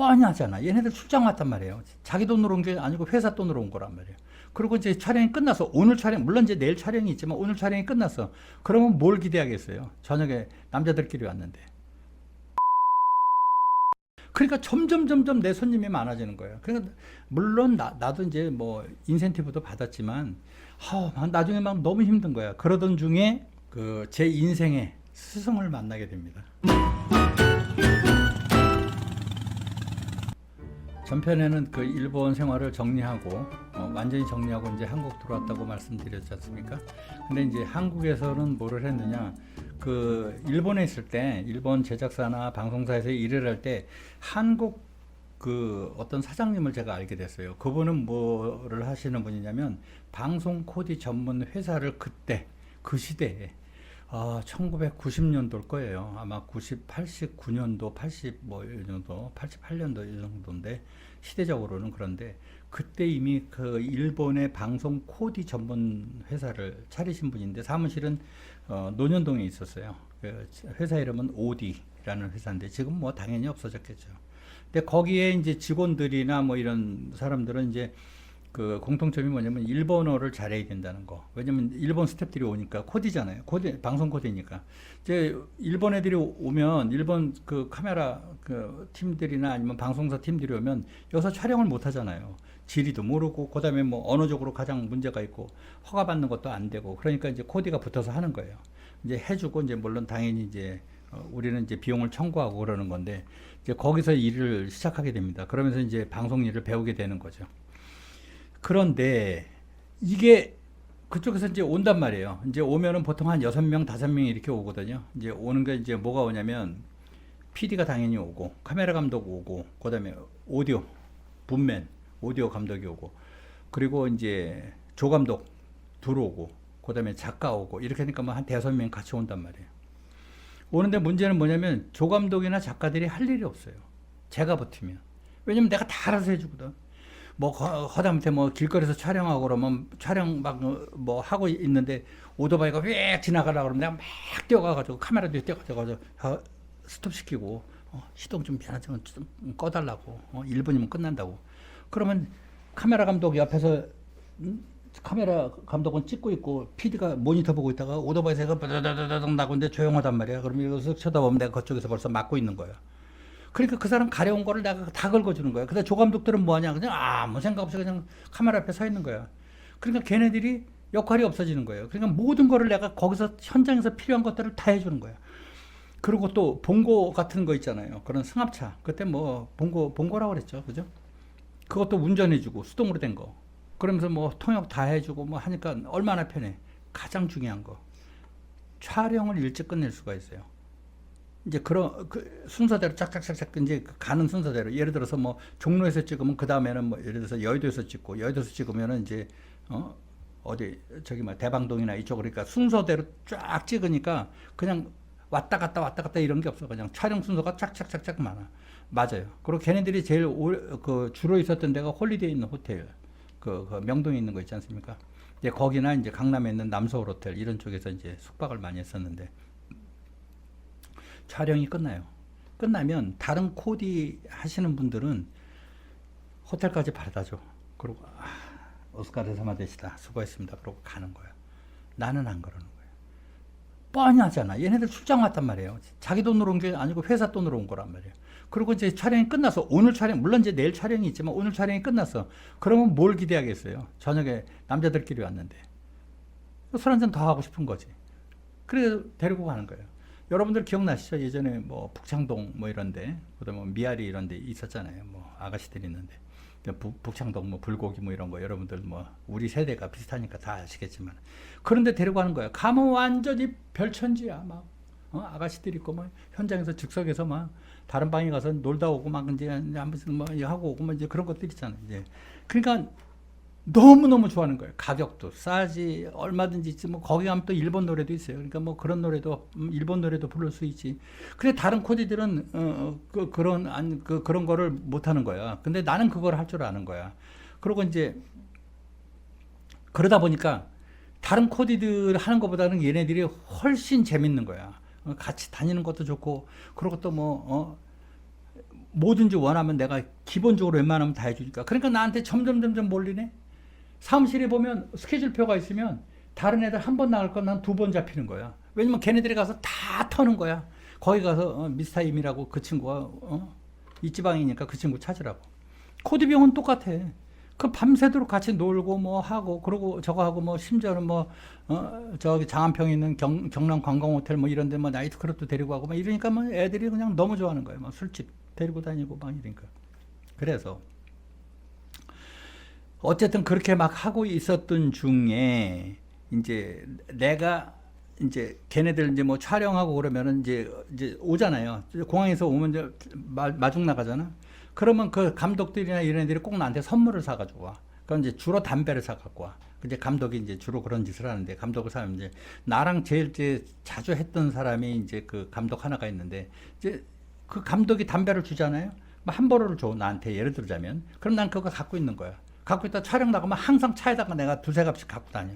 뻔하잖아. 얘네들 출장 왔단 말이에요. 자기 돈으로 온 게 아니고 회사 돈으로 온 거란 말이에요. 그리고 이제 촬영이 끝나서 오늘 촬영, 물론 이제 내일 촬영이 있지만 오늘 촬영이 끝났어. 그러면 뭘 기대하겠어요? 저녁에 남자들끼리 왔는데. 그러니까 점점 내 손님이 많아지는 거예요. 그러니까 물론 나도 이제 뭐 인센티브도 받았지만 나중에 막 너무 힘든 거야. 그러던 중에 그 제 인생의 스승을 만나게 됩니다. 전편에는 그 일본 생활을 정리하고 완전히 정리하고 이제 한국 들어왔다고 말씀드렸지 않습니까? 근데 이제 한국에서는 뭐를 했느냐? 그 일본에 있을 때 일본 제작사나 방송사에서 일을 할 때 한국 그 어떤 사장님을 제가 알게 됐어요. 그분은 뭐를 하시는 분이냐면 방송 코디 전문 회사를 그때 그 시대에 1990년도일 거예요. 아마 89년도, 80 뭐 이 정도, 88년도 이 정도인데 시대적으로는 그런데 그때 이미 그 일본의 방송 코디 전문 회사를 차리신 분인데 사무실은 논현동에 있었어요. 그 회사 이름은 오디라는 회사인데 지금 뭐 당연히 없어졌겠죠. 근데 거기에 이제 직원들이나 뭐 이런 사람들은 이제 그 공통점이 뭐냐면 일본어를 잘해야 된다는 거. 왜냐면 일본 스태프들이 오니까 코디잖아요. 코디, 방송 코디니까. 이제 일본 애들이 오면 일본 그 카메라 그 팀들이나 아니면 방송사 팀들이 오면 여기서 촬영을 못 하잖아요. 지리도 모르고 그다음에 뭐 언어적으로 가장 문제가 있고 허가 받는 것도 안 되고 그러니까 이제 코디가 붙어서 하는 거예요. 이제 해주고 이제 물론 당연히 이제 우리는 이제 비용을 청구하고 그러는 건데 이제 거기서 일을 시작하게 됩니다. 그러면서 이제 방송 일을 배우게 되는 거죠. 그런데 이게 그쪽에서 이제 온단 말이에요. 이제 오면은 보통 한 6명, 5명이 이렇게 오거든요. 이제 오는 게 이제 뭐가 오냐면 PD가 당연히 오고 카메라 감독 오고 그다음에 오디오 분맨 오디오 감독이 오고 그리고 이제 조 감독 들어오고 그다음에 작가 오고 이렇게 하니까 뭐 한 5명 같이 온단 말이에요. 오는데 문제는 뭐냐면 조 감독이나 작가들이 할 일이 없어요. 제가 버티면. 왜냐면 내가 다 알아서 해주거든. 뭐 허다못해 뭐 길거리에서 촬영하고 그러면 촬영 막 뭐 하고 있는데 오토바이가 왜 지나가려고 그러면 내가 막 뛰어가가지고 카메라 뒤에 뛰어가지고 스톱 시키고 시동 좀 미안하지만 좀 꺼달라고 1분이면 끝난다고 그러면 카메라 감독 옆에서 카메라 감독은 찍고 있고 PD가 모니터 보고 있다가 오토바이에서 바다다다닥 나고 있는데 조용하단 말이야. 그러면 이거 쓱 쳐다보면 내가 그쪽에서 벌써 막고 있는 거야. 그러니까 그 사람 가려운 거를 내가 다 긁어주는 거야. 근데 조 감독들은 뭐 하냐? 그냥 아무 생각 없이 그냥 카메라 앞에 서 있는 거야. 그러니까 걔네들이 역할이 없어지는 거예요. 그러니까 모든 거를 내가 거기서 현장에서 필요한 것들을 다 해주는 거야. 그리고 또 봉고 같은 거 있잖아요. 그런 승합차. 그때 뭐 봉고라고 그랬죠. 그죠? 그것도 운전해주고 수동으로 된 거. 그러면서 뭐 통역 다 해주고 뭐 하니까 얼마나 편해. 가장 중요한 거. 촬영을 일찍 끝낼 수가 있어요. 이제 그런 그 순서대로 짝짝짝짝 이제 가는 순서대로 예를 들어서 뭐 종로에서 찍으면 그 다음에는 뭐 예를 들어서 여의도에서 찍고 여의도에서 찍으면은 이제 어디 저기 뭐 대방동이나 이쪽 그러니까 순서대로 쫙 찍으니까 그냥 왔다 갔다 이런 게 없어. 그냥 촬영 순서가 짝짝짝짝 많아. 맞아요. 그리고 걔네들이 제일 그 주로 있었던 데가 홀리데이 있는 호텔 그 명동에 있는 거 있지 않습니까? 이제 거기나 이제 강남에 있는 남서울 호텔 이런 쪽에서 이제 숙박을 많이 했었는데. 촬영이 끝나요. 끝나면 다른 코디 하시는 분들은 호텔까지 바래다 줘. 그리고 오스카르사마 데시다. 수고했습니다. 그러고 가는 거야. 나는 안 그러는 거야. 뻔하잖아. 얘네들 출장 왔단 말이에요. 자기 돈으로 온 게 아니고 회사 돈으로 온 거란 말이에요. 그리고 이제 촬영이 끝나서 오늘 촬영 물론 이제 내일 촬영이 있지만 오늘 촬영이 끝났어. 그러면 뭘 기대하겠어요? 저녁에 남자들끼리 왔는데 술 한잔 더 하고 싶은 거지. 그래서 데리고 가는 거예요. 여러분들 기억나시죠? 예전에 뭐 북창동 뭐 이런데, 그다음에 뭐 미아리 이런데 있었잖아요. 뭐 아가씨들 있는데, 북창동 뭐 불고기 뭐 이런 거 여러분들 뭐 우리 세대가 비슷하니까 다 아시겠지만, 그런데 데리고 가는 거예요. 가면 완전히 별천지야. 막 아가씨들 있고 뭐 현장에서 즉석에서 막 다른 방에 가서 놀다 오고 막 이제 한 번씩 뭐 하고 오고 뭐 이제 그런 것들 있잖아요. 이제 그러니까. 너무너무 좋아하는 거예요. 가격도 싸지 얼마든지 있지. 뭐 거기 가면 또 일본 노래도 있어요. 그러니까 뭐 그런 노래도 일본 노래도 부를 수 있지. 근데 다른 코디들은 그런 거를 못 하는 거야. 근데 나는 그걸 할 줄 아는 거야. 그리고 이제 그러다 보니까 다른 코디들 하는 것보다는 얘네들이 훨씬 재밌는 거야. 같이 다니는 것도 좋고 그리고 또 뭐 뭐든지 원하면 내가 기본적으로 웬만하면 다 해주니까. 그러니까 나한테 점점 몰리네. 사무실에 보면 스케줄표가 있으면 다른 애들 한 번 나갈 건 난 두 번 잡히는 거야. 왜냐면 걔네들이 가서 다 터는 거야. 거기 가서 미스터 임이라고 그 친구가 이 지방이니까 그 친구 찾으라고. 코디병은 똑같아. 그 밤새도록 같이 놀고 뭐 하고 그러고 저거 하고 뭐 심지어는 뭐 저기 장안평에 있는 경남 관광호텔 뭐 이런데 뭐 나이트클럽도 데리고 가고 막 이러니까 뭐 애들이 그냥 너무 좋아하는 거예요. 막 술집 데리고 다니고 막 이러니까. 그래서 어쨌든 그렇게 막 하고 있었던 중에 이제 내가 이제 걔네들 이제 뭐 촬영하고 그러면은 이제 오잖아요. 공항에서 오면 이제 마중 나가잖아. 그러면 그 감독들이나 이런 애들이 꼭 나한테 선물을 사가지고 와. 그럼 이제 주로 담배를 사갖고 와. 이제 감독이 이제 주로 그런 짓을 하는데 감독을 사면 이제 나랑 제일 이제 자주 했던 사람이 이제 그 감독 하나가 있는데 이제 그 감독이 담배를 주잖아요. 뭐 한 보로를 줘 나한테 예를 들자면 그럼 난 그거 갖고 있는 거야. 갖고 있다 촬영 나가면 항상 차에다가 내가 두세 갑씩 갖고 다녀.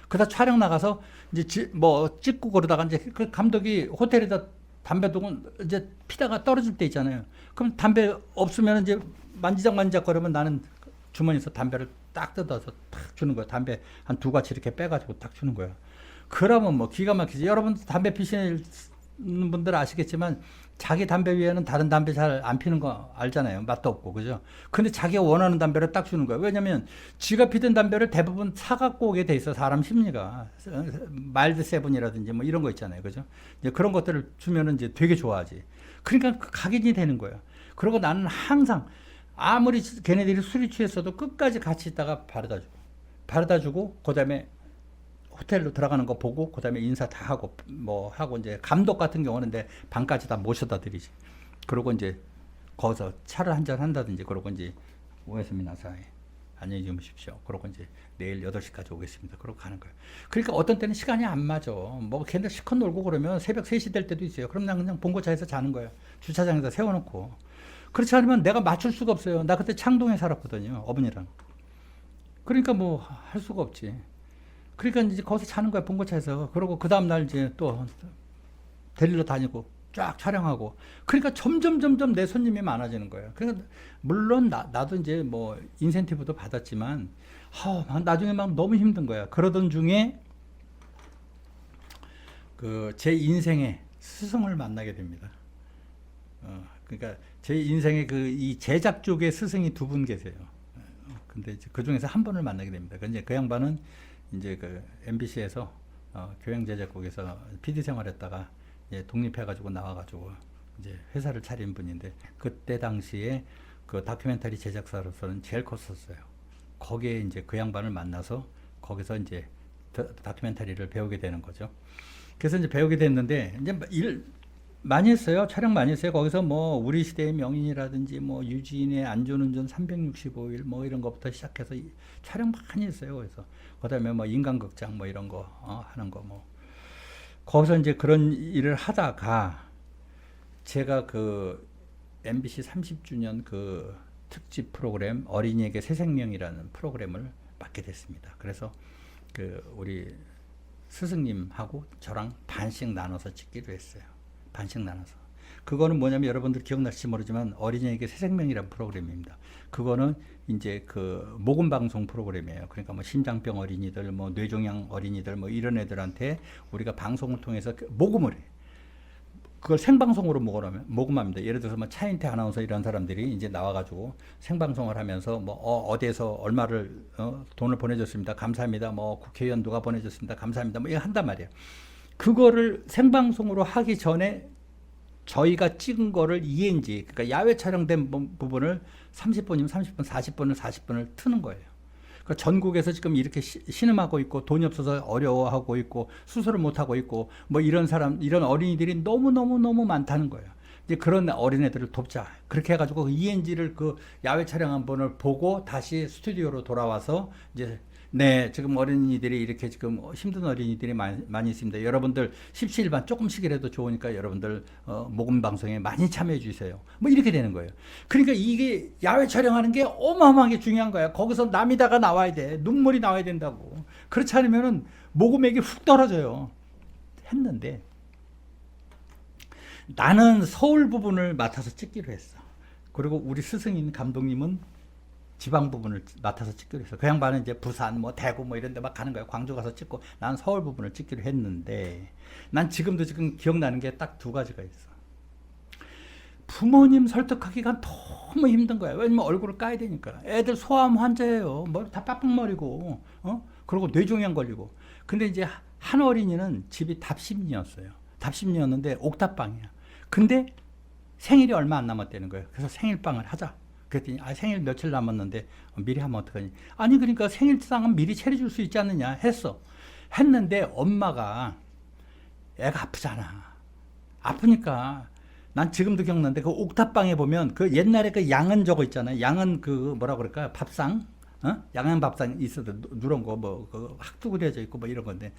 그다 촬영 나가서 이제 뭐 찍고 그러다가 이제 그 감독이 호텔에다 담배 두고 이제 피다가 떨어질 때 있잖아요. 그럼 담배 없으면 이제 만지작 거리면 나는 주머니에서 담배를 딱 뜯어서 탁 주는 거야. 담배 한 두 가지 이렇게 빼가지고 딱 주는 거야. 그러면 뭐 기가 막히지. 여러분 담배 피시는 분들 아시겠지만 자기 담배 위에는 다른 담배 잘 안 피는 거 알잖아요. 맛도 없고 그죠? 근데 자기가 원하는 담배를 딱 주는 거야. 왜냐면 지가 피던 담배를 대부분 사갖고 오게 돼 있어. 사람 심리가. 마일드 세븐이라든지 뭐 이런 거 있잖아요. 그죠? 이제 그런 것들을 주면은 이제 되게 좋아하지. 그러니까 각인이 되는 거야. 그리고 나는 항상 아무리 걔네들이 술이 취했어도 끝까지 같이 있다가 바르다 주고 그다음에 호텔로 들어가는 거 보고 그다음에 인사 다 하고 뭐 하고 이제 감독 같은 경우는 내 방까지 다 모셔다 드리지. 그러고 이제 거기서 차를 한잔 한다든지 그러고 이제 오야스미나사이 안녕히 주무십시오. 그러고 이제 내일 8시까지 오겠습니다. 그러고 가는 거예요. 그러니까 어떤 때는 시간이 안 맞아. 뭐 걔네들 실컷 놀고 그러면 새벽 3시 될 때도 있어요. 그럼 난 그냥 본고차에서 자는 거예요. 주차장에다 세워놓고. 그렇지 않으면 내가 맞출 수가 없어요. 나 그때 창동에 살았거든요. 어머니랑. 그러니까 뭐 할 수가 없지. 그러니까 이제 거기서 자는 거야, 본거차에서. 그러고 그 다음날 이제 또 데리러 다니고 쫙 촬영하고. 그러니까 점점 내 손님이 많아지는 거예요. 그러니까 물론 나도 이제 뭐 인센티브도 받았지만 나중에 막 너무 힘든 거야. 그러던 중에 그 제 인생의 스승을 만나게 됩니다. 그러니까 제 인생의 그 이 제작 쪽에 스승이 두 분 계세요. 근데 이제 그 중에서 한 분을 만나게 됩니다. 근데 그 양반은 이제 그 MBC에서 교양제작국에서 PD 생활했다가 이제 독립해가지고 나와가지고 이제 회사를 차린 분인데 그때 당시에 그 다큐멘터리 제작사로서는 제일 컸었어요. 거기에 이제 그 양반을 만나서 거기서 이제 다큐멘터리를 배우게 되는 거죠. 그래서 이제 배우게 됐는데 이제 일 많이 했어요. 촬영 많이 했어요. 거기서 뭐 우리 시대의 명인이라든지 뭐 유진의 안전운전 365일 뭐 이런 것부터 시작해서 촬영 많이 했어요. 그래서 그다음에 뭐 인간극장 뭐 이런 거 하는 거 뭐 거기서 이제 그런 일을 하다가 제가 그 MBC 30주년 그 특집 프로그램 어린이에게 새 생명이라는 프로그램을 맡게 됐습니다. 그래서 그 우리 스승님하고 저랑 반씩 나눠서 찍기로 했어요. 반씩 나눠서. 그거는 뭐냐면 여러분들 기억나실지 모르지만 어린이에게 새 생명이라는 프로그램입니다. 그거는 이제 그 모금 방송 프로그램이에요. 그러니까 뭐 심장병 어린이들, 뭐 뇌종양 어린이들, 뭐 이런 애들한테 우리가 방송을 통해서 모금을 해. 그걸 생방송으로 모금합니다. 예를 들어서 뭐 차인태 아나운서 이런 사람들이 이제 나와가지고 생방송을 하면서 뭐 어디에서 얼마를 돈을 보내줬습니다. 감사합니다. 뭐 국회의원 누가 보내줬습니다. 감사합니다. 뭐 이거 한단 말이에요. 그거를 생방송으로 하기 전에 저희가 찍은 거를 ENG, 그러니까 야외 촬영된 부분을 30분이면 30분, 40분은 40분을 트는 거예요. 그러니까 전국에서 지금 이렇게 신음하고 있고 돈이 없어서 어려워하고 있고 수술을 못하고 있고 뭐 이런 이런 어린이들이 너무 많다는 거예요. 이제 그런 어린애들을 돕자. 그렇게 해가지고 그 ENG를 그 야외 촬영 한 번을 보고 다시 스튜디오로 돌아와서 이제 네, 지금 어린이들이 이렇게 지금 힘든 어린이들이 많이 있습니다. 여러분들 17반 조금씩이라도 좋으니까 여러분들 모금 방송에 많이 참여해 주세요. 뭐 이렇게 되는 거예요. 그러니까 이게 야외 촬영하는 게 어마어마하게 중요한 거야. 거기서 남이다가 나와야 돼. 눈물이 나와야 된다고. 그렇지 않으면은 모금액이 훅 떨어져요. 했는데 나는 서울 부분을 맡아서 찍기로 했어. 그리고 우리 스승인 감독님은 지방 부분을 맡아서 찍기로 했어. 그 양반은 이제 부산, 뭐 대구 뭐 이런 데 막 가는 거야. 광주 가서 찍고 난 서울 부분을 찍기로 했는데 난 지금도 지금 기억나는 게 딱 두 가지가 있어. 부모님 설득하기가 너무 힘든 거야. 왜냐면 얼굴을 까야 되니까. 애들 소아암 환자예요. 머리 다 빡빡머리고, 그리고 뇌종양 걸리고. 근데 이제 한 어린이는 집이 답심리였어요. 답심리였는데 옥탑방이야. 근데 생일이 얼마 안 남았다는 거예요. 그래서 생일빵을 하자. 그랬더니 생일 며칠 남았는데 미리 하면 어떡하니? 아니 그러니까 생일상은 미리 차려줄 수 있지 않느냐 했어. 했는데 엄마가 애가 아프잖아. 아프니까 난 지금도 기억나는데 그 옥탑방에 보면 그 옛날에 그 양은 저거 있잖아요. 양은 그 뭐라 그럴까요? 밥상? 양은 밥상 있어도 누런 거 뭐 그 학도 그려져 있고 뭐 이런 건데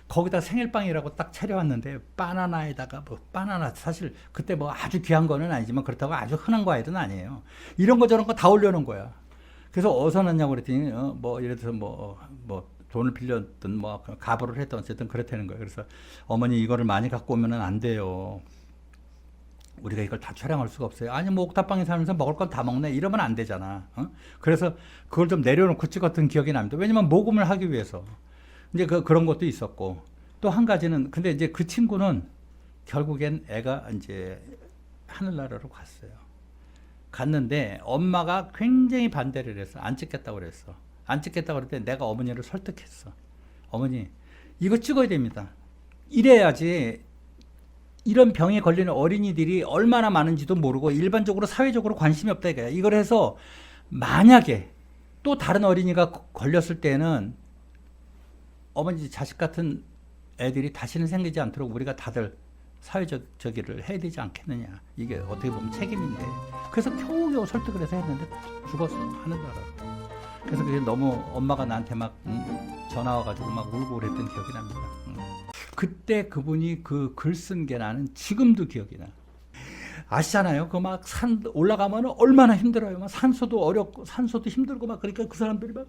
거기다 생일빵이라고 딱 차려왔는데 바나나에다가 뭐 바나나 사실 그때 뭐 아주 귀한 거는 아니지만 그렇다고 아주 흔한 과일은 아니에요. 이런 거 저런 거 다 올려놓은 거야. 그래서 어디서 났냐고 그랬더니 뭐 예를 들어서 뭐 돈을 빌렸든 뭐 가보를 했든 어쨌든 그렇다는 거예요. 그래서 어머니 이거를 많이 갖고 오면은 안 돼요. 우리가 이걸 다 촬영할 수가 없어요. 아니 뭐 옥탑방에 살면서 먹을 건 다 먹네 이러면 안 되잖아. 그래서 그걸 좀 내려놓고 찍었던 기억이 납니다. 왜냐면 모금을 하기 위해서. 이제 그런 것도 있었고 또 한 가지는 근데 이제 그 친구는 결국엔 애가 이제 하늘나라로 갔어요. 갔는데 엄마가 굉장히 반대를 했어. 안 찍겠다고 그랬어. 안 찍겠다고 그럴 때 내가 어머니를 설득했어. 어머니 이거 찍어야 됩니다. 이래야지 이런 병에 걸리는 어린이들이 얼마나 많은지도 모르고 일반적으로 사회적으로 관심이 없다 이거야. 이걸 해서 만약에 또 다른 어린이가 걸렸을 때는 어머니 자식 같은 애들이 다시는 생기지 않도록 우리가 다들 사회적 저기를 해야 되지 않겠느냐. 이게 어떻게 보면 책임인데. 그래서 겨우겨우 설득을 해서 했는데 죽었어. 하늘나라로. 그래서 그게 너무 엄마가 나한테 막 전화 와가지고 막 울고 그랬던 기억이 납니다. 그때 그분이 그 글 쓴 게 나는 지금도 기억이 나. 아시잖아요. 그 막 산 올라가면 얼마나 힘들어요. 막 산소도 어렵고 산소도 힘들고 막 그러니까 그 사람들이 막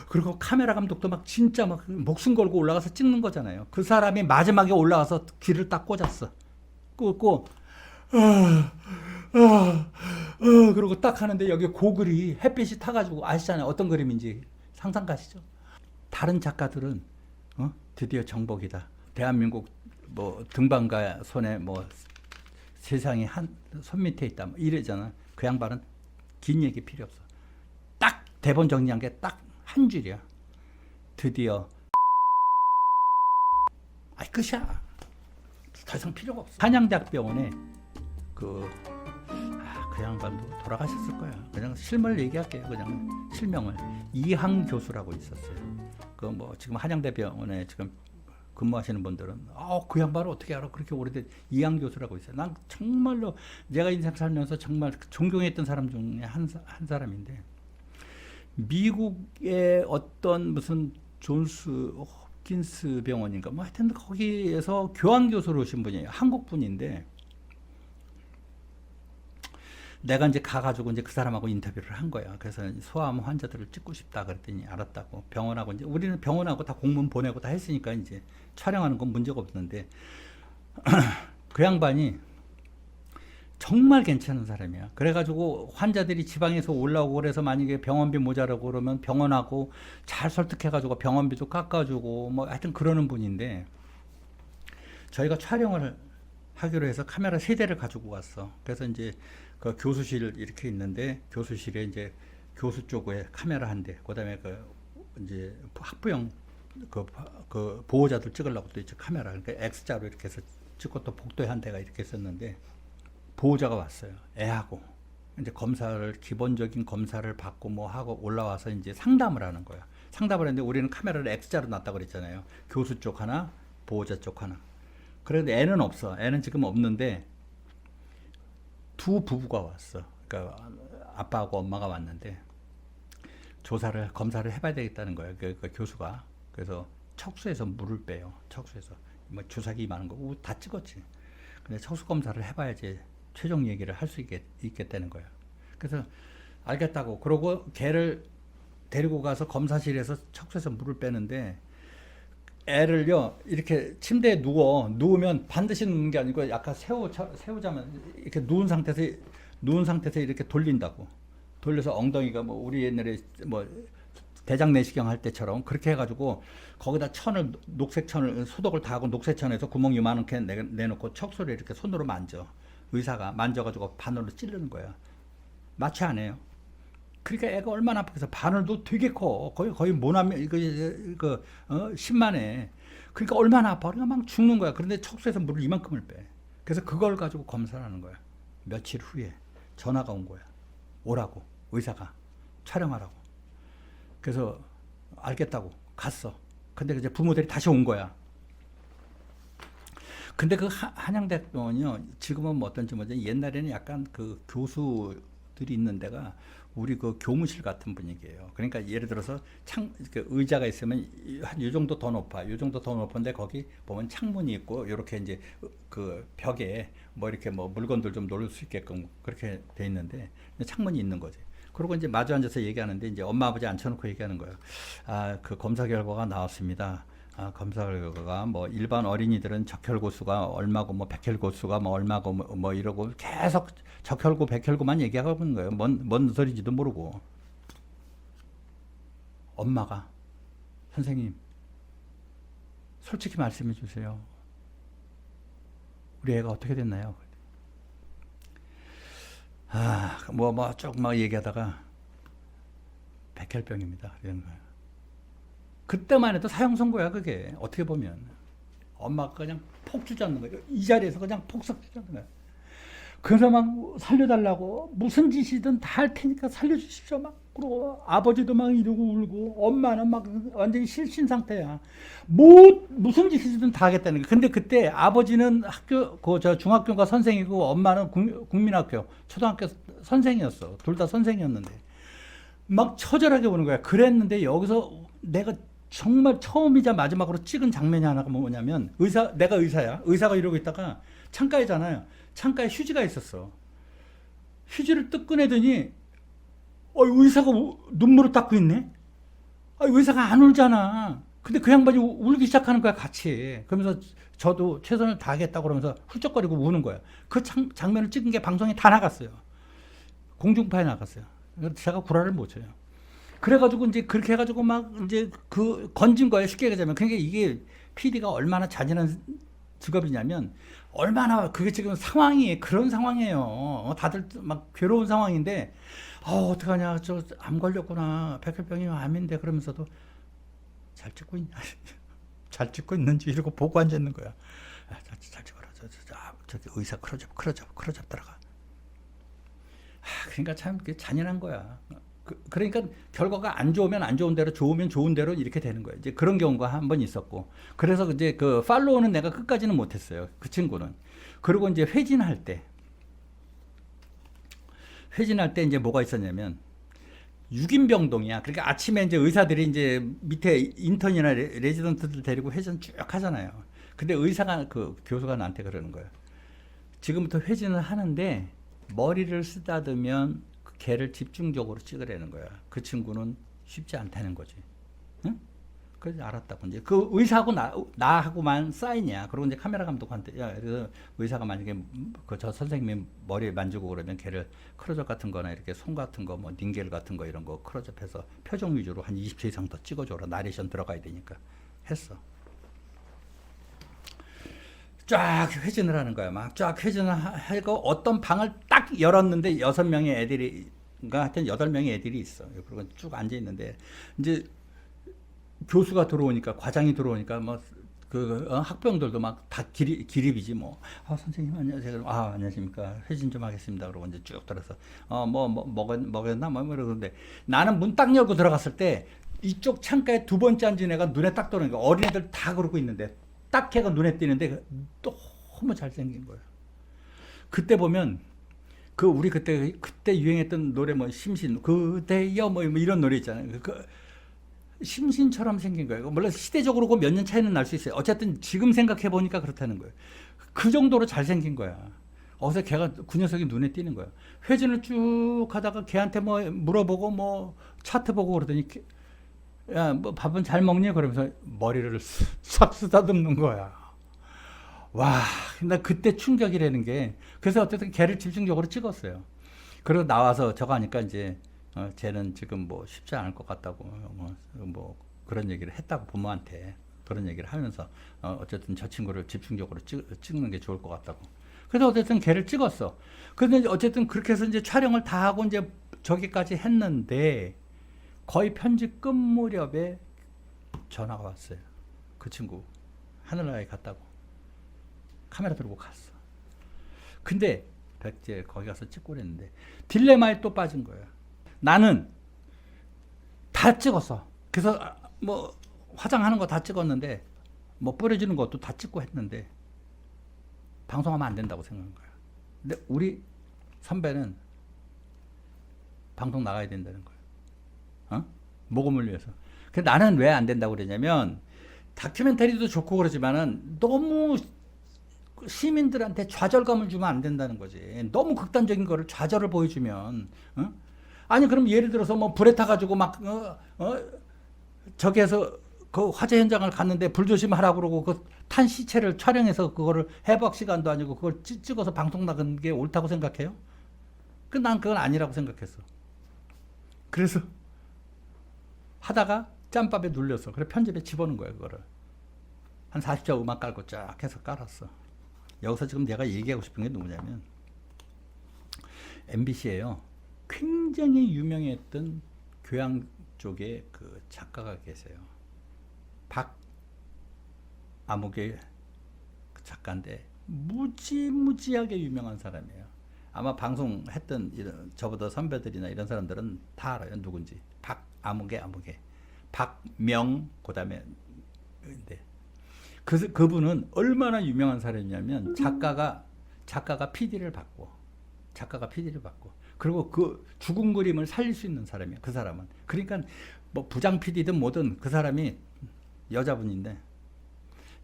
그리고 카메라 감독도 막 진짜 막 목숨 걸고 올라가서 찍는 거잖아요. 그 사람이 마지막에 올라가서 귀를 딱 꽂았어. 꽂고 그러고 딱 하는데 여기 고글이 햇빛이 타가지고 아시잖아요. 어떤 그림인지 상상 가시죠? 다른 작가들은 드디어 정복이다. 대한민국 뭐 등반가 손에 뭐 세상이 한 손 밑에 있다. 뭐 이러잖아. 그 양반은 긴 얘기 필요 없어. 딱 대본 정리한 게 딱 한 줄이야. 드디어 끝이야. 더 이상 필요가 없어. 한양대학병원에 그 양반도 돌아가셨을 거야. 그냥 실명을 얘기할게요. 그냥 실명을 이항 교수라고 있었어요. 그 뭐 지금 한양대병원에 지금 근무하시는 분들은 그 양반을 어떻게 알아? 그렇게 오래된 이항 교수라고 있어요. 난 정말로 내가 인생 살면서 정말 존경했던 사람 중에 한 사람인데 미국의 어떤 무슨 존스 홉킨스 병원인가 뭐 하여튼 거기에서 교환 교수로 오신 분이에요. 한국 분인데 내가 이제 가가지고 이제 그 사람하고 인터뷰를 한 거야. 그래서 소아암 환자들을 찍고 싶다 그랬더니 알았다고. 병원하고 이제 우리는 병원하고 다 공문 보내고 다 했으니까 이제 촬영하는 건 문제가 없는데 그 양반이 정말 괜찮은 사람이야. 그래가지고 환자들이 지방에서 올라오고 그래서 만약에 병원비 모자라고 그러면 병원하고 잘 설득해가지고 병원비도 깎아주고 뭐 하여튼 그러는 분인데 저희가 촬영을 하기로 해서 카메라 3대를 가지고 왔어. 그래서 이제 그 교수실 이렇게 있는데 교수실에 이제 교수 쪽에 카메라 한 대, 그다음에 그 이제 학부형 그 보호자들 찍으려고 또 이제 카메라, 그러니까 X자로 이렇게 해서 찍고 또 복도에 한 대가 이렇게 있었는데 보호자가 왔어요. 애하고 이제 검사를 기본적인 검사를 받고 뭐 하고 올라와서 이제 상담을 하는 거야. 상담을 했는데 우리는 카메라를 X자로 놨다고 그랬잖아요. 교수 쪽 하나, 보호자 쪽 하나. 그런데 애는 없어. 애는 지금 없는데 두 부부가 왔어. 그러니까 아빠하고 엄마가 왔는데 검사를 해봐야 되겠다는 거예요. 그 교수가. 그래서 척수에서 물을 빼요. 척수에서 뭐 주사기 많은 거 다 찍었지. 근데 척수 검사를 해봐야지 최종 얘기를 할 수 있겠다는 거예요. 그래서 알겠다고. 그러고 걔를 데리고 가서 검사실에서 척수에서 물을 빼는데 애를요 이렇게 침대에 누우면 반드시 눕는 게 아니고 약간 세우자면 이렇게 누운 상태에서 이렇게 돌린다고. 돌려서 엉덩이가 뭐 우리 옛날에 뭐 대장 내시경 할 때처럼 그렇게 해가지고 거기다 녹색 천을 소독을 다 하고 녹색 천에서 구멍 요만하게 내놓고 척수를 이렇게 손으로 만져. 의사가 만져가지고 바늘로 찌르는 거야. 마취 안 해요. 그러니까 애가 얼마나 아프겠어. 바늘도 되게 커. 거의 모나면 이거 10만 해. 그러니까 얼마나 아파. 그러니까 막 죽는 거야. 그런데 척수에서 물을 이만큼을 빼. 그래서 그걸 가지고 검사를 하는 거야. 며칠 후에 전화가 온 거야. 오라고 의사가 촬영하라고. 그래서 알겠다고 갔어. 근데 이제 부모들이 다시 온 거야. 근데 그 한양대병원이요. 지금은 뭐 어떤지 모르지. 옛날에는 약간 그 교수들이 있는 데가 우리 그 교무실 같은 분위기예요. 그러니까 예를 들어서 그 의자가 있으면 한 이 정도 더 높아. 이 정도 더 높은데 거기 보면 창문이 있고 이렇게 이제 그 벽에 뭐 이렇게 뭐 물건들 좀 놓을 수 있게끔 그렇게 돼 있는데 창문이 있는 거지. 그리고 이제 마주 앉아서 얘기하는데 이제 엄마 아버지 앉혀놓고 얘기하는 거예요. 아, 그 검사 결과가 나왔습니다. 아, 검사 결과가 뭐 일반 어린이들은 적혈고수가 얼마고 뭐 백혈고수가 뭐 얼마고 뭐 이러고 계속 적혈구 백혈구만 얘기하고 있는 거예요. 뭔 소리인지도 모르고. 엄마가 선생님 솔직히 말씀해 주세요. 우리 애가 어떻게 됐나요? 아, 쭉 막 얘기하다가 백혈병입니다. 이런 거예요. 그때만 해도 사형 선고야, 그게. 어떻게 보면. 엄마가 그냥 폭 주저앉는 거예요. 이 자리에서 그냥 폭삭 주저앉는 거예요. 그래서 막 살려달라고 무슨 짓이든 다 할 테니까 살려주십시오. 막 그러고 아버지도 막 이러고 울고 엄마는 막 완전히 실신 상태야. 무슨 짓이든 다 하겠다는 거야. 근데 그때 아버지는 중학교가 선생이고 엄마는 국민학교, 초등학교 선생이었어. 둘 다 선생이었는데 막 처절하게 우는 거야. 그랬는데 여기서 내가 정말 처음이자 마지막으로 찍은 장면이 하나가 뭐냐면 내가 의사야. 의사가 이러고 있다가 창가에잖아요. 창가에 휴지가 있었어. 휴지를 뜩 꺼내더니 의사가 눈물을 닦고 있네. 의사가 안 울잖아. 근데 그 양반이 울기 시작하는 거야, 같이. 그러면서 저도 최선을 다하겠다고 그러면서 훌쩍거리고 우는 거야. 그 장면을 찍은 게 방송에 다 나갔어요. 공중파에 나갔어요. 제가 구라를 못 쳐요. 그래가지고 이제 그렇게 해가지고 막 이제 건진 거예요. 쉽게 얘기하자면. 그러니까 이게 PD가 얼마나 잔인한 직업이냐면 얼마나 그게 지금 상황이 그런 상황이에요. 다들 막 괴로운 상황인데 어떡하냐, 저 암 걸렸구나, 백혈병이 암인데, 그러면서도 잘 찍고 있냐, 잘 찍고 있는지 이러고 보고 앉아 있는 거야. 잘 찍어라. 저기 의사 크로잡 들어가. 그러니까 참 잔인한 거야. 그러니까 결과가 안 좋으면 안 좋은 대로, 좋으면 좋은 대로 이렇게 되는 거예요. 이제 그런 경우가 한 번 있었고, 그래서 이제 그 팔로우는 내가 끝까지는 못했어요. 그 친구는. 그리고 이제 회진할 때 이제 뭐가 있었냐면 6인 병동이야. 그러니까 아침에 이제 의사들이 이제 밑에 인턴이나 레지던트들 데리고 회전 쭉 하잖아요. 근데 그 교수가 나한테 그러는 거예요. 지금부터 회진을 하는데 머리를 쓰다듬으면 그 개를 집중적으로 찍으라는 거야. 그 친구는 쉽지 않다는 거지. 응? 그래서 알았다고. 이제 그 의사하고 나하고만 사인이야. 그리고 이제 카메라 감독한테, 그래서 의사가 만약에 저 선생님이 머리에 만지고 그러면 걔를 크로즈업 같은 거나 이렇게 손 같은 거, 뭐 닌겔 같은 거 이런 거 크로즈업해서 표정 위주로 한 20초 이상 더 찍어줘라. 나레이션 들어가야 되니까. 했어. 쫙 회진을 하는 거야. 막 쫙 회진을 하고 어떤 방을 딱 열었는데 6명의 애들이, 하여튼 8명의 애들이 있어. 그리고 쭉 앉아 있는데 이제 교수가 들어오니까, 과장이 들어오니까 학부형들도 막 다 기립이지 뭐. 선생님 안녕하세요. 안녕하십니까. 회진 좀 하겠습니다. 그러고 이제 쭉 들어서 먹였나 뭐 이러는데, 나는 문 딱 열고 들어갔을 때 이쪽 창가에 두 번째 앉은 애가 눈에 딱 들어오는 거야. 어린애들 다 그러고 있는데 딱 걔가 눈에 띄는데 너무 잘생긴 거야. 그때 보면 우리 그때 유행했던 노래 뭐 심신 그대여 뭐 이런 노래 있잖아요. 심신처럼 생긴 거예요. 물론 시대적으로 몇 년 차이는 날 수 있어요. 어쨌든 지금 생각해 보니까 그렇다는 거예요. 그 정도로 잘생긴 거야. 어서 그 녀석이 눈에 띄는 거야. 회전을 쭉 하다가 걔한테 뭐 물어보고 뭐 차트 보고 그러더니 야, 뭐 밥은 잘 먹니? 그러면서 머리를 싹 쓰다듬는 거야. 와, 나 그때 충격이라는 게. 그래서 어쨌든 걔를 집중적으로 찍었어요. 그리고 나와서 저거 하니까 이제 쟤는 지금 뭐 쉽지 않을 것 같다고 뭐 그런 얘기를 했다고 부모한테 그런 얘기를 하면서 어쨌든 저 친구를 집중적으로 찍는 게 좋을 것 같다고. 그래서 어쨌든 걔를 찍었어. 근데 어쨌든 그렇게 해서 이제 촬영을 다 하고 이제 저기까지 했는데 거의 편집 끝 무렵에 전화가 왔어요. 그 친구 하늘나라에 갔다고 카메라 들고 갔어. 근데 백제 거기 가서 찍고 그랬는데 딜레마에 또 빠진 거야. 나는 다 찍었어. 그래서 뭐 화장하는 거 다 찍었는데 뭐 뿌려주는 것도 다 찍고 했는데 방송하면 안 된다고 생각한 거야. 근데 우리 선배는 방송 나가야 된다는 거야. 모금을 위해서. 근데 나는 왜 안 된다고 그러냐면 다큐멘터리도 좋고 그러지만은 너무 시민들한테 좌절감을 주면 안 된다는 거지. 너무 극단적인 거를 좌절을 보여주면, 아니 그럼 예를 들어서 뭐 불에 타가지고 막 저기에서 그 화재 현장을 갔는데 불조심하라고 그러고 그 탄 시체를 촬영해서 그거를 해박 시간도 아니고 그걸 찍어서 방송 나가는 게 옳다고 생각해요? 난 그건 아니라고 생각했어. 그래서 하다가 짬밥에 눌렸어. 그래 편집에 집어넣은 거야 그거를. 한 40자 음악 깔고 쫙 해서 깔았어. 여기서 지금 내가 얘기하고 싶은 게 누구냐면 MBC에요. 굉장히 유명했던 교양 쪽에 그 작가가 계세요. 박아무개 작가인데 무지무지하게 유명한 사람이에요. 아마 방송했던 저보다 선배들이나 이런 사람들은 다 알아요. 누군지. 박아무개 박명 그다음에 근데 그분은 얼마나 유명한 사람이냐면 작가가 PD를 받고 그리고 그 죽은 그림을 살릴 수 있는 사람이야. 그 사람은. 그러니까 뭐 부장 PD든 뭐든 그 사람이 여자분인데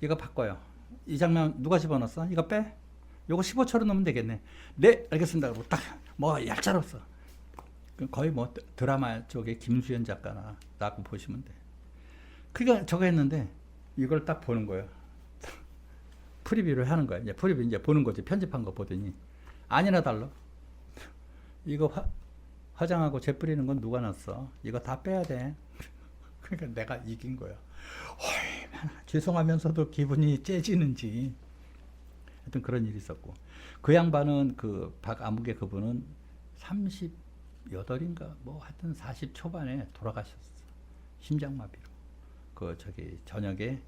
이거 바꿔요. 이 장면 누가 집어넣었어? 이거 빼? 요거 15초로 넣으면 되겠네. 네, 알겠습니다. 그리고 딱 뭐 얄짤없어. 거의 뭐 드라마 쪽에 김수현 작가나 라고 보시면 돼. 그러니까 저거 했는데 이걸 딱 보는 거예요. 프리뷰를 하는 거야. 이제 프리뷰 이제 보는 거지. 편집한 거 보더니 아니나 달라. 이거 화장하고 재 뿌리는 건 누가 놨어? 이거 다 빼야 돼. 그러니까 내가 이긴 거야. 얼마나 죄송하면서도 기분이 째지는지. 하여튼 그런 일이 있었고. 그 양반은 그 박아무개 그분은 38인가 뭐 하여튼 40 초반에 돌아가셨어. 심장마비로. 그 저기 저녁에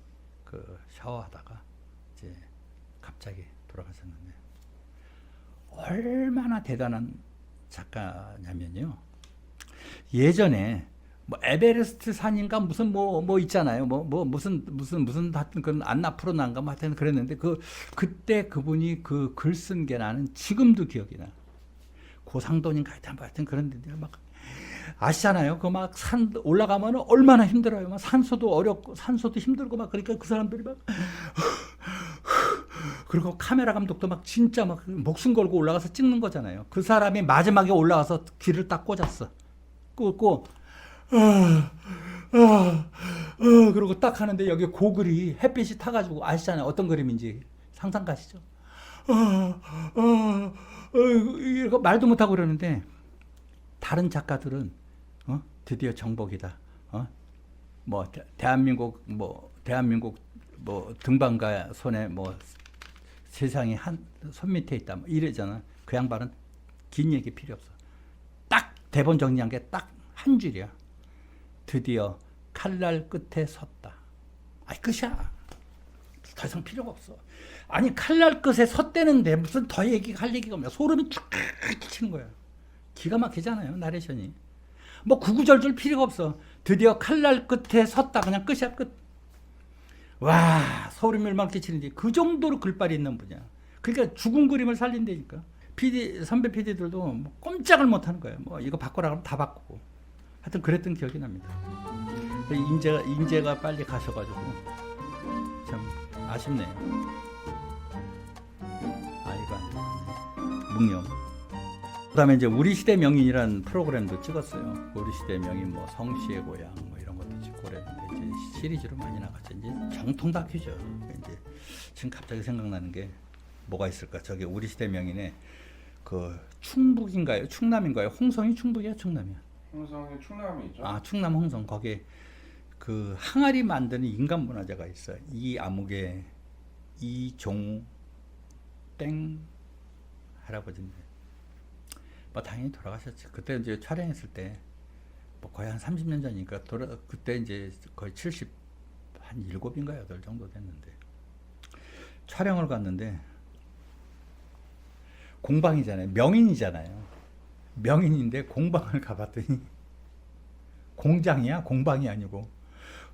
그 샤워하다가 이제 갑자기 돌아가셨는데 얼마나 대단한 작가냐면요. 예전에 뭐 에베레스트 산인가 무슨 뭐 있잖아요. 무슨 하여튼 그런 안나푸르나인가 뭐 하여튼 그랬는데 그때 그분이 그 글 쓴 게 나는 지금도 기억이 나. 고상돈인가 하여튼 그런데 막 아시잖아요. 그 막 산 올라가면 얼마나 힘들어요. 막 산소도 어렵고 산소도 힘들고 막 그러니까 그 사람들이 막 그리고 카메라 감독도 막 진짜 막 목숨 걸고 올라가서 찍는 거잖아요. 그 사람이 마지막에 올라가서 귀를 딱 꽂았어. 꽂고 그리고 딱 하는데 여기 고글이 햇빛이 타가지고 아시잖아요. 어떤 그림인지 상상 가시죠? 이거 말도 못하고 그러는데 다른 작가들은 드디어 정복이다. 뭐 대한민국 뭐 등반가 손에 뭐 세상이 한 손 밑에 있다. 뭐 이러잖아. 그 양반은 긴 얘기 필요 없어. 딱 대본 정리한 게 딱 한 줄이야. 드디어 칼날 끝에 섰다. 아이 끝이야. 더 이상 필요가 없어. 아니 칼날 끝에 섰대는데 무슨 더 할 얘기가 없냐. 소름이 쭉 치는 거야. 기가 막히잖아요. 나레이션이. 뭐 구구절절 필요가 없어. 드디어 칼날 끝에 섰다. 그냥 끝이야 끝. 와 소름이 얼마나 끼치는지. 그 정도로 글빨이 있는 분이야. 그러니까 죽은 그림을 살린다니까. 선배 PD들도 뭐 꼼짝을 못하는 거예요. 뭐 이거 바꾸라 그러면 다 바꾸고. 하여튼 그랬던 기억이 납니다. 인재가 빨리 가셔가지고 참 아쉽네요. 이거 안 되네. 묵념. 그다음에 이제 우리 시대 명인이라는 프로그램도 찍었어요. 우리 시대 명인 뭐 성씨의 고향 뭐 이런 것도 찍고 시리즈로 많이 나갔죠. 이제 정통 다큐죠. 이제 지금 갑자기 생각나는 게 뭐가 있을까? 저기 우리 시대 명인의 그 충북인가요? 충남인가요? 홍성이 충북이야, 충남이야? 홍성이 충남이죠. 아, 충남 홍성 거기에 그 항아리 만드는 인간 문화재가 있어. 이 암흑의 이종 땡 할아버지인데 뭐 당연히 돌아가셨지. 그때 이제 촬영했을 때 뭐 거의 한 30년 전이니까 그때 이제 거의 70 한 7인가 8 정도 됐는데 촬영을 갔는데 공방이잖아요. 명인이잖아요. 명인인데 공방을 가봤더니 공장이야. 공방이 아니고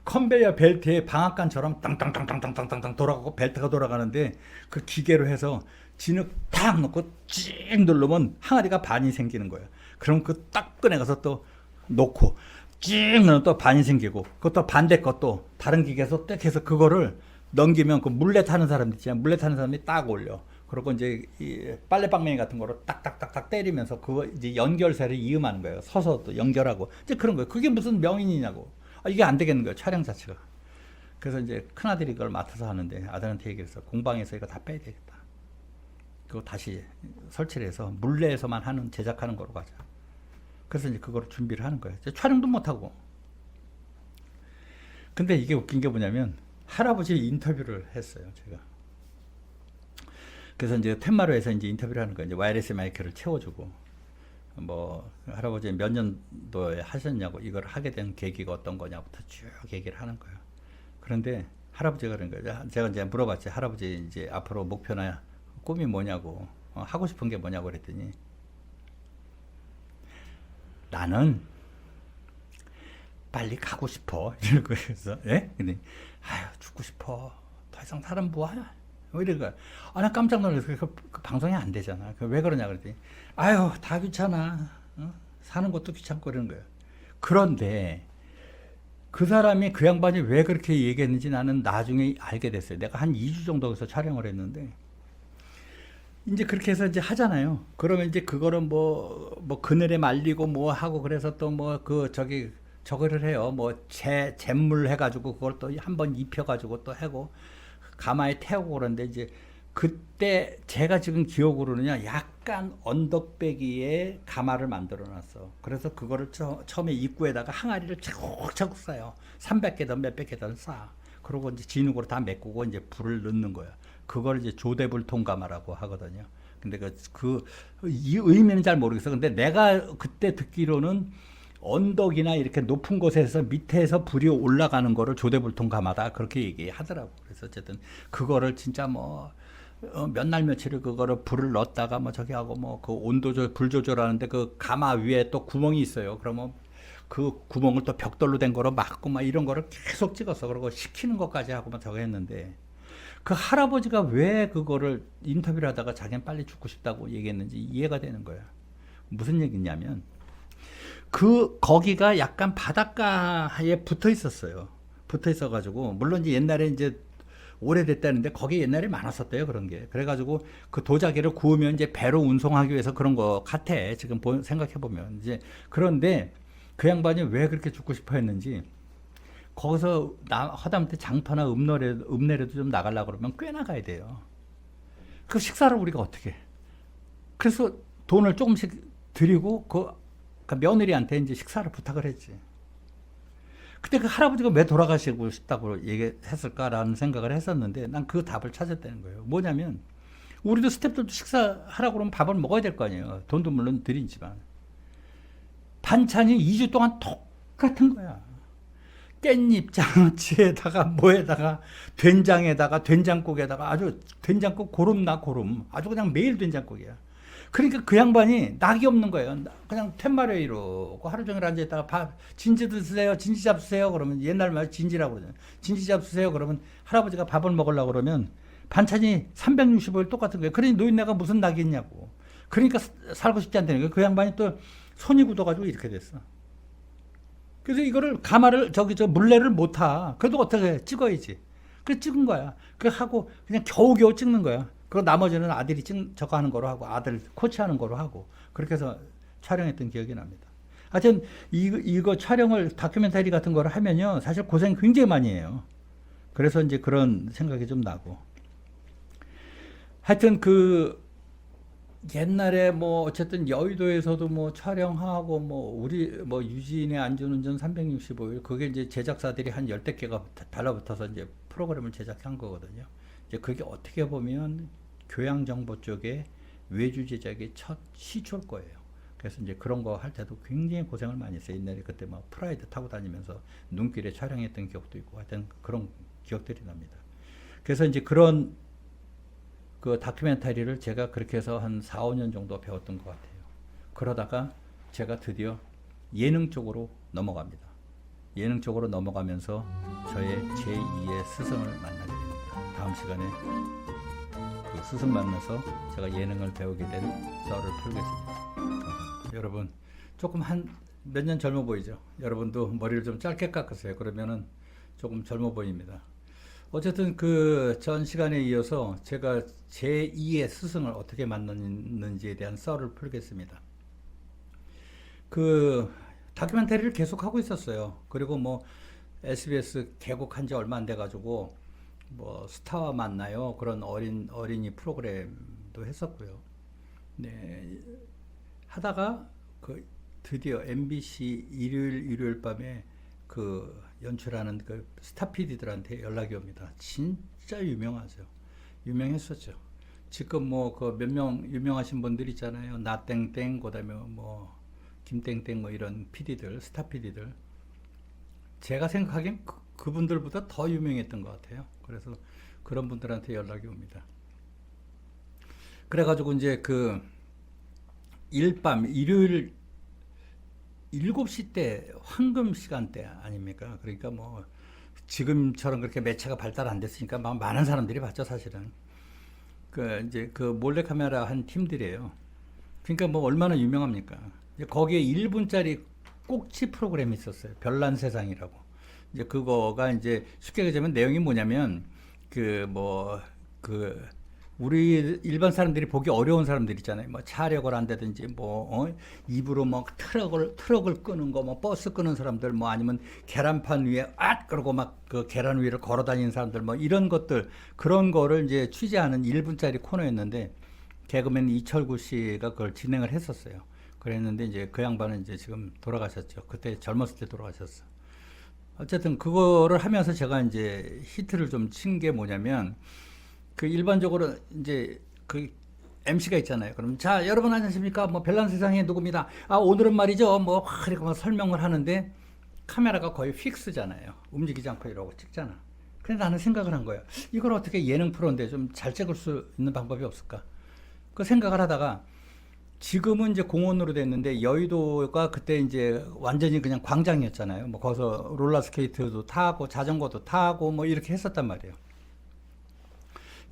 컨베이어 벨트에 방앗간처럼 땅땅땅땅땅땅땅 돌아가고 벨트가 돌아가는데 그 기계로 해서 진흙 탁 넣고 찡 누르면 항아리가 반이 생기는 거예요. 그럼 그 딱 꺼내가서 또 놓고 찡 넣으면 또 반이 생기고 그것도 반대 것도 다른 기계에서 딱 해서 그거를 넘기면 그 물레 타는 사람 있잖아요. 물레 타는 사람이 딱 올려. 그리고 이제 이 빨래방망이 같은 거로 딱딱딱딱 때리면서 그거 이제 연결세를 이음하는 거예요. 서서 또 연결하고 이제 그런 거예요. 그게 무슨 명인이냐고. 이게 안 되겠는 거예요. 촬영 자체가. 그래서 이제 큰아들이 그걸 맡아서 하는데 아들한테 얘기해서 공방에서 이거 다 빼야 되겠다. 그거 다시 설치를 해서 물레에서만 하는 제작하는 거로 가자. 그래서 이제 그거를 준비를 하는 거예요. 촬영도 못하고. 근데 이게 웃긴 게 뭐냐면 할아버지 인터뷰를 했어요. 제가. 그래서 이제 텐마루에서 이제 인터뷰를 하는 거예요. 이제 와이어리스 마이크를 채워주고 뭐 할아버지 몇 년도에 하셨냐고 이걸 하게 된 계기가 어떤 거냐부터 쭉 얘기를 하는 거예요. 그런데 할아버지가 그런 거예요. 제가 이제 물어봤지. 할아버지 이제 앞으로 목표나 꿈이 뭐냐고 하고 싶은 게 뭐냐고 그랬더니 나는 빨리 가고 싶어 이런 거예요. 예? 근데 아유 죽고 싶어. 더 이상 사람 뭐하냐? 뭐 이런 거야. 아, 나 깜짝 놀라서 그 방송이 안 되잖아. 왜 그러냐 그랬더니 아유 다 귀찮아. 사는 것도 귀찮고 그러는 거예요. 그런데 그 사람이 그 양반이 왜 그렇게 얘기했는지 나는 나중에 알게 됐어요. 내가 한 2주 정도 에서 촬영을 했는데 이제 그렇게 해서 이제 하잖아요. 그러면 이제 그거를 뭐 그늘에 말리고 뭐 하고 그래서 또 뭐 그 저거를 해요. 뭐 잿물 해가지고 그걸 또 한번 입혀가지고 또 하고 가마에 태우고 그러는데 이제 그때 제가 지금 기억으로는요 약간 언덕배기에 가마를 만들어 놨어. 그래서 그거를 처음에 입구에다가 항아리를 차곡차곡 쌓아요. 300개든 몇백 개든 쌓아. 그러고 이제 진흙으로 다 메꾸고 이제 불을 넣는 거야. 그걸 이제 조대불통가마라고 하거든요. 근데 이 의미는 잘 모르겠어. 근데 내가 그때 듣기로는 언덕이나 이렇게 높은 곳에서 밑에서 불이 올라가는 거를 조대불통가마다 그렇게 얘기하더라고. 그래서 어쨌든 그거를 진짜 뭐 몇 날 며칠을 그거를 불을 넣었다가 뭐 저기 하고 뭐 그 온도 불 조절하는데 그 가마 위에 또 구멍이 있어요. 그러면 그 구멍을 또 벽돌로 된 거로 막고 막 이런 거를 계속 찍었어. 그리고 식히는 것까지 하고 막 저거 했는데 그 할아버지가 왜 그거를 인터뷰를 하다가 자기는 빨리 죽고 싶다고 얘기했는지 이해가 되는 거야. 무슨 얘기냐면 거기가 약간 바닷가에 붙어 있었어요. 붙어 있어가지고 물론 이제 옛날에 이제 오래됐다는데 거기 옛날에 많았었대요 그런 게. 그래가지고 그 도자기를 구우면 이제 배로 운송하기 위해서 그런 거 같아. 지금 생각해 보면 이제 그런데 그 양반이 왜 그렇게 죽고 싶어 했는지. 거기서 하다못해 장파나 읍내라도 좀 나가려고 그러면 꽤 나가야 돼요. 그 식사를 우리가 어떻게 해? 그래서 돈을 조금씩 드리고 그 며느리한테 이제 식사를 부탁을 했지. 그때 그 할아버지가 왜 돌아가시고 싶다고 얘기했을까라는 생각을 했었는데 난 그 답을 찾았다는 거예요. 뭐냐면 우리도 스태프들도 식사하라고 그러면 밥을 먹어야 될 거 아니에요. 돈도 물론 드리지만 반찬이 2주 동안 똑같은 거야. 깻잎 장아찌에다가 뭐에다가 된장에다가 된장국에다가 아주 된장국 고름나 고름 아주 그냥 매일 된장국이야. 그러니까 그 양반이 낙이 없는 거예요. 그냥 텐마루에 이러고 하루 종일 앉아있다가 진지 드세요. 진지 잡수세요. 그러면 옛날 말 진지라고 그러잖아요. 진지 잡수세요. 그러면 할아버지가 밥을 먹으려고 그러면 반찬이 365일 똑같은 거예요. 그러니 노인네가 무슨 낙이 있냐고. 그러니까 살고 싶지 않다는 거예요. 그 양반이 또 손이 굳어가지고 이렇게 됐어. 그래서 이거를 가마를 물레를 못 타. 그래도 어떻게 찍어야지. 그래서 찍은 거야. 그 하고 그냥 겨우겨우 찍는 거야. 그리고 나머지는 아들이 저거 하는 거로 하고 아들 코치하는 거로 하고 그렇게 해서 촬영했던 기억이 납니다. 하여튼 이거 촬영을 다큐멘터리 같은 거를 하면요 사실 고생 굉장히 많이 해요. 그래서 이제 그런 생각이 좀 나고 하여튼 그 옛날에 뭐 어쨌든 여의도에서도 뭐 촬영하고 뭐 우리 뭐 유진의 안전운전 365일 그게 이제 제작사들이 한 열댓 개가 달라붙어서 이제 프로그램을 제작한 거거든요. 이제 그게 어떻게 보면 교양정보 쪽에 외주 제작의 첫 시초일 거예요. 그래서 이제 그런 거 할 때도 굉장히 고생을 많이 했어요. 옛날에 그때 막 프라이드 타고 다니면서 눈길에 촬영했던 기억도 있고 하여튼 그런 기억들이 납니다. 그래서 이제 그런 그 다큐멘터리를 제가 그렇게 해서 한 4, 5년 정도 배웠던 것 같아요. 그러다가 제가 드디어 예능 쪽으로 넘어갑니다. 예능 쪽으로 넘어가면서 저의 제2의 스승을 만나게 됩니다. 다음 시간에 그 스승 만나서 제가 예능을 배우게 된 썰을 풀겠습니다. 감사합니다. 여러분 조금 한 몇 년 젊어 보이죠? 여러분도 머리를 좀 짧게 깎으세요. 그러면은 조금 젊어 보입니다. 어쨌든 그 전 시간에 이어서 제가 제2의 스승을 어떻게 만났는지에 대한 썰을 풀겠습니다. 그 다큐멘터리를 계속 하고 있었어요. 그리고 뭐 SBS 개국한 지 얼마 안 돼 가지고 뭐 스타와 만나요. 그런 어린이 프로그램도 했었고요. 네. 하다가 그 드디어 MBC 일요일 밤에 그 연출하는 그 스타 PD들한테 연락이 옵니다. 진짜 유명하죠. 유명했었죠. 지금 뭐 그 몇 명 유명하신 분들 있잖아요. 나땡땡 그다음에 뭐 김땡땡 뭐 이런 PD들, 스타 PD들. 제가 생각하기엔 그분들보다 더 유명했던 것 같아요. 그래서 그런 분들한테 연락이 옵니다. 그래가지고 이제 그 일요일 7시 때 황금 시간대 아닙니까? 그러니까 뭐 지금처럼 그렇게 매체가 발달 안 됐으니까 막 많은 사람들이 봤죠, 사실은. 그 이제 그 몰래카메라 한 팀들이에요. 그러니까 뭐 얼마나 유명합니까? 이제 거기에 1분짜리 꼭지 프로그램이 있었어요. 별난 세상이라고. 이제 그거가 이제 쉽게 얘기하자면 내용이 뭐냐면 우리 일반 사람들이 보기 어려운 사람들 있잖아요. 뭐 차력을 한다든지 뭐 입으로 뭐 트럭을 끄는 거, 뭐 버스 끄는 사람들, 뭐 아니면 계란판 위에 그러고 막 그 계란 위를 걸어 다니는 사람들, 뭐 이런 것들 그런 거를 이제 취재하는 1분짜리 코너였는데 개그맨 이철구 씨가 그걸 진행을 했었어요. 그랬는데 이제 그 양반은 이제 지금 돌아가셨죠. 그때 젊었을 때 돌아가셨어. 어쨌든 그거를 하면서 제가 이제 히트를 좀 친 게 뭐냐면 그 일반적으로 이제 그 MC가 있잖아요. 그럼 자 여러분 안녕하십니까? 뭐 별난 세상의 누구입니다. 오늘은 말이죠. 뭐 이렇게 막 설명을 하는데 카메라가 거의 픽스잖아요. 움직이지 않고 이러고 찍잖아. 근데 나는 생각을 한 거야. 이걸 어떻게 예능 프로인데 좀 잘 찍을 수 있는 방법이 없을까? 그 생각을 하다가 지금은 이제 공원으로 됐는데 여의도가 그때 이제 완전히 그냥 광장이었잖아요. 뭐 거기서 롤러스케이트도 타고 자전거도 타고 뭐 이렇게 했었단 말이에요.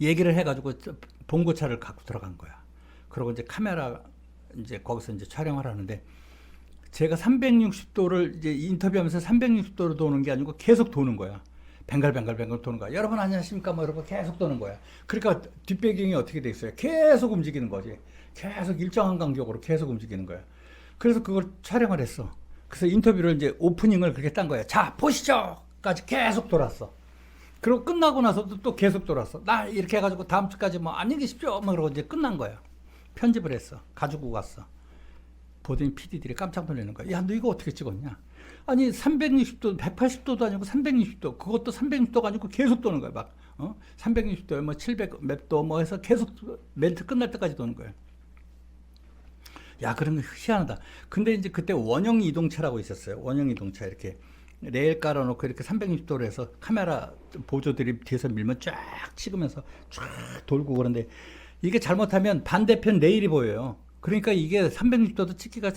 얘기를 해가지고 봉고차를 갖고 들어간 거야. 그리고 이제 카메라 이제 거기서 이제 촬영을 하는데 제가 360도를 이제 인터뷰하면서 360도로 도는 게 아니고 계속 도는 거야. 뱅글뱅글 도는 거야. 여러분 안녕하십니까? 뭐 이러고 계속 도는 거야. 그러니까 뒷배경이 어떻게 돼 있어요? 계속 움직이는 거지. 계속 일정한 간격으로 계속 움직이는 거야. 그래서 그걸 촬영을 했어. 그래서 인터뷰를 이제 오프닝을 그렇게 딴 거야. 자 보시죠!까지 계속 돌았어. 그리고 끝나고 나서도 또 계속 돌았어. 나 이렇게 해가지고 다음 주까지 뭐 안녕히 계십시오. 막 그러고 이제 끝난 거야. 편집을 했어. 가지고 갔어. 보더니 PD들이 깜짝 놀라는 거야. 야, 너 이거 어떻게 찍었냐? 아니 360도, 180도도 아니고 360도. 그것도 360도가 아니고 계속 도는 거야. 막 360도에 뭐 700 몇 도 뭐 해서 계속 멘트 끝날 때까지 도는 거야. 야, 그런 거 희한하다. 근데 이제 그때 원형 이동차라고 있었어요. 원형 이동차 이렇게. 레일 깔아놓고 이렇게 360도로 해서 카메라 보조들이 뒤에서 밀면 쫙 찍으면서 쫙 돌고 그런데 이게 잘못하면 반대편 레일이 보여요. 그러니까 이게 360도도 찍기가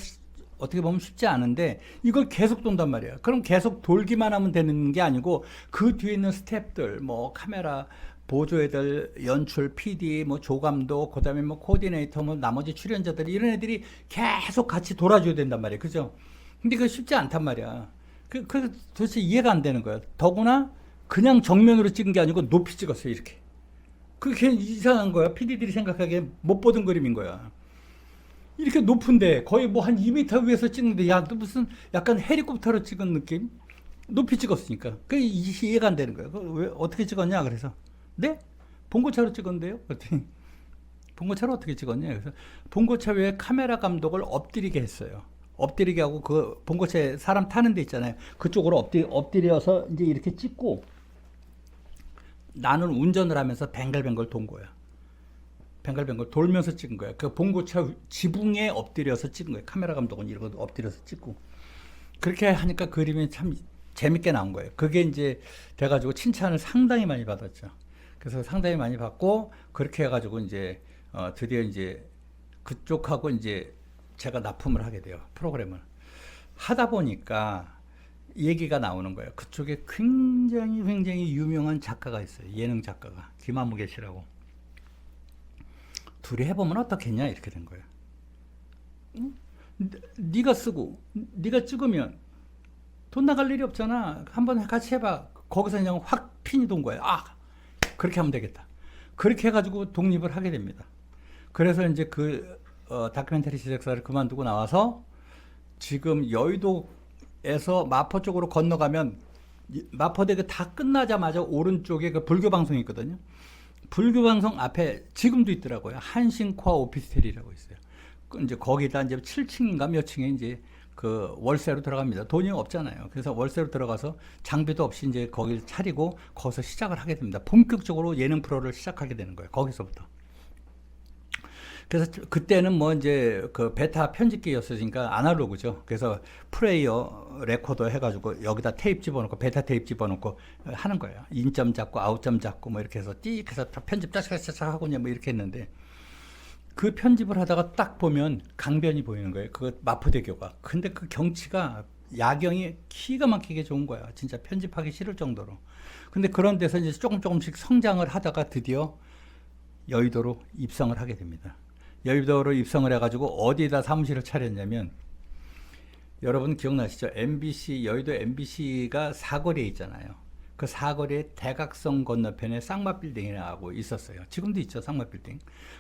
어떻게 보면 쉽지 않은데 이걸 계속 돈단 말이야. 그럼 계속 돌기만 하면 되는 게 아니고 그 뒤에 있는 스태프들, 뭐 카메라 보조 애들, 연출, PD, 뭐 조감독, 그다음에 뭐 코디네이터, 뭐 나머지 출연자들 이런 애들이 계속 같이 돌아줘야 된단 말이야. 그죠? 근데 그게 쉽지 않단 말이야. 그 도대체 이해가 안 되는 거야. 더구나 그냥 정면으로 찍은 게 아니고 높이 찍었어요. 이렇게. 그게 이상한 거야. PD들이 생각하기에 못 보던 그림인 거야. 이렇게 높은데 거의 뭐 한 2m 위에서 찍는데 야, 너 무슨 약간 헬리콥터로 찍은 느낌? 높이 찍었으니까. 그게 이해가 안 되는 거예요. 왜 어떻게 찍었냐? 그래서 네? 봉고차로 찍었는데요? 그랬더니 봉고차로 어떻게 찍었냐? 그래서 봉고차 위에 카메라 감독을 엎드리게 했어요. 엎드리게 하고 그 봉고차에 사람 타는 데 있잖아요. 그쪽으로 엎드려서 이제 이렇게 찍고 나는 운전을 하면서 뱅글뱅글 돈 거야. 뱅글뱅글 돌면서 찍은 거야. 그 봉고차 지붕에 엎드려서 찍은 거야. 카메라 감독은 이러고 엎드려서 찍고. 그렇게 하니까 그림이 참 재밌게 나온 거예요. 그게 이제 돼가지고 칭찬을 상당히 많이 받았죠. 그래서 상당히 많이 받고 그렇게 해가지고 이제 드디어 이제 그쪽하고 이제 제가 납품을 하게 돼요. 프로그램을 하다 보니까 얘기가 나오는 거예요. 그쪽에 굉장히 유명한 작가가 있어요. 예능 작가가 김한무개 씨라고. 둘이 해보면 어떻겠냐 이렇게 된 거예요. 응? 네가 쓰고 네가 찍으면 돈 나갈 일이 없잖아. 한번 같이 해봐. 거기서 그냥 확 핀이 돈 거예요. 아, 그렇게 하면 되겠다. 그렇게 해가지고 독립을 하게 됩니다. 그래서 이제 그 다큐멘터리 제작사를 그만두고 나와서 지금 여의도에서 마포 쪽으로 건너가면 마포대교 다 끝나자마자 오른쪽에 그 불교 방송이 있거든요. 불교 방송 앞에 지금도 있더라고요. 한신코아 오피스텔이라고 있어요. 이제 거기다 이제 7층인가 몇 층에 이제 그 월세로 들어갑니다. 돈이 없잖아요. 그래서 월세로 들어가서 장비도 없이 이제 거기를 차리고 거기서 시작을 하게 됩니다. 본격적으로 예능 프로를 시작하게 되는 거예요. 거기서부터. 그래서 그때는 뭐 이제 그 베타 편집기였으니까 아날로그죠. 그래서 플레이어 레코더 해가지고 여기다 테이프 집어넣고 베타 테이프 집어넣고 하는 거예요. 인점 잡고 아웃점 잡고 뭐 이렇게 해서 띡 해서 편집 짜차차차 하고 뭐 이렇게 했는데 그 편집을 하다가 딱 보면 강변이 보이는 거예요. 그 마포대교가. 근데 그 경치가 야경이 기가 막히게 좋은 거야. 진짜 편집하기 싫을 정도로. 근데 그런 데서 이제 조금씩 성장을 하다가 드디어 여의도로 입성을 하게 됩니다. 여의도로 입성을 해가지고 어디에다 사무실을 차렸냐면 여러분 기억나시죠? MBC 여의도 MBC가 사거리에 있잖아요. 그 사거리에 대각선 건너편에 쌍마 빌딩이라고 있었어요. 지금도 있죠, 쌍마 빌딩.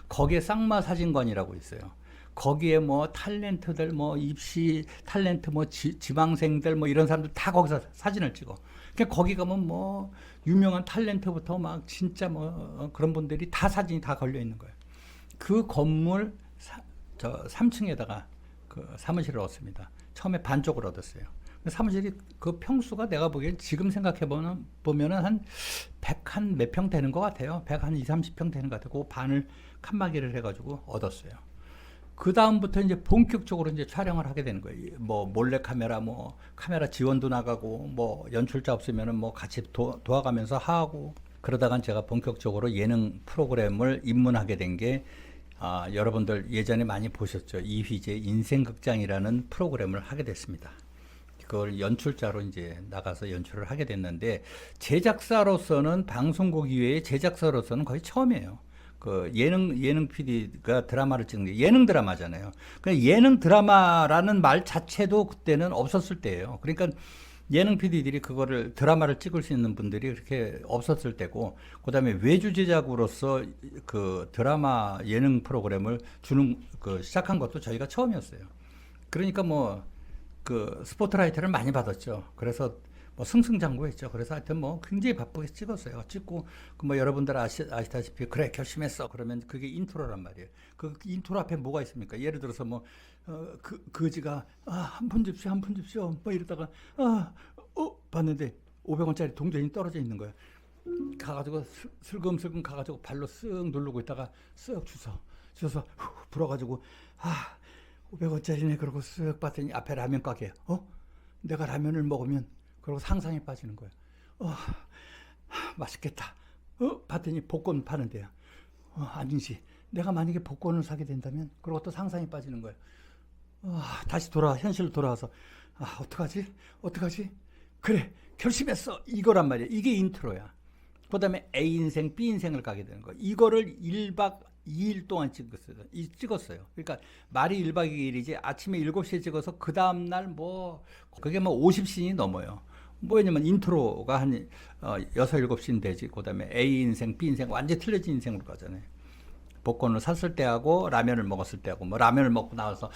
거기에 쌍마 사진관이라고 있어요. 거기에 뭐 탤런트들, 뭐 입시 탤런트, 뭐 지망생들, 뭐 이런 사람들 다 거기서 사진을 찍어. 그러니까 거기 가면 뭐 유명한 탤런트부터 막 진짜 뭐 그런 분들이 다 사진이 다 걸려 있는 거예요. 그 건물 저 3층에다가 그 사무실을 얻습니다. 처음에 반쪽을 얻었어요. 사무실이 그 평수가 내가 보기엔 지금 생각해보면은 한 100한 몇 평 되는 것 같아요. 100한 20, 30평 되는 것 같아요. 그 반을 칸막이를 해가지고 얻었어요. 그 다음부터 이제 본격적으로 이제 촬영을 하게 되는 거예요. 뭐 몰래 카메라, 뭐 카메라 지원도 나가고, 뭐 연출자 없으면은 뭐 같이 도와가면서 하고, 그러다간 제가 본격적으로 예능 프로그램을 입문하게 된 게, 여러분들 예전에 많이 보셨죠. 이휘재 인생극장이라는 프로그램을 하게 됐습니다. 그걸 연출자로 이제 나가서 연출을 하게 됐는데, 제작사로서는 방송국 이외에 제작사로서는 거의 처음이에요. 그 예능 PD가 드라마를 찍는 게 예능 드라마잖아요. 그러니까 예능 드라마라는 말 자체도 그때는 없었을 때예요. 그러니까 예능 PD들이 그거를 드라마를 찍을 수 있는 분들이 그렇게 없었을 때고, 그다음에 외주 제작으로서 그 드라마 예능 프로그램을 주는 그 시작한 것도 저희가 처음이었어요. 그러니까 뭐 그 스포트라이트를 많이 받았죠. 그래서 뭐 승승장구했죠. 그래서 하여튼 뭐 굉장히 바쁘게 찍었어요. 찍고 그 뭐 여러분들 아시다시피 그래 결심했어. 그러면 그게 인트로란 말이에요. 그 인트로 앞에 뭐가 있습니까? 예를 들어서 뭐 그지가 한 푼 줍쇼 한 푼 줍쇼 뭐 이러다가 봤는데 500원짜리 동전이 떨어져 있는 거예요. 가가지고 슬금슬금 가가지고 발로 쓱 누르고 있다가 쓱 주워서 불어가지고 500원짜리네 그러고 쓱 봤더니 앞에 라면 가게야. 내가 라면을 먹으면 그러고 상상에 빠지는 거예요. 맛있겠다. 봤더니 복권 파는 데야. 아니지. 내가 만약에 복권을 사게 된다면, 그러고 또 상상에 빠지는 거예요. 다시 현실로 돌아와서, 어떡하지? 그래, 결심했어. 이거란 말이야. 이게 인트로야. 그 다음에 A 인생, B 인생을 가게 되는 거예요. 이거를 1박 2일 동안 찍었어요. 그러니까 말이 1박 2일이지 아침에 7시에 찍어서 그 다음날 그게 50씬이 넘어요. 왜냐면 인트로가 한 6, 7씬 되지. 그 다음에 A 인생, B 인생 완전히 틀려진 인생으로 가잖아요. 복권을 샀을 때하고 라면을 먹었을 때하고 뭐 라면을 먹고 나와서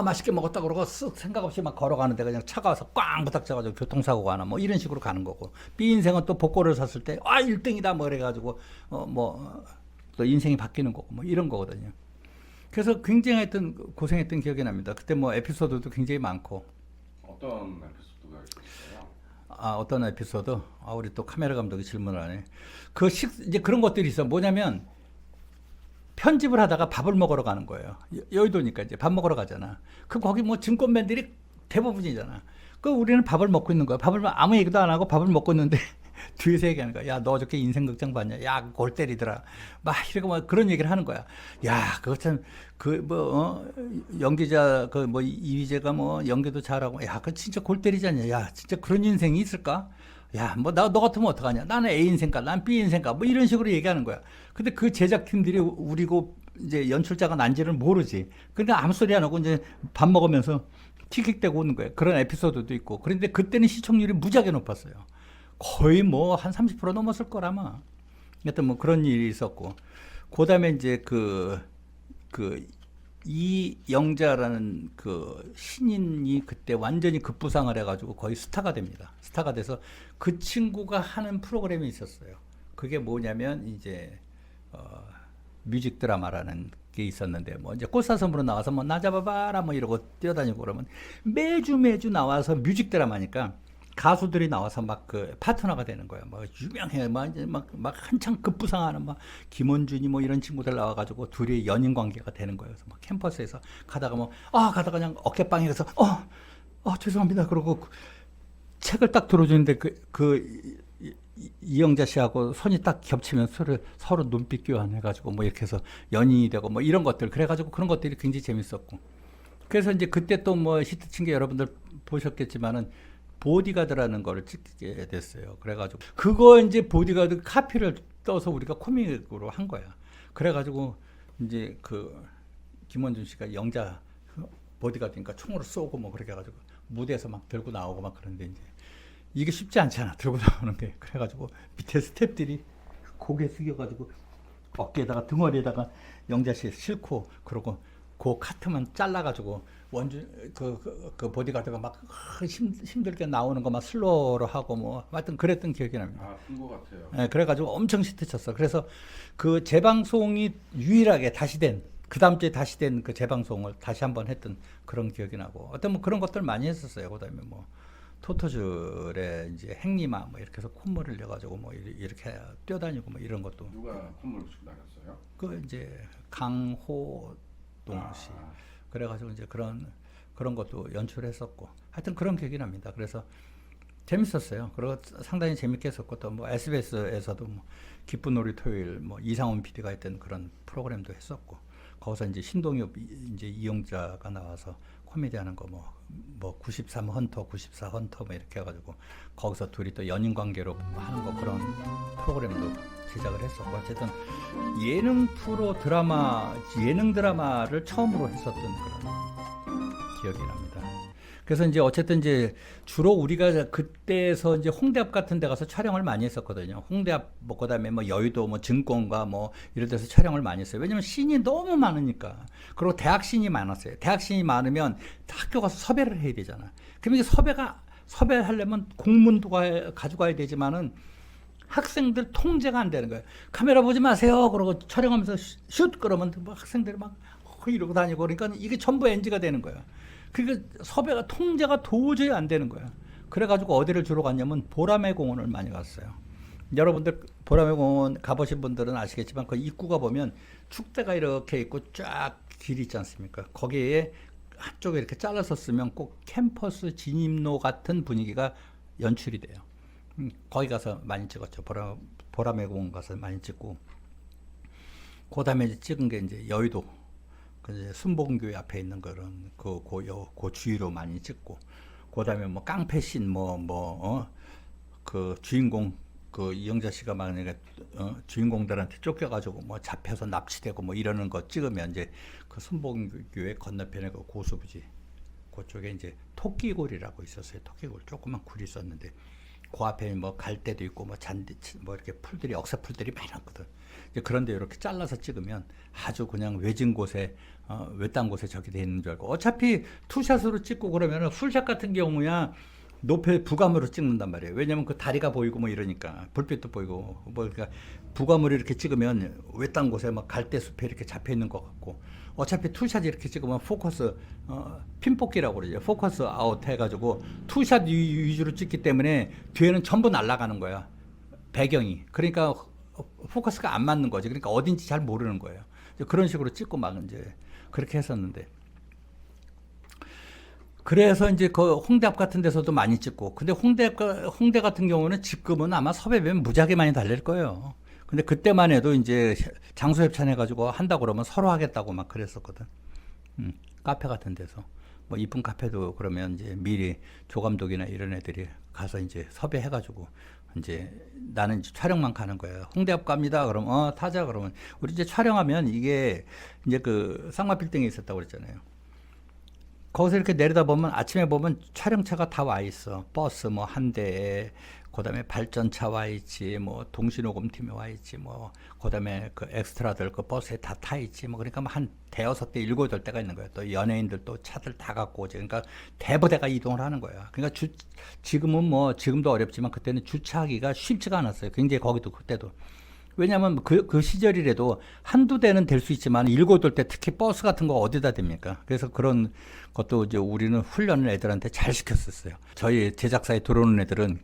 맛있게 먹었다 그러고 쓱 생각 없이 막 걸어가는데 그냥 차가 와서 꽝 부닥쳐가지고 교통사고가 나 뭐 이런 식으로 가는 거고 B 인생은 또 복권을 샀을 때 1등이다 뭐 그래가지고 뭐 또 인생이 바뀌는 거고 뭐 이런 거거든요. 그래서 굉장히 고생했던 기억이 납니다. 그때 뭐 에피소드도 굉장히 많고. 어떤 에피소드가 있었어요? 어떤 에피소드? 우리 또 카메라 감독이 질문을 하네. 이제 그런 것들이 있어. 뭐냐면, 편집을 하다가 밥을 먹으러 가는 거예요. 여의도니까 이제 밥 먹으러 가잖아. 거기 뭐 증권맨들이 대부분이잖아. 우리는 밥을 먹고 있는 거야. 아무 얘기도 안 하고 밥을 먹고 있는데, 뒤에서 얘기하는 거야. 야, 너 어저께 인생극장 봤냐? 야, 골 때리더라. 막 이러고 막 그런 얘기를 하는 거야. 야, 그거 참, 연기자, 이휘재가 뭐 연기도 잘하고, 야, 그 진짜 골 때리지 않냐? 야, 진짜 그런 인생이 있을까? 야, 뭐, 너 같으면 어떡하냐? 나는 A 인생가, 난 B 인생가, 뭐 이런 식으로 얘기하는 거야. 근데 그 제작팀들이 우리고 이제 연출자가 난지를 모르지. 근데 아무 소리 안 하고 이제 밥 먹으면서 킥킥대고 오는 거예요. 그런 에피소드도 있고. 그런데 그때는 시청률이 무지하게 높았어요. 거의 뭐 한 30% 넘었을 거라마. 하여튼 뭐 그런 일이 있었고. 그 다음에 이제 이영자라는 신인이 그때 완전히 급부상을 해가지고 거의 스타가 됩니다. 스타가 돼서 그 친구가 하는 프로그램이 있었어요. 그게 뭐냐면 이제 뮤직 드라마라는 게 있었는데 뭐 이제 꽃사슴으로 나와서 뭐 나 잡아봐라 뭐 이러고 뛰어다니고 그러면 매주 나와서 뮤직 드라마니까 가수들이 나와서 막 파트너가 되는 거예요. 막 유명해. 막 이제 막 한창 급부상하는 막 김원준이 뭐 이런 친구들 나와가지고 둘이 연인 관계가 되는 거예요. 그래서 막 캠퍼스에서 가다가 가다가 그냥 어깨빵이 해서 죄송합니다. 그러고 책을 딱 들어주는데 이영자 씨하고 손이 딱 겹치면 서로 눈빛 교환해가지고 뭐 이렇게 해서 연인이 되고 뭐 이런 것들. 그래가지고 그런 것들이 굉장히 재밌었고. 그래서 이제 그때 또 뭐 히트 친 게 여러분들 보셨겠지만은 보디가드라는 거를 찍게 됐어요. 그래가지고 그거 이제 보디가드 카피를 떠서 우리가 코믹으로 한 거야. 그래가지고 이제 김원준 씨가 영자 보디가드니까 총으로 쏘고 뭐 그렇게 해가지고 무대에서 막 들고 나오고 막 그런데 이제 이게 쉽지 않잖아. 들고 나오는 게. 그래가지고 밑에 스태프들이 고개 숙여가지고 어깨에다가 등허리에다가 영자 씨 싣고 그러고 그 카트만 잘라가지고 보디가드가 막 힘들게 나오는 거 막 슬로우로 하고 뭐 하여튼 그랬던 기억이 납니다. 본 것 같아요. 네, 그래가지고 엄청 히트 쳤어. 그래서 그 재방송이 유일하게 그 다음 주에 다시 된 그 재방송을 다시 한번 했던 그런 기억이 나고 어떤 뭐 그런 것들 많이 했었어요. 그다음에 뭐 토토즐의 이제 행리마 뭐 이렇게 해서 콧물을 내가지고 뭐 이렇게 뛰어다니고 뭐 이런 것도 누가 콧물 씩 나갔어요? 이제 강호동 씨. 그래가지고 이제 그런 것도 연출했었고 하여튼 그런 기억이 납니다. 그래서 재밌었어요. 그리고 상당히 재밌게 했었고 또 뭐 SBS에서도 뭐 기쁜 놀이 토요일 뭐 이상훈 PD가 했던 그런 프로그램도 했었고 거기서 이제 신동엽 이제 이용자가 나와서 코미디 하는 거 뭐 93 헌터, 94 헌터 뭐 이렇게 해가지고 거기서 둘이 또 연인 관계로 하는 거 그런 프로그램도 제작을 했었고 어쨌든 예능 드라마를 처음으로 했었던 그런 기억이 납니다. 그래서 이제 어쨌든 이제 주로 우리가 그때에서 이제 홍대 앞 같은 데 가서 촬영을 많이 했었거든요. 홍대 앞 뭐 그다음에 뭐 여의도 뭐 증권가 뭐 이런 데서 촬영을 많이 했어요. 왜냐면 씬이 너무 많으니까. 그리고 대학 씬이 많았어요. 대학 씬이 많으면 학교 가서 섭외를 해야 되잖아. 그럼 이게 섭외하려면 공문도 가져가야 되지만은 학생들 통제가 안 되는 거예요. 카메라 보지 마세요. 그러고 촬영하면서 슛 그러면 뭐 학생들이 막 이러고 다니고 그러니까 이게 전부 NG가 되는 거예요. 그러니까 섭외가 통제가 도저히 안 되는 거야. 그래가지고 어디를 주로 갔냐면 보라매 공원을 많이 갔어요. 여러분들 보라매 공원 가보신 분들은 아시겠지만 그 입구가 보면 축대가 이렇게 있고 쫙 길이 있지 않습니까? 거기에 한쪽에 이렇게 잘라서 쓰면 꼭 캠퍼스 진입로 같은 분위기가 연출이 돼요. 거기 가서 많이 찍었죠. 보라매 공원 가서 많이 찍고 그 다음에 찍은 게 이제 여의도 이제 순복음교회 앞에 있는 그런 그 주위로 많이 찍고 그다음에 뭐 깡패신 그 주인공 이영자 씨가 만약에 주인공들한테 쫓겨가지고 뭐 잡혀서 납치되고 뭐 이러는 거 찍으면 이제 그 순복음교회 건너편에 그 고수부지 그쪽에 이제 토끼굴이라고 있었어요. 토끼굴 조그만 굴이 있었는데 그 앞에 뭐 갈대도 있고 뭐 잔디 뭐 이렇게 풀들이 억새풀들이 많이 났거든. 이제 그런데 이렇게 잘라서 찍으면 아주 그냥 외진 곳에 외딴 곳에 저기 돼 있는 줄 알고 어차피 투샷으로 찍고 그러면은 풀샷 같은 경우야 높이 부감으로 찍는단 말이에요. 왜냐면 그 다리가 보이고 뭐 이러니까 불빛도 보이고 뭐 그러니까 부감으로 이렇게 찍으면 외딴 곳에 막 갈대 숲에 이렇게 잡혀 있는 것 같고 어차피 투샷 이렇게 찍으면 포커스 핀 뽑기라고 그러죠. 포커스 아웃 해가지고 투샷 위주로 찍기 때문에 뒤에는 전부 날아가는 거야. 배경이. 그러니까 포커스가 안 맞는 거지. 그러니까 어딘지 잘 모르는 거예요. 그런 식으로 찍고 막 이제 그렇게 했었는데. 그래서 이제 그 홍대 앞 같은 데서도 많이 찍고. 근데 홍대 같은 경우는 지금은 아마 섭외비면 무지하게 많이 달릴 거예요. 근데 그때만 해도 이제 장소 협찬해가지고 한다고 그러면 서로 하겠다고 막 그랬었거든. 카페 같은 데서. 뭐 이쁜 카페도 그러면 이제 미리 조 감독이나 이런 애들이 가서 이제 섭외해가지고 이제 나는 이제 촬영만 가는 거예요. 홍대 앞 갑니다. 그럼 타자 그러면 우리 이제 촬영하면 이게 이제 그 쌍마 빌딩에 있었다고 그랬잖아요. 거기서 이렇게 내려다 보면 아침에 보면 촬영차가 다 와 있어. 버스 뭐 한 대에 그다음에 발전차 와 있지, 뭐 동시녹음팀이 와 있지, 뭐 그다음에 그 엑스트라들 그 버스에 다 타 있지, 뭐 그러니까 한 대여섯 대, 일곱 여덟 대가 있는 거야. 또 연예인들 또 차들 다 갖고 오지. 그러니까 대부대가 이동을 하는 거야. 그러니까 지금은 뭐 지금도 어렵지만 그때는 주차하기가 쉽지가 않았어요. 굉장히 거기도 그때도. 왜냐하면 그 시절이라도 한두 대는 될 수 있지만 일곱 여덟 대 특히 버스 같은 거 어디다 됩니까? 그래서 그런 것도 이제 우리는 훈련을 애들한테 잘 시켰었어요. 저희 제작사에 들어오는 애들은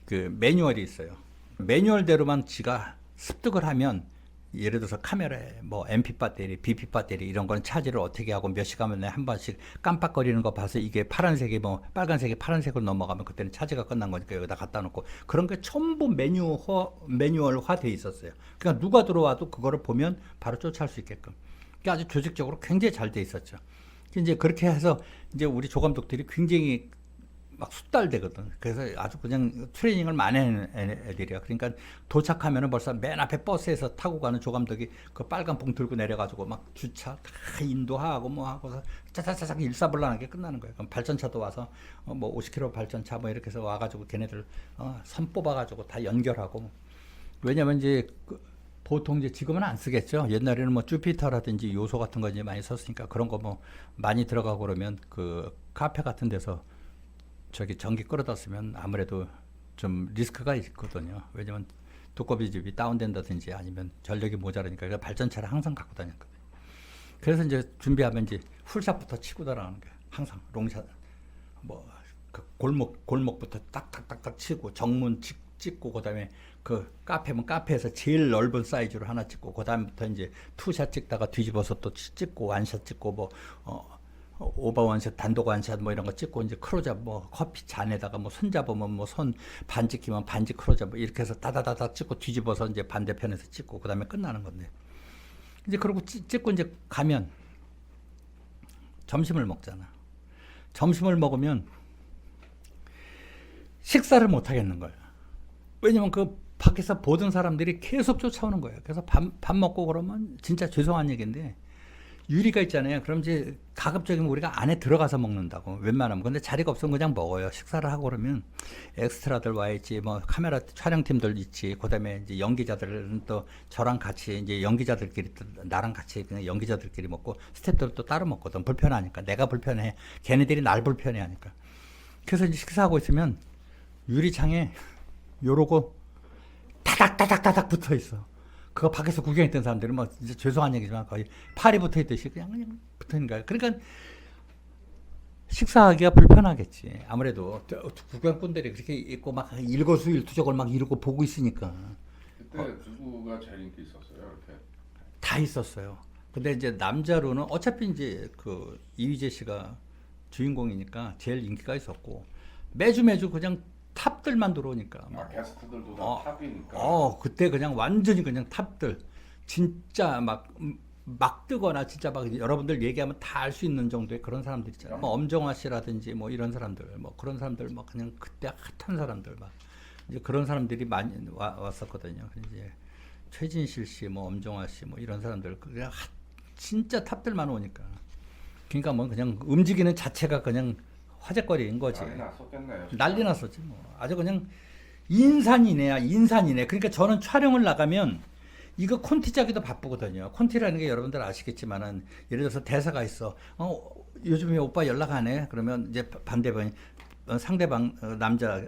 그 매뉴얼이 있어요. 매뉴얼대로만 지가 습득을 하면 예를 들어서 카메라에 뭐 MP 배터리, BP 배터리 이런 거는 차지를 어떻게 하고 몇 시간만에 한 번씩 깜빡거리는 거 봐서 이게 파란색이 뭐 빨간색이 파란색으로 넘어가면 그때는 차지가 끝난 거니까 여기다 갖다 놓고 그런 게 전부 매뉴얼화 돼 있었어요. 그러니까 누가 들어와도 그거를 보면 바로 쫓아갈 수 있게끔. 그러니까 아주 조직적으로 굉장히 잘 돼 있었죠. 이제 그렇게 해서 이제 우리 조감독들이 굉장히 막 숙달되거든. 그래서 아주 그냥 트레이닝을 많이 하는 애들이야. 그러니까 도착하면은 벌써 맨 앞에 버스에서 타고 가는 조감독이 그 빨간 봉 들고 내려가지고 막 주차 다 인도하고 뭐 하고서 짜자자작 일사불란하게 끝나는 거예요. 그럼 발전차도 와서 뭐 50km 발전차 뭐 이렇게 해서 와가지고 걔네들 선 뽑아가지고 다 연결하고. 왜냐면 이제 보통 이제 지금은 안 쓰겠죠. 옛날에는 뭐 주피터라든지 요소 같은 거 이제 많이 썼으니까 그런 거 뭐 많이 들어가고 그러면 그 카페 같은 데서 저기 전기 끌어다 쓰면 아무래도 좀 리스크가 있거든요. 왜냐면 두꺼비 집이 다운된다든지 아니면 전력이 모자라니까 그래서 발전차를 항상 갖고 다녔거든요. 그래서 이제 준비하면 이제 풀샷부터 치고 들어가는 거예요. 항상 롱샷 뭐 그 골목부터 딱딱딱딱 치고 정문 찍고 그다음에 그 카페면 카페에서 제일 넓은 사이즈로 하나 찍고 그다음부터 이제 투샷 찍다가 뒤집어서 또 찍고 완샷 찍고 뭐 오버 원샷, 단독 원샷 뭐 이런 거 찍고 이제 크로잡 뭐 커피 잔에다가 뭐 손 잡으면 뭐 손 반지 끼면 반지 크로잡 뭐 이렇게 해서 다다다다 찍고 뒤집어서 이제 반대편에서 찍고 그다음에 끝나는 건데 이제 그러고 찍고 이제 가면 점심을 먹잖아. 점심을 먹으면 식사를 못 하겠는 거야. 왜냐면 그 밖에서 보던 사람들이 계속 쫓아오는 거예요. 그래서 밥 먹고 그러면 진짜 죄송한 얘기인데 유리가 있잖아요. 그럼 이제 가급적이면 우리가 안에 들어가서 먹는다고 웬만하면. 근데 자리가 없으면 그냥 먹어요. 식사를 하고 그러면 엑스트라들 와 있지, 뭐 카메라 촬영팀들 있지, 그다음에 이제 연기자들은 또 저랑 같이 이제 연기자들끼리 또 나랑 같이 그냥 연기자들끼리 먹고 스태프들 또 따로 먹거든. 불편하니까 내가 불편해, 걔네들이 날 불편해 하니까. 그래서 이제 식사하고 있으면 유리창에 요러고 타닥타닥타닥 붙어 있어. 그거 밖에서 구경했던 사람들은 뭐 이제 죄송한 얘기지만 거의 팔이 붙어 있듯이 그냥 붙어 있는 거야. 그러니까 식사하기가 불편하겠지. 아무래도 구경꾼들이 그렇게 있고 막 일거수일투족을 막 이러고 보고 있으니까. 그때 누구가 제일 인기 있었어요? 이렇게 다 있었어요. 근데 이제 남자로는 어차피 이제 그 이휘재 씨가 주인공이니까 제일 인기가 있었고 매주 그냥 탑들만 들어오니까. 게스트들도 다 탑이니까. 그때 그냥 완전히 그냥 탑들. 진짜 막 뜨거나 진짜 막 여러분들 얘기하면 다 알 수 있는 정도의 그런 사람들 있잖아요. 뭐 엄정화 씨라든지 뭐 이런 사람들, 뭐 그런 사람들 막 그냥 그때 핫한 사람들 막 이제 그런 사람들이 많이 왔었거든요. 이제 최진실 씨, 뭐 엄정화 씨, 뭐 이런 사람들 그냥 진짜 탑들만 오니까. 그러니까 뭐 그냥 움직이는 자체가 그냥 화제거리인 거지. 난리 났었겠네요. 난리 났었지 뭐. 아주 그냥 인산이네. 그러니까 저는 촬영을 나가면 이거 콘티 짜기도 바쁘거든요. 콘티라는 게 여러분들 아시겠지만은 예를 들어서 대사가 있어. 요즘에 오빠 연락 안 해? 그러면 이제 반대방 상대방 남자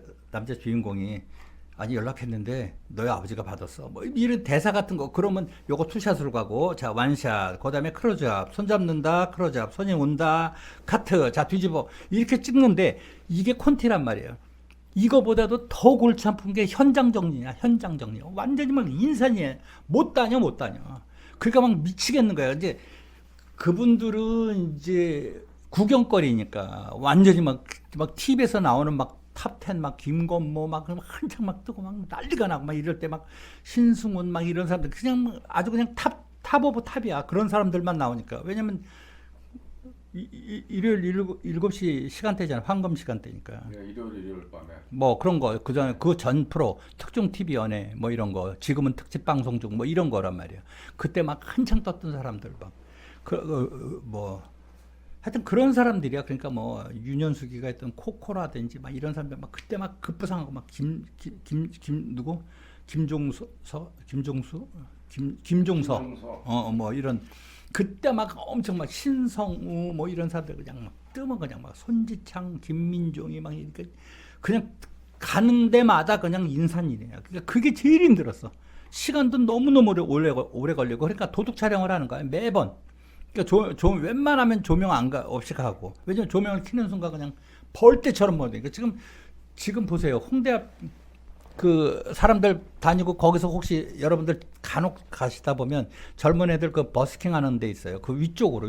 주인공이 아니 연락했는데 너희 아버지가 받았어. 뭐 이런 대사 같은 거 그러면 요거 투샷으로 가고 자 완샷 그다음에 클로즈업 손 잡는다 클로즈업 손이 온다 카트 자 뒤집어 이렇게 찍는데 이게 콘티란 말이에요. 이거보다도 더 골치 아픈 게 현장 정리냐, 현장 정리. 완전히 막 인산이에요. 못 다녀. 그러니까 막 미치겠는 거야. 이제 그분들은 이제 구경거리니까 완전히 막 TV에서 나오는 막 탑10 막 김건모 막 한창 막 뜨고 막 난리가 나고 막 이럴 때 막 신승훈 막 이런 사람들 그냥 아주 그냥 탑 오브 탑이야. 그런 사람들만 나오니까. 왜냐면 일요일 7시 시간대잖아. 황금 시간대니까. 네, 일요일 밤에. 뭐 그런 거. 그전에 그 전 프로 특종 TV 연예 뭐 이런 거. 지금은 특집 방송 중 뭐 이런 거란 말이야. 그때 막 한창 떴던 사람들 막 뭐 하여튼 그런 사람들이야. 그러니까 뭐 윤현숙이가 했던 코코라든지 막 이런 사람들 막 그때 막 급부상하고 막 누구 김종수 뭐 이런 그때 막 엄청 막 신성우 뭐 이런 사람들 그냥 막 뜨면 그냥 막 손지창 김민종이 막 이렇게 그냥 가는 데마다 그냥 인산이래요. 그러니까 그게 제일 힘들었어. 시간도 너무너무 오래 걸리고 그러니까 도둑 촬영을 하는 거야 매번. 그러니까 웬만하면 조명 없이 가고 왜냐면 조명을 켜는 순간 그냥 벌떼처럼 보니까 지금 보세요. 홍대 앞 그 사람들 다니고 거기서 혹시 여러분들 간혹 가시다 보면 젊은 애들 그 버스킹 하는 데 있어요. 그 위쪽으로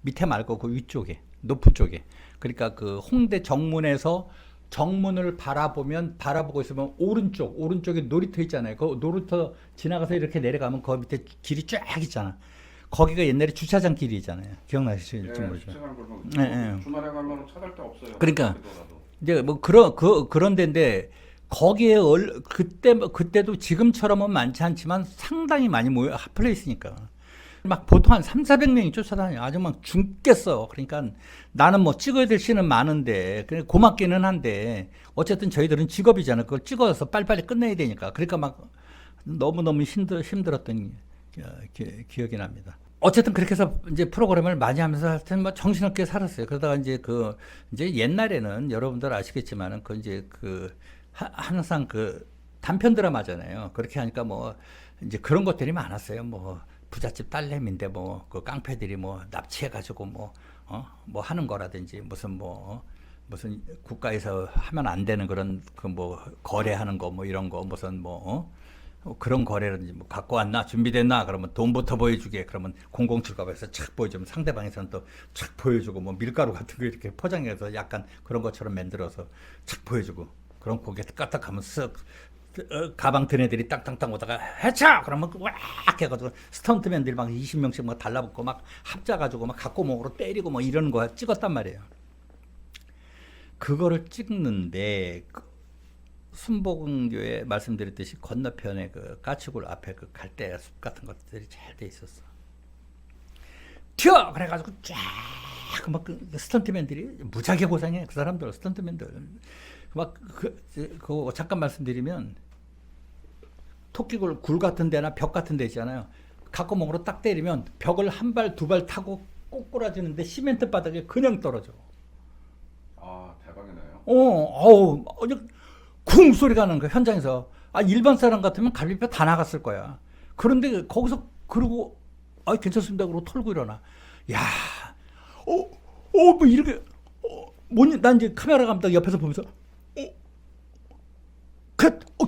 밑에 말고 그 위쪽에 높은 쪽에 그러니까 그 홍대 정문에서 정문을 바라보고 있으면 오른쪽에 놀이터 있잖아요. 그 놀이터 지나가서 이렇게 내려가면 그 밑에 길이 쫙 있잖아. 거기가 옛날에 주차장 길이잖아요. 기억나실지 모르죠. 주차장 그러면 네. 주말에 가면 찾을 데 없어요. 그러니까 이제 뭐 그런 데인데 거기에 그때도 지금처럼은 많지 않지만 상당히 많이 모여 핫플레이스니까 막 보통 한 300~400명이 쫓아다녀. 아주 막 죽겠어. 그러니까 나는 뭐 찍어야 될 씬은 많은데 그냥 고맙기는 한데 어쨌든 저희들은 직업이잖아. 그걸 찍어서 빨리빨리 끝내야 되니까. 그러니까 막 너무너무 힘들었던 기억이 납니다. 어쨌든 그렇게 해서 이제 프로그램을 많이 하면서 하여튼 뭐 정신없게 살았어요. 그러다가 이제 옛날에는 여러분들 아시겠지만은 이제 항상 단편 드라마잖아요. 그렇게 하니까 뭐 이제 그런 것들이 많았어요. 뭐 부잣집 딸내미인데 뭐 그 깡패들이 뭐 납치해가지고 뭐 하는 거라든지 무슨 국가에서 하면 안 되는 그런 뭐 거래하는 거 뭐 이런 거 무슨 그런 거래라든지 뭐 갖고 왔나 준비됐나 그러면 돈부터 보여주게 그러면 007 가방에서 착 보여주면 상대방에서는 또 착 보여주고 뭐 밀가루 같은 거 이렇게 포장해서 약간 그런 것처럼 만들어서 착 보여주고 그럼 고개 까딱하면 쓱 가방 든 애들이 땅땅땅 오다가 해쳐 그러면 왁 해가지고 스턴트맨들이 막 20명씩 막 달라붙고 막 합자가지고 막 각고목으로 때리고 뭐 이런 거 찍었단 말이에요. 그거를 찍는데 순복음교회 말씀드렸듯이 건너편에 그 까치굴 앞에 그 갈대 숲 같은 것들이 잘 돼 있었어. 튀어 그래가지고 쫙막 스턴트맨들이 무지하게 고생해. 그 사람들 스턴트맨들 막 잠깐 말씀드리면 토끼굴 굴 같은 데나 벽 같은 데 있잖아요. 각고목으로 딱 때리면 벽을 한 발 두 발 타고 꼬꾸라지는데 시멘트 바닥에 그냥 떨어져. 아 대박이네요. 쿵 소리가 나는 거야 현장에서. 일반 사람 같으면 갈비뼈 다 나갔을 거야. 그런데 거기서 그러고 괜찮습니다 그러고 털고 일어나. 뭐 이렇게 난 이제 카메라 감독 옆에서 보면서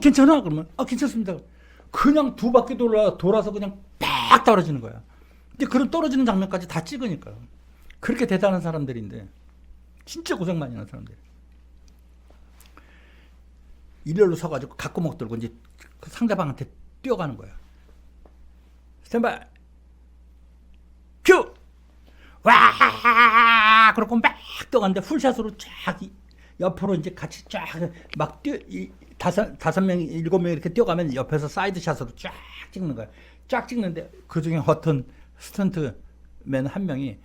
괜찮아 그러면 괜찮습니다. 그냥 두 바퀴 돌아서 그냥 팍 떨어지는 거야. 이제 그런 떨어지는 장면까지 다 찍으니까 그렇게 대단한 사람들인데 진짜 고생 많이 하는 사람들. 일렬로 서가지고 각고목 들고 이제 그 상대방한테 뛰어가는 거야. 스탠바이 큐! 와! 그러고 막 뛰어가는데 풀샷으로 쫙 옆으로 이제 같이 쫙 막 다섯 명, 7명 이렇게 뛰어가면 옆에서 사이드샷으로 쫙 찍는 거야. 쫙 찍는데 그 중에 어떤 스턴트맨 한 명이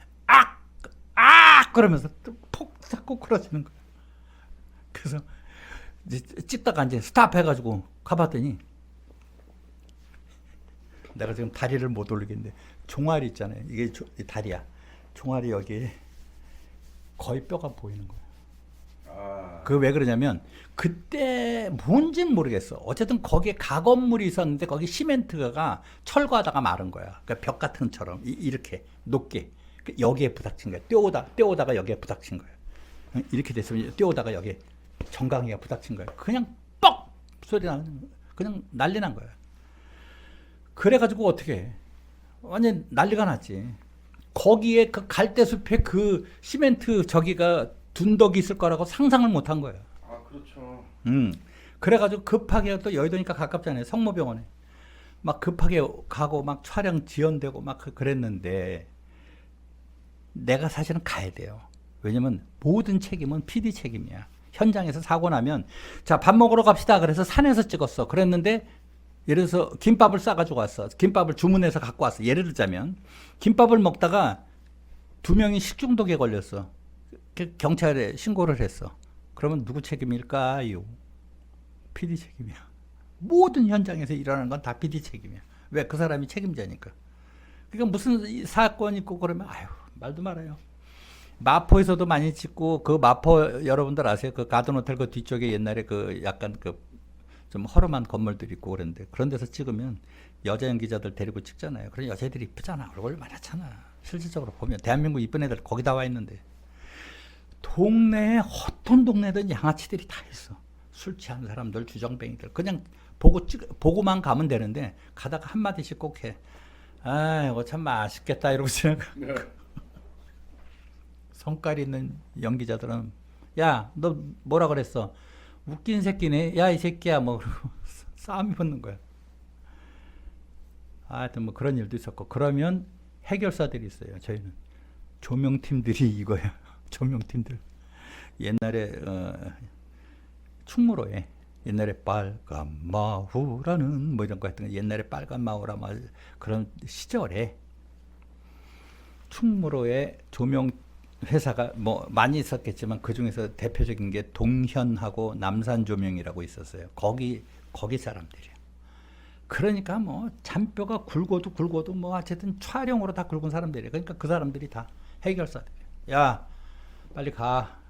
그러면서 폭 잡고 끌어지는 거야. 그래서 이제 찍다가 이제 스탑 해가지고 가봤더니 내가 지금 다리를 못 올리겠는데 종아리 있잖아요. 이게 이 다리야. 종아리 여기에 거의 뼈가 보이는 거예요. 아, 그 왜 그러냐면 그때 뭔지는 모르겠어. 어쨌든 거기에 가건물이 있었는데 거기 시멘트가 철거하다가 마른 거야. 그러니까 벽 같은 것처럼 이렇게 높게 여기에 부닥친 거야. 떼오다가 여기에 부닥친 거야. 이렇게 됐으면 떼오다가 여기에 정강이가 부닥친 거야. 그냥 뻑 소리 나는 거야. 그냥 난리 난 거야. 그래가지고 어떻게 해? 완전 난리가 났지. 거기에 그 갈대숲에 그 시멘트 저기가 둔덕이 있을 거라고 상상을 못 한 거예요. 아 그렇죠. 그래가지고 급하게 또 여의도니까 가깝잖아요. 성모병원에. 막 급하게 가고 막 촬영 지연되고 막 그랬는데 내가 사실은 가야 돼요. 왜냐면 모든 책임은 PD 책임이야. 현장에서 사고 나면 자, 밥 먹으러 갑시다. 그래서 산에서 찍었어. 그랬는데 예를 들어서 김밥을 싸가지고 왔어. 김밥을 주문해서 갖고 왔어. 예를 들자면 김밥을 먹다가 2명이 식중독에 걸렸어. 경찰에 신고를 했어. 그러면 누구 책임일까요? PD 책임이야. 모든 현장에서 일어나는 건 다 PD 책임이야. 왜? 그 사람이 책임자니까. 그러니까 무슨 사건 있고 그러면 아유 말도 말아요. 마포에서도 많이 찍고 그 마포 여러분들 아세요? 그 가든호텔 그 뒤쪽에 옛날에 그 약간 그 좀 허름한 건물들 있고 그런데 그런 데서 찍으면 여자 연기자들 데리고 찍잖아요. 그런 여자애들이 이쁘잖아. 얼굴 많았잖아. 실질적으로 보면 대한민국 이쁜 애들 거기 다 와 있는데 동네에 어떤 동네든 양아치들이 다 있어. 술 취한 사람들, 주정뱅이들 그냥 보고만 가면 되는데 가다가 한 마디씩 꼭 해. 아, 이거 참 맛있겠다 이러고 지나가. 네. 성깔 있는 연기자들은 야, 너 뭐라 그랬어? 웃긴 새끼네. 야, 이 새끼야. 뭐 그러고 싸움이 붙는 거야. 하여튼 뭐 그런 일도 있었고 그러면 해결사들이 있어요. 저희는 조명팀들이 이거야. 조명팀들. 옛날에 충무로에 옛날에 빨간 마후라는 뭐 이런 거 했던 거 옛날에 빨간 마후라 말 그런 시절에 충무로에 조명 회사가 뭐 많이 있었겠지만 그 중에서 대표적인 게 동현하고 남산조명이라고 있었어요. 거기 사람들이야. 그러니까 뭐 잔뼈가 굵어도 뭐 어쨌든 촬영으로 다 굵은 사람들이야. 그러니까 그 사람들이 다 해결사들이야. 야, 빨리 가.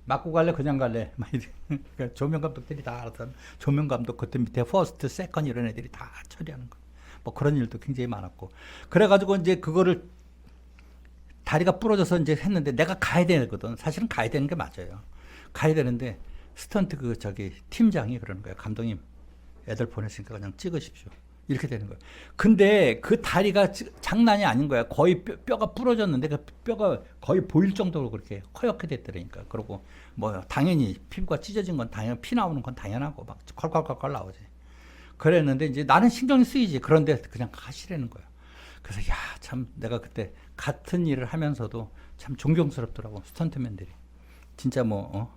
맞고 갈래? 그냥 갈래? 막 이래. 그러니까 조명 감독들이 다 알아서 조명 감독 그때 밑에 퍼스트, 세컨 이런 애들이 다 처리하는 거. 뭐 그런 일도 굉장히 많았고. 그래가지고 이제 그거를 다리가 부러져서 이제 했는데 내가 가야 되거든. 사실은 가야 되는 게 맞아요. 가야 되는데 스턴트 그 저기 팀장이 그러는 거예요. 감독님, 애들 보냈으니까 그냥 찍으십시오. 이렇게 되는 거예요. 근데 그 다리가 장난이 아닌 거야. 거의 뼈가 부러졌는데 그 뼈가 거의 보일 정도로 그렇게 허옇게 됐더라니까. 그리고 뭐 당연히 피부가 찢어진 건 당연 피 나오는 건 당연하고 막 컬컬컬컬 나오지. 그랬는데 이제 나는 신경이 쓰이지. 그런데 그냥 가시라는 거야. 그래서 야, 참 내가 그때 같은 일을 하면서도 참 존경스럽더라고. 스턴트맨들이. 진짜 뭐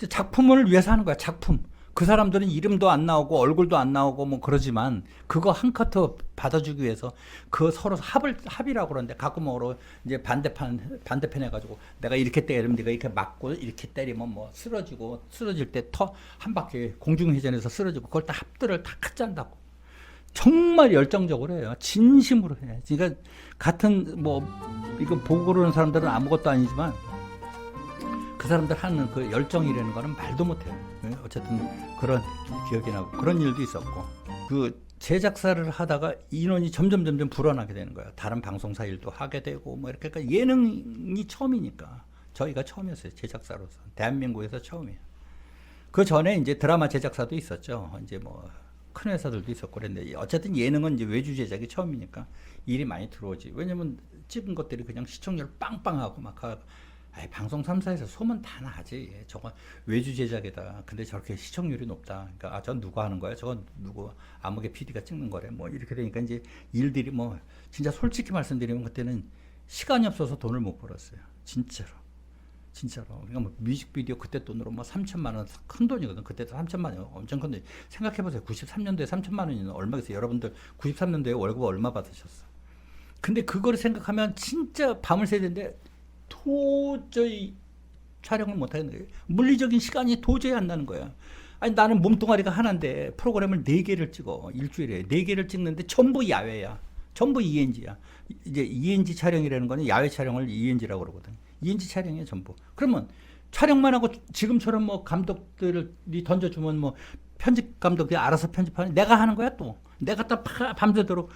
작품을 위해서 하는 거야. 작품. 그 사람들은 이름도 안 나오고 얼굴도 안 나오고 뭐 그러지만 그거 한 커트 받아주기 위해서 그 서로 합이라고 그러는데 가끔 먹으러 이제 반대편 해가지고 내가 이렇게 때리면 네가 이렇게 맞고 이렇게 때리면 뭐 쓰러질 때 한 바퀴 공중회전에서 쓰러지고 그걸 다 합들을 다 짠다고. 정말 열정적으로 해요. 진심으로 해. 그러니까 같은 뭐 이거 보고 그러는 사람들은 아무것도 아니지만 그 사람들 하는 그 열정이라는 거는 말도 못해요. 어쨌든 그런 기억이 나고 그런 일도 있었고 그 제작사를 하다가 인원이 점점 불어나게 되는 거예요. 다른 방송사 일도 하게 되고 뭐 이렇게 그러니까 예능이 처음이니까 저희가 처음이었어요. 제작사로서 대한민국에서 처음이에요. 그 전에 이제 드라마 제작사도 있었죠. 이제 뭐 큰 회사들도 있었고 그랬는데 어쨌든 예능은 이제 외주 제작이 처음이니까 일이 많이 들어오지. 왜냐면 찍은 것들이 그냥 시청률 빵빵하고 막 아이, 방송 3사에서 소문 다 나지. 저건 외주 제작이다. 근데 저렇게 시청률이 높다. 그러니까 저건 누가 하는 거야? 저건 누구 아무개 PD가 찍는 거래. 뭐 이렇게 되니까 이제 일들이 뭐 진짜 솔직히 말씀드리면 그때는 시간이 없어서 돈을 못 벌었어요. 진짜로. 그러니까 뭐 뮤직비디오 그때 돈으로 뭐 3천만 원 큰 돈이거든. 그때도 3천만 원 엄청 큰 돈. 생각해보세요. 93년도에 3천만 원이면 얼마겠어요? 여러분들 93년도에 월급 얼마 받으셨어? 근데 그거를 생각하면 진짜 밤을 새야 되는데 도저히 촬영을 못 하는 거예요. 물리적인 시간이 도저히 안 나는 거야. 아니 나는 몸뚱아리가 하나인데 프로그램을 4개를 찍어. 일주일에 4개를 찍는데 전부 야외야. 전부 ENG야. 이제 ENG 촬영이라는 거는 야외 촬영을 ENG라고 그러거든. ENG 촬영이야 전부. 그러면 촬영만 하고 지금처럼 뭐 감독들이 던져주면 뭐 편집 감독이 알아서 편집하는 내가 하는 거야 또. 내가 딱 밤새도록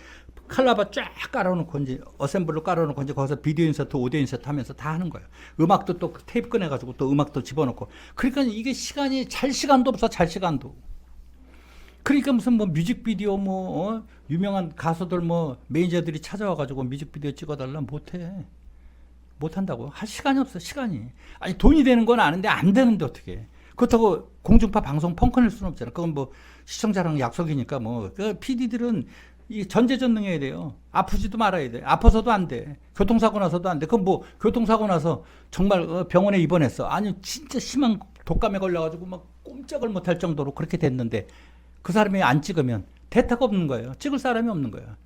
칼라바 쫙 깔아놓고 이제 어셈블로 깔아놓고 이제 거기서 비디오 인서트, 오디오 인서트 하면서 다 하는 거예요. 음악도 또 테이프 꺼내가지고 또 음악도 집어넣고. 그러니까 이게 시간이 잘 시간도 없어 잘 시간도. 그러니까 무슨 뭐 뮤직비디오 뭐 유명한 가수들 뭐 매니저들이 찾아와가지고 뮤직비디오 찍어달라 못한다고. 할 시간이 없어 시간이. 아니 돈이 되는 건 아는데 안 되는데 어떻게. 그렇다고 공중파 방송 펑크낼 수는 없잖아. 그건 뭐 시청자랑 약속이니까 뭐. 그 PD들은 이 전제전능해야 돼요. 아프지도 말아야 돼. 아파서도 안 돼. 교통사고 나서도 안 돼. 그럼 뭐 교통사고 나서 정말 병원에 입원했어. 아니 진짜 심한 독감에 걸려가지고 막 꼼짝을 못할 정도로 그렇게 됐는데 그 사람이 안 찍으면 대타가 없는 거예요. 찍을 사람이 없는 거예요.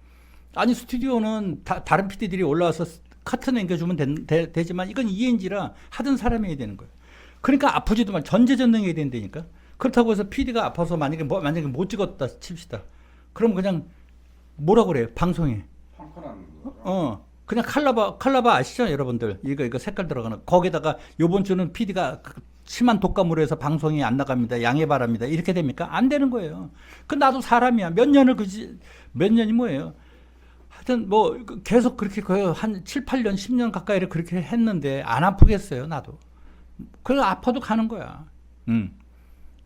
아니 스튜디오는 다른 PD들이 올라와서 카트 남겨주면 되지만 이건 ENG라 하던 사람이 해야 되는 거예요. 그러니까 아프지도 말 전제전능해야 된다니까. 그렇다고 해서 PD가 아파서 만약에 못 찍었다 칩시다. 그럼 그냥 뭐라 그래요? 방송에. 펑크나는 거죠. 그냥 칼라바 아시죠, 여러분들? 이거 색깔 들어가는. 거기다가 요번 주는 PD가 심한 독감으로 해서 방송이 안 나갑니다. 양해 바랍니다. 이렇게 됩니까? 안 되는 거예요. 그 나도 사람이야. 몇 년이 뭐예요? 하여튼 뭐 계속 그렇게 거의 한 7, 8년, 10년 가까이를 그렇게 했는데 안 아프겠어요, 나도. 그래서 아파도 가는 거야.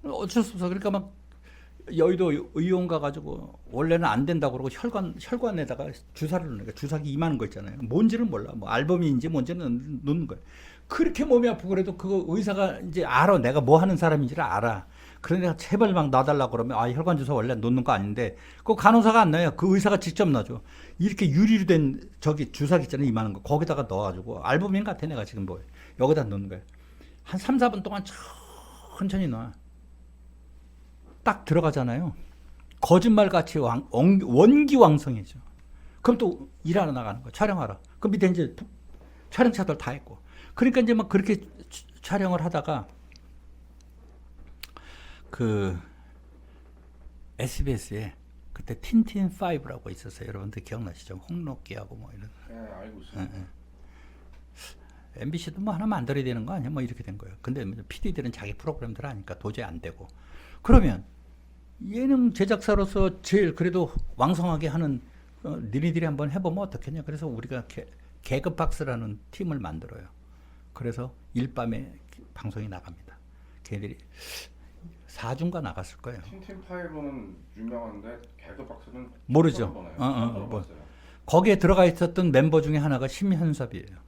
어쩔 수 없어. 그러니까 막 여의도 의원 가가지고 원래는 안 된다고 그러고 혈관에다가 주사를 넣는 거야. 주사기 이만한 거 있잖아요. 뭔지는 몰라. 뭐 알범인지 뭔지는 넣는 거야. 그렇게 몸이 아프고 그래도 그거 의사가 이제 알아. 내가 뭐 하는 사람인지를 알아. 그러니까 제발 막 놔달라고 그러면 혈관 주사 원래 놓는 거 아닌데 그 간호사가 안 넣어요. 그 의사가 직접 놔줘. 이렇게 유리로 된 저기 주사기 있잖아요. 이만한 거. 거기다가 넣어가지고 알부민 같아 내가 지금 뭐 여기다 넣는 거야. 한 3, 4분 동안 천천히 놔. 딱 들어가잖아요. 거짓말같이 원기왕성해져. 그럼 또 일하러 나가는 거야. 촬영하러. 그럼 밑에 이제 촬영차들 다 있고. 그러니까 이제 막 그렇게 촬영을 하다가 그 SBS에 그때 틴틴5라고 있었어요. 여러분들 기억나시죠? 홍록기하고 뭐 이런. 네, 알고 있어요. MBC도 뭐 하나 만들어야 되는 거 아니야? 뭐 이렇게 된 거예요. 근데 PD들은 자기 프로그램들 하니까 도저히 안 되고. 그러면 예능 제작사로서 제일 그래도 왕성하게 하는 니네들이 한번 해보면 어떻겠냐. 그래서 우리가 개그박스라는 팀을 만들어요. 그래서 일밤에 방송이 나갑니다. 걔들이 4주인가 나갔을 거예요. 틴틴5는 유명한데 개그박스는 모르죠. 뭐. 거기에 들어가 있었던 멤버 중에 하나가 심현섭이에요.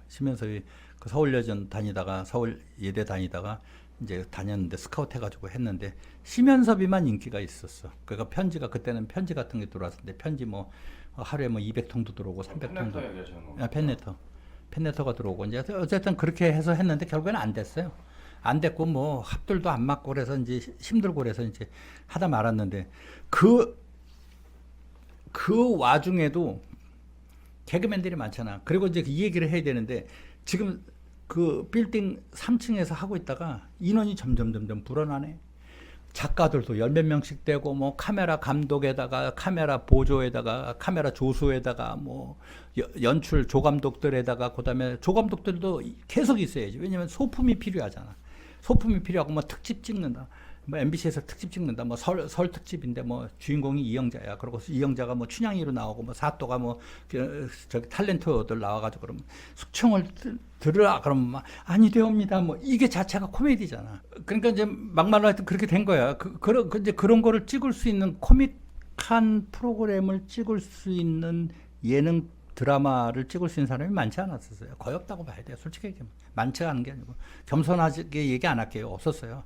심현섭이 그 서울예전 다니다가 서울 예대 다니다가 이제 다녔는데 스카우트 해가지고 했는데 심현섭이만 인기가 있었어. 그러니까 편지가 그때는 편지 같은 게 들어왔는데 편지 뭐 하루에 뭐 200통도 들어오고 300통도. 팬레터 얘기하시는 건가요? 팬레터가 들어오고 이제 어쨌든 그렇게 해서 했는데 결국에는 안 됐어요. 안 됐고 뭐 합들도 안 맞고 그래서 이제 힘들고 그래서 이제 하다 말았는데 그 와중에도 개그맨들이 많잖아. 그리고 이제 이 얘기를 해야 되는데 지금 그 빌딩 3층에서 하고 있다가 인원이 점점 불어나네. 작가들도 10몇 명씩 되고 뭐 카메라 감독에다가 카메라 보조에다가 카메라 조수에다가 뭐 연출 조감독들에다가 그다음에 조감독들도 계속 있어야지. 왜냐면 소품이 필요하잖아. 소품이 필요하고 뭐 특집 찍는다. 뭐 MBC에서 특집 찍는다. 뭐 설 특집인데 뭐 주인공이 이영자야. 그리고 이영자가 뭐 춘향이로 나오고 뭐 사또가 뭐 저기 탤런트들 나와가지고 그러면 숙청을 들으라 그러면 막 아니 되옵니다. 뭐 이게 자체가 코미디잖아. 그러니까 이제 막말로 하여튼 그렇게 된 거야. 이제 그런 거를 찍을 수 있는 코믹한 프로그램을 찍을 수 있는 예능 드라마를 찍을 수 있는 사람이 많지 않았었어요. 거의 없다고 봐야 돼요. 솔직히 얘기하면. 많지 않은 게 아니고 겸손하게 얘기 안 할게요. 없었어요.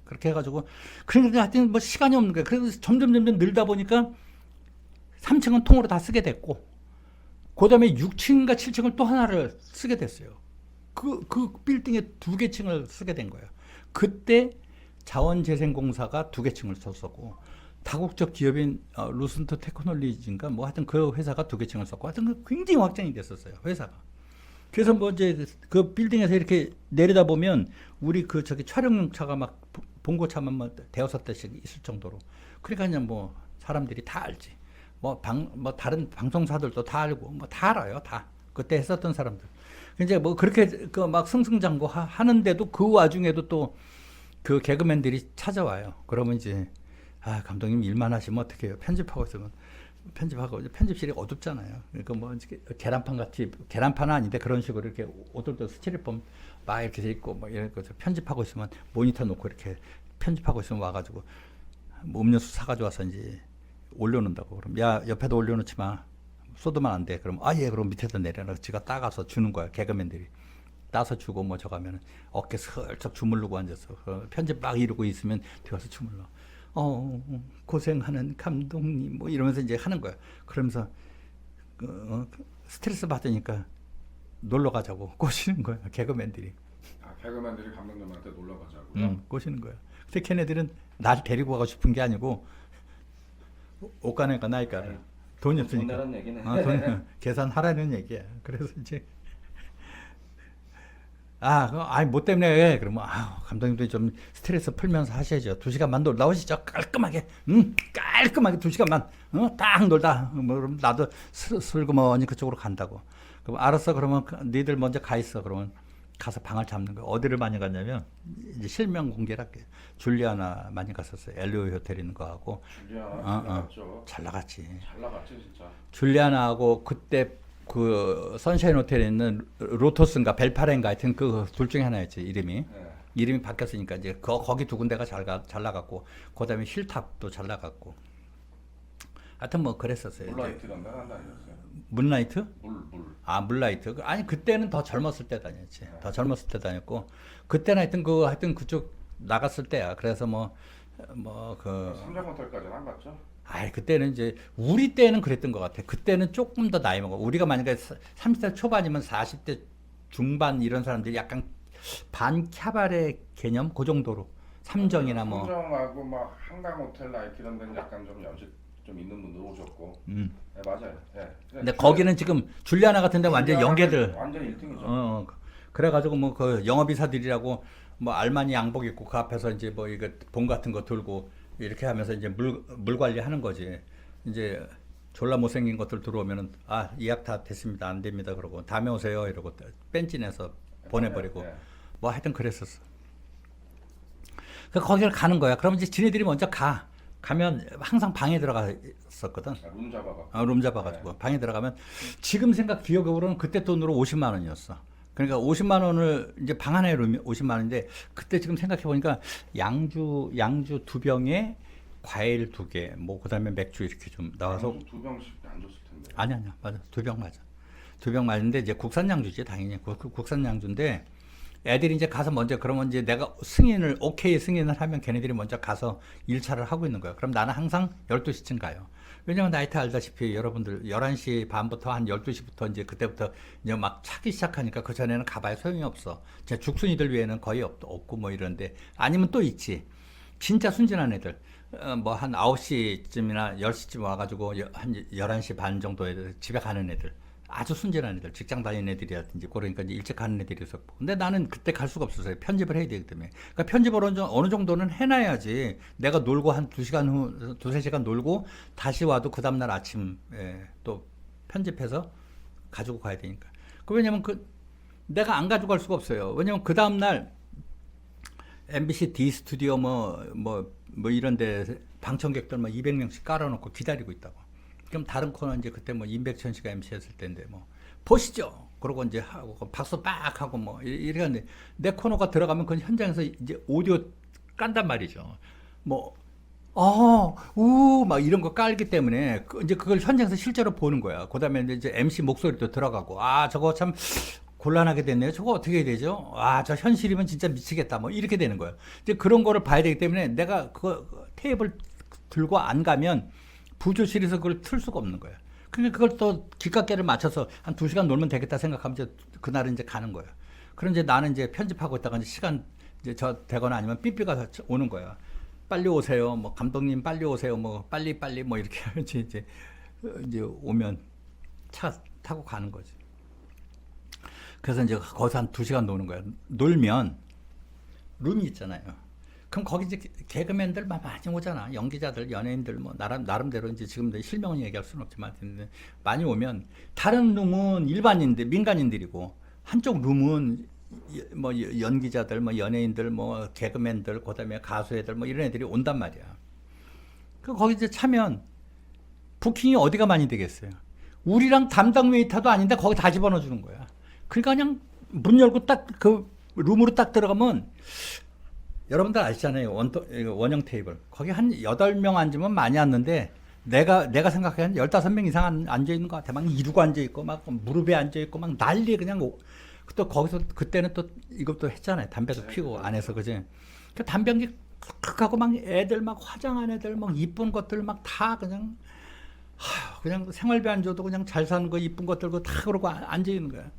그렇게 해가지고 그러니까 하여튼 뭐 시간이 없는 거야. 그래서 점점 늘다 보니까 3층은 통으로 다 쓰게 됐고 그 다음에 6층인가 7층을 또 하나를 쓰게 됐어요. 그 빌딩에 2개 층을 쓰게 된 거예요. 그때 자원재생공사가 2개 층을 썼었고 다국적 기업인 루슨트 테크놀리지인가 뭐 하여튼 그 회사가 2개 층을 썼고 하여튼 굉장히 확장이 됐었어요. 회사가. 그래서 뭐 이제 그 빌딩에서 이렇게 내려다 보면 우리 그 저기 촬영차가 막 봉고차만 뭐 대여섯 대씩 있을 정도로. 그러니까 그냥 뭐 사람들이 다 알지. 뭐 다른 방송사들도 다 알고 뭐 다 알아요. 다 그때 했었던 사람들. 이제 뭐 그렇게 그 막 승승장구 하는데도 그 와중에도 또 그 개그맨들이 찾아와요. 그러면 이제 아 감독님 일만 하시면 어떡해요? 편집하고 있으면 편집하고 편집실이 어둡잖아요. 그러니까 뭐 계란판 같이 계란판은 아닌데 그런 식으로 이렇게 옷들도 스티로폼 막 이렇게 돼 있고 뭐 이런 거 편집하고 있으면 모니터 놓고 이렇게 편집하고 있으면 와가지고 뭐 음료수 사가지고 와서 이제 올려놓는다고. 그럼 야 옆에도 올려놓지 마. 쏟으면 안 돼. 그럼 아 예 그럼 밑에다 내려놔. 지가 따가서 주는 거야. 개그맨들이 따서 주고 뭐 저거 하면 어깨 슬쩍 주물르고 앉아서 편집 막 이러고 있으면 뒤가서 주물러. 고생하는 감독님 뭐 이러면서 이제 하는 거야. 그러면서 스트레스 받으니까 놀러 가자고 꼬시는 거야. 개그맨들이. 아, 개그맨들이 감독님한테 놀러 가자고요. 꼬시는 거야. 근데 걔네들은 날 데리고 가고 싶은 게 아니고 옷가네가 나니까 돈이 돈 없으니까. 내라는 얘기네. 돈 계산하라는 얘기야. 그래서 이제 아니 뭐 때문에 그러면 감독님도 좀 스트레스 풀면서 하셔야죠. 2시간만 놀다 오시죠. 깔끔하게, 깔끔하게 2시간만, 딱 놀다. 뭐 그럼 나도 슬그머니 그쪽으로 간다고. 그럼 알았어. 그러면 니들 먼저 가 있어. 그러면 가서 방을 잡는 거야. 어디를 많이 갔냐면 이제 실명 공개를 할게. 줄리아나 많이 갔었어요. 엘리오 호텔 있는 거 하고. 줄리아나 잘 나갔죠. 잘 나갔지. 잘 나갔지 진짜. 줄리아나하고 그때 그 선샤인 호텔에 있는 로토스인가 벨파렌가 하여튼 그 둘 중에 하나였지 이름이. 네. 이름이 바뀌었으니까 이제 거기 두 군데가 잘 나갔고 그다음에 힐탑도 잘 나갔고. 하여튼 뭐 그랬었어요. 물라이트란가 한다니었어요. 문라이트? 물. 물라이트. 아니 그때는 더 젊었을 때 다녔지. 더 젊었을 때 다녔고 그때는 하여튼 그쪽 나갔을 때야. 그래서 삼성 호텔까지는 안 갔죠? 그때는 이제 우리 때는 그랬던 것 같아. 그때는 조금 더 나이 먹어. 우리가 만약에 30대 초반이면 40대 중반 이런 사람들이 약간 반 캬바레 개념 그 정도로 삼정이나 뭐. 삼정하고 막 한강 호텔 나이트 이런 데는 약간 좀 연식 좀 있는 분들 오셨고. 네, 맞아요. 네. 근데 거기는 지금 줄리아나 같은데 완전 영계들. 완전 1등이죠. 그래가지고 뭐 그 영업이사들이라고 뭐 알마니 양복 입고 그 앞에서 이제 뭐 이거 봉 같은 거 들고 이렇게 하면서 이제 물 관리하는 거지. 이제 졸라 못생긴 것들 들어오면은 예약 다 됐습니다. 안 됩니다. 그러고 다음에 오세요. 이러고 벤치 내서 보내버리고 네. 뭐 하여튼 그랬었어. 그러니까 거기를 가는 거야. 그러면 이제 지네들이 먼저 가면 항상 방에 들어갔었거든. 룸 잡아가. 룸 잡아가지고 방에 들어가면 지금 기억으로는 그때 돈으로 50만 원이었어. 그러니까 50만 원을 이제 방 하나에 룸이 50만 원인데 그때 지금 생각해 보니까 양주 2병에 과일 2개, 뭐 그다음에 맥주 이렇게 좀 나와서 양주 2병씩 안 줬을 텐데. 아니야 맞아 2병 맞아 2병 맞는데 이제 국산 양주지 당연히 국산 양주인데 애들이 이제 가서 먼저 그러면 이제 내가 오케이 승인을 하면 걔네들이 먼저 가서 1차를 하고 있는 거야. 그럼 나는 항상 12시쯤 가요. 왜냐면 나이트 알다시피 여러분들 11시 반부터 한 12시부터 이제 그때부터 이제 막 차기 시작하니까 그 전에는 가봐야 소용이 없어. 제 죽순이들 외에는 거의 없고 뭐 이런데 아니면 또 있지. 진짜 순진한 애들. 뭐 한 9시쯤이나 10시쯤 와가지고 한 11시 반 정도에 집에 가는 애들. 아주 순진한 애들, 직장 다니는 애들이라든지, 그러니까 이제 일찍 가는 애들이 있었고. 근데 나는 그때 갈 수가 없었어요. 편집을 해야 되기 때문에. 그러니까 편집을 어느 정도는 해놔야지. 내가 놀고 한 2시간 후, 2-3시간 놀고, 다시 와도 그 다음날 아침에 또 편집해서 가지고 가야 되니까. 왜냐면 내가 안 가지고 갈 수가 없어요. 왜냐면 그 다음날 MBC D 스튜디오 뭐 이런 데 방청객들 200명씩 깔아놓고 기다리고 있다고. 그럼 다른 코너 이제 그때 뭐 임백천 씨가 MC 했을 때인데 뭐 보시죠. 그러고 이제 하고 박수 빡 하고 뭐 이렇게 하는데 내 코너가 들어가면 그 현장에서 이제 오디오 깐단 말이죠. 뭐 막 이런 거 깔기 때문에 이제 그걸 현장에서 실제로 보는 거야. 그다음에 이제 MC 목소리도 들어가고 저거 참 곤란하게 됐네요. 저거 어떻게 해야 되죠? 저 현실이면 진짜 미치겠다. 뭐 이렇게 되는 거예요. 이제 그런 거를 봐야 되기 때문에 내가 그 테이블 들고 안 가면 부조실에서 그걸 틀 수가 없는 거야. 그러니까 그걸 또 기각계를 맞춰서 한 2시간 놀면 되겠다 생각하면 이제 그날은 이제 가는 거야. 그럼 이제 나는 이제 편집하고 있다가 이제 시간 이제 되거나 아니면 삐삐가 오는 거야. 빨리 오세요. 뭐 감독님 빨리 오세요. 뭐 빨리 뭐 이렇게 하지 이제 오면 차 타고 가는 거지. 그래서 이제 거기서 한 2시간 노는 거야. 놀면 룸이 있잖아요. 그럼 거기 이제 개그맨들 막 많이 오잖아. 연기자들, 연예인들 뭐 나름대로 이제 지금 실명 얘기할 수는 없지만 많이 오면 다른 룸은 일반인들, 민간인들이고 한쪽 룸은 뭐 연기자들, 뭐 연예인들, 뭐 개그맨들, 그다음에 가수 애들 뭐 이런 애들이 온단 말이야. 그 거기 이제 차면 부킹이 어디가 많이 되겠어요. 우리랑 담당 웨이터도 아닌데 거기 다 집어넣어 주는 거야. 그러니까 그냥 문 열고 딱 그 룸으로 딱 들어가면 여러분들 아시잖아요. 원형 테이블. 거기 한 8명 앉으면 많이 앉는데 내가 생각하기엔 15명 이상 앉아 있는 것 같아. 막 이루고 앉아 있고 막 무릎에 앉아 있고 막 난리 그냥 또 거기서 그때는 또 이것도 했잖아요. 담배도 피우고 안에서 그지. 그 담배 연기 칵하고 막 애들 막 화장한 애들 막 이쁜 것들 막 다 그냥 그냥 생활비 안 줘도 그냥 잘 사는 거 이쁜 것들 다 그러고 앉아 있는 거야.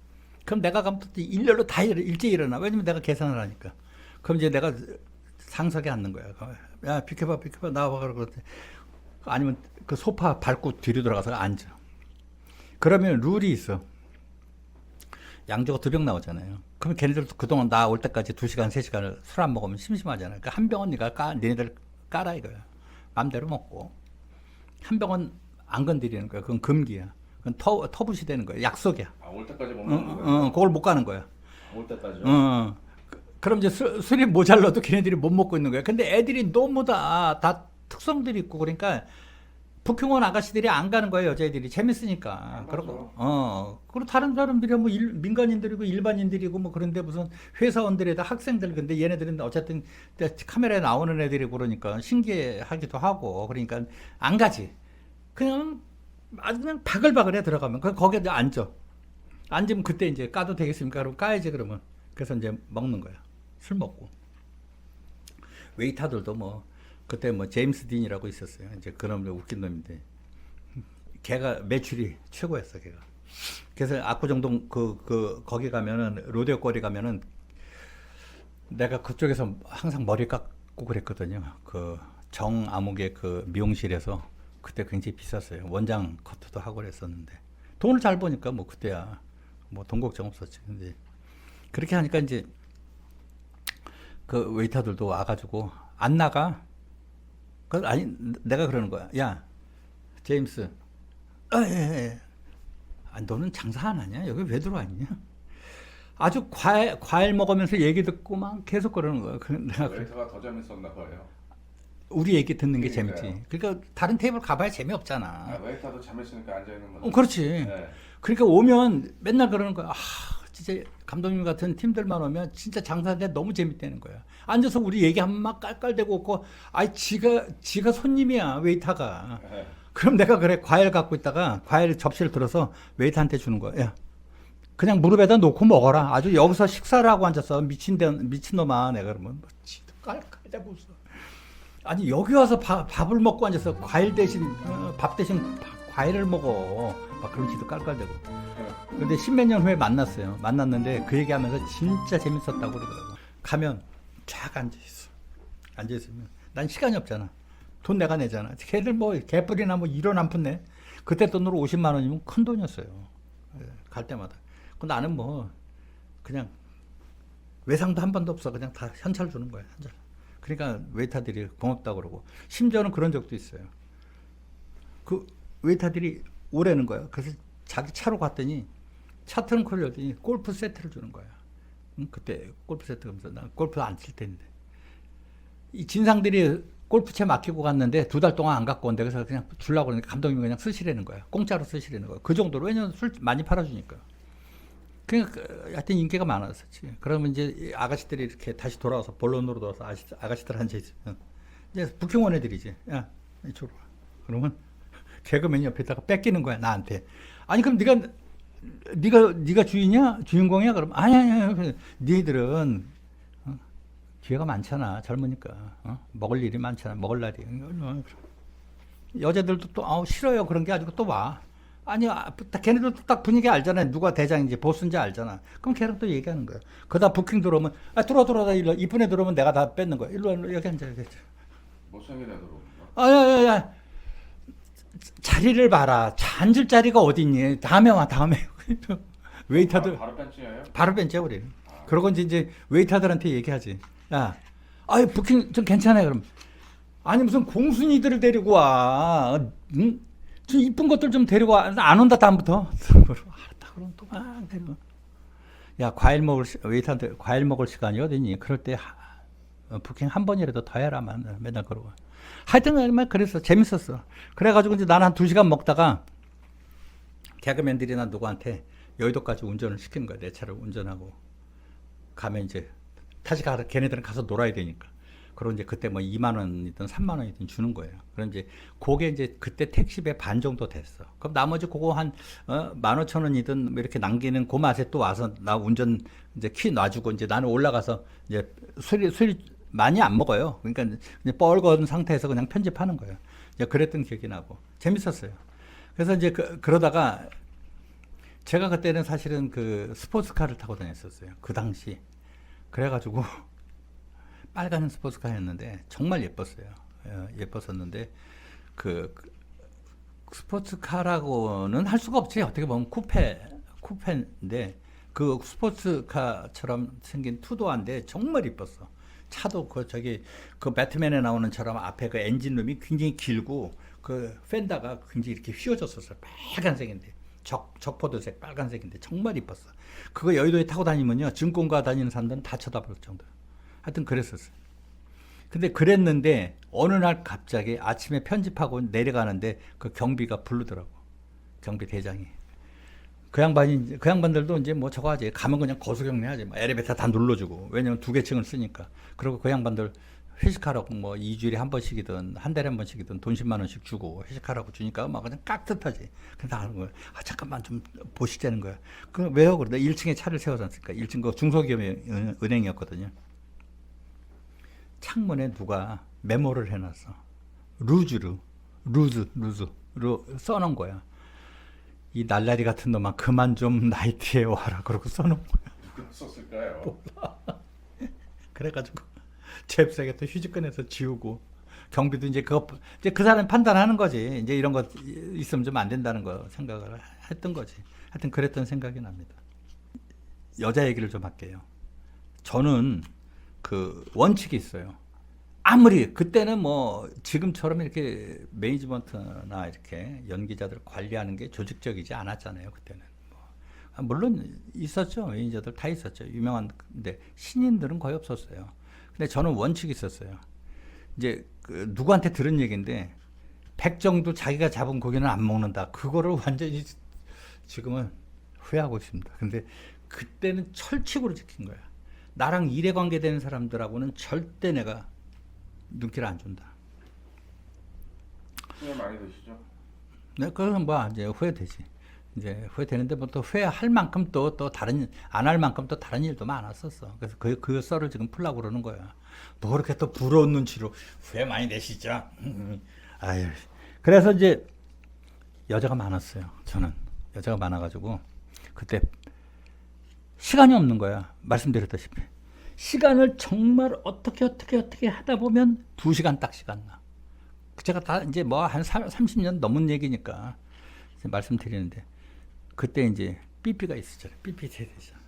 그럼 내가 가면 또 일렬로 다 일찍 일어나. 왜냐면 내가 계산을 하니까. 그럼 이제 내가 상석에 앉는 거야. 야, 비켜봐, 나와봐. 그러고. 아니면 그 소파 밟고 뒤로 들어가서 앉아. 그러면 룰이 있어. 양주가 2병 나오잖아요. 그럼 걔네들도 그동안 나 올 때까지 2시간, 3시간을 술 안 먹으면 심심하잖아요. 그러니까 한 병은 니네들 까라 이거야. 맘대로 먹고. 한 병은 안 건드리는 거야. 그건 금기야. 그건 터부시 되는 거야. 약속이야. 올 때까지 못 먹는 거야? 그걸 못 가는 거야. 올 때까지요? 그럼 이제 술이 모자라도 걔네들이 못 먹고 있는 거야. 근데 애들이 너무 다 특성들이 있고 그러니까 북흉원 아가씨들이 안 가는 거예요. 여자애들이 재밌으니까. 그리고 그리고 다른 사람들이 뭐 민간인들이고 일반인들이고 뭐 그런데 무슨 회사원들에다 학생들 근데 얘네들은 어쨌든 카메라에 나오는 애들이고 그러니까 신기하기도 하고 그러니까 안 가지. 그냥 아주 그냥 바글바글해 들어가면 거기에 앉아. 앉으면 그때 이제 까도 되겠습니까? 그럼 까야지 그러면. 그래서 이제 먹는 거야. 술 먹고. 웨이터들도 뭐 그때 뭐 제임스 딘이라고 있었어요. 이제 그런 웃긴 놈인데 걔가 매출이 최고였어 걔가. 그래서 압구정동 거기 가면은 로데오 거리 가면은 내가 그쪽에서 항상 머리 깎고 그랬거든요. 그 정아무개 그 미용실에서 그때 굉장히 비쌌어요. 원장 커트도 하고 그랬었는데 돈을 잘 버니까 뭐 그때야 뭐 돈 걱정 없었지. 근데 그렇게 하니까 이제 그 웨이터들도 와가지고 안 나가. 아니 내가 그러는 거야. 야 제임스, 예. 아, 너는 장사 안 하냐? 여기 왜 들어왔냐? 아주 과일 먹으면서 얘기 듣고 막 계속 그러는 거야. 웨이터가 더 재밌었나 봐요. 우리 얘기 듣는 게 그러니까요. 재밌지. 그러니까 다른 테이블 가봐야 재미없잖아. 웨이터도 재밌으니까 앉아 있는 거죠. 그렇지. 네. 그러니까 오면 맨날 그러는 거야. 진짜 감독님 같은 팀들만 오면 진짜 장사인데 너무 재밌다는 거야. 앉아서 우리 얘기하면 막 깔깔대고 없고, 지가 손님이야, 웨이터가. 네. 그럼 내가 그래, 과일 갖고 있다가 과일 접시를 들어서 웨이터한테 주는 거야. 야, 그냥 무릎에다 놓고 먹어라. 아주 여기서 식사를 하고 앉았어. 미친놈아. 내가 그러면, 지도 깔깔대고 웃어. 아니, 여기 와서 밥을 먹고 앉아서 과일 대신, 밥 대신 과일을 먹어. 막 그런 지도 깔깔대고. 근데 10몇 년 후에 만났어요. 만났는데 그 얘기하면서 진짜 재밌었다고 그러더라고. 가면 쫙 앉아있어. 앉아있으면 난 시간이 없잖아. 돈 내가 내잖아. 걔들 뭐 개뿔이나 뭐 1원 안 푼네. 그때 돈으로 50만 원이면 큰 돈이었어요. 갈 때마다. 근데 나는 뭐 그냥 외상도 한 번도 없어. 그냥 다 현찰 주는 거야. 현찰. 그러니까 웨이터들이 고맙다고 그러고. 심지어는 그런 적도 있어요. 그 웨이터들이 오래는 거야. 그래서 자기 차로 갔더니 차 트렁크를 열더니 골프 세트를 주는 거야. 그때 골프 세트 가면서 나 골프 안 칠 텐데. 이 진상들이 골프채 맡기고 갔는데 2달 동안 안 갖고 온대. 그래서 그냥 주려고 그러니까 감독님이 그냥 쓰시라는 거야. 공짜로 쓰시라는 거야. 그 정도로. 왜냐면 술 많이 팔아주니까. 그러니까 하여튼 인기가 많았었지. 그러면 이제 아가씨들이 이렇게 다시 돌아와서 본론으로 돌아와서 아가씨들 앉아있으면 이제 북경원 애들이지. 야, 이쪽으로 와. 그러면 개그맨 옆에다가 뺏기는 거야, 나한테. 아니, 그럼 네가 주인이야? 주인공이야? 그럼 아니. 니들은 기회가 많잖아. 젊으니까. 먹을 일이 많잖아. 먹을 날이. 여자들도 또 싫어요. 그런 게 아니고 또 와. 아니, 걔네들도 딱 분위기 알잖아요. 누가 대장인지 보스인지 알잖아. 그럼 걔랑 또 얘기하는 거야. 그러다 부킹 들어오면 들어와 일로. 이쁜애 들어오면 내가 다 뺏는 거야. 일로 여기 앉아. 못생긴 애 들어오는 거? 야. 자리를 봐라. 앉을 자리가 어딨니? 다음에 와. 웨이터들. 바로 벤치예요? 바로 벤치야, 우리. 그러고 이제 웨이터들한테 얘기하지. 야, 아이 부킹 좀 괜찮아요. 그럼 아니 무슨 공순이들을 데리고 와. 응? 좀 이쁜 것들 좀 데리고 와. 안 온다 다음부터. 알았다 그럼 또 막 데리고. 야 웨이터한테 과일 먹을 시간이 어디니? 그럴 때 부킹 한 번이라도 더 해라 맨날 그러고. 하여튼 정말 그랬어. 재밌었어. 그래가지고 이제 나는 한 2시간 먹다가 개그맨들이나 누구한테 여의도까지 운전을 시킨 거야. 내 차를 운전하고 가면 이제 다시 걔네들은 가서 놀아야 되니까. 그럼 이제 그때 뭐 2만 원이든 3만 원이든 주는 거예요. 그럼 이제 그게 이제 그때 택시비 반 정도 됐어. 그럼 나머지 그거 한 15,000원이든 뭐 이렇게 남기는 그 맛에 또 와서 나 운전 이제 키 놔주고 이제 나는 올라가서 이제 술 많이 안 먹어요. 그러니까 그냥 뻘건 상태에서 그냥 편집하는 거예요. 이제 그랬던 기억이 나고 재밌었어요. 그래서 이제 그러다가 제가 그때는 사실은 그 스포츠카를 타고 다녔었어요. 그 당시. 그래가지고 빨간 스포츠카였는데 정말 예뻤어요. 예뻤었는데 그 스포츠카라고는 할 수가 없지. 어떻게 보면 쿠페인데 그 스포츠카처럼 생긴 투도한데 정말 이뻤어. 차도 그 배트맨에 나오는 처럼 앞에 그 엔진룸이 굉장히 길고 그 펜더가 굉장히 이렇게 휘어졌었어요. 빨간색인데 적포도색 빨간색인데 정말 이뻤어. 그거 여의도에 타고 다니면요 증권가 다니는 사람들은 다 쳐다볼 정도. 하여튼 그랬었어요. 근데 그랬는데 어느 날 갑자기 아침에 편집하고 내려가는데 그 경비가 부르더라고. 경비 대장이. 그 양반들도 이제 뭐 저거 하지. 가면 그냥 거수경례하지. 뭐 엘리베이터 다 눌러주고. 왜냐면 2개 층을 쓰니까. 그리고 그 양반들 회식하라고 뭐 2주일에 한 번씩이든 한 달에 한 번씩이든 돈 10만 원씩 주고 회식하라고 주니까 막 그냥 깍듯하지. 그래서 하는 거야. 잠깐만 좀 보시자는 거야. 그 왜요? 그러다 1층에 차를 세워놨으니까. 1층 그 중소기업 은행이었거든요. 창문에 누가 메모를 해놨어. 루즈로 써놓은 거야. 이 날라리 같은 놈아 그만 좀 나이트에 와라 그러고 써놓은 거야. 누가 썼을까요? 그래가지고 잽싸게 또 휴지 꺼내서 지우고 경비도 이제 그 사람이 판단하는 거지. 이제 이런 거 있으면 좀 안 된다는 거 생각을 했던 거지. 하여튼 그랬던 생각이 납니다. 여자 얘기를 좀 할게요. 저는 그 원칙이 있어요. 아무리 그때는 뭐 지금처럼 이렇게 매니지먼트나 이렇게 연기자들 관리하는 게 조직적이지 않았잖아요. 그때는 물론 있었죠. 매니저들 다 있었죠. 유명한 근데 신인들은 거의 없었어요. 근데 저는 원칙이 있었어요. 이제 그 누구한테 들은 얘기인데 100 정도 자기가 잡은 고기는 안 먹는다. 그거를 완전히 지금은 후회하고 있습니다. 근데 그때는 철칙으로 지킨 거야. 나랑 일에 관계되는 사람들하고는 절대 내가 눈길 안 준다. 후회 많이 되시죠? 네, 그건 뭐 이제 후회되지. 이제 후회되는데 뭐 또 후회할 만큼 또 다른 안 할 만큼 또 다른 일도 많았었어. 그래서 그 썰을 지금 풀려고 그러는 거야. 뭐 그렇게 또 부러운 눈치로 후회 많이 내시죠. 아유. 그래서 이제 여자가 많았어요. 저는 여자가 많아가지고 그때 시간이 없는 거야. 말씀드렸다시피. 시간을 정말 어떻게 하다 보면 2시간 딱 시간 나. 제가 다 이제 뭐 한 30년 넘은 얘기니까 말씀드리는데 그때 이제 삐삐가 있었잖아요. 삐삐 세대잖아.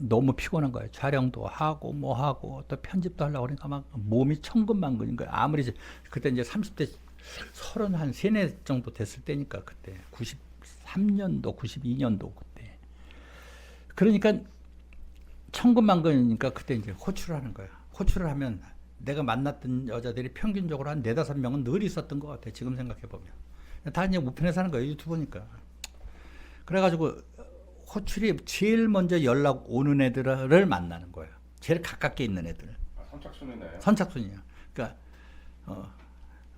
너무 피곤한 거예요. 촬영도 하고 뭐 하고 또 편집도 하려고 그러니까 막 몸이 천근만근인 거예요. 아무리 그때 이제 30대 30 한 3, 4 정도 됐을 때니까 그때 93년도 92년도 그때. 그러니까 천근만근이니까 그때 이제 호출을 하는 거야. 호출을 하면 내가 만났던 여자들이 평균적으로 한 4-5명은 늘 있었던 것 같아. 지금 생각해보면. 다 이제 우편에 사는 거예요. 유튜브니까. 그래가지고 호출이 제일 먼저 연락 오는 애들을 만나는 거예요. 제일 가깝게 있는 애들. 선착순이네요. 선착순이야. 그러니까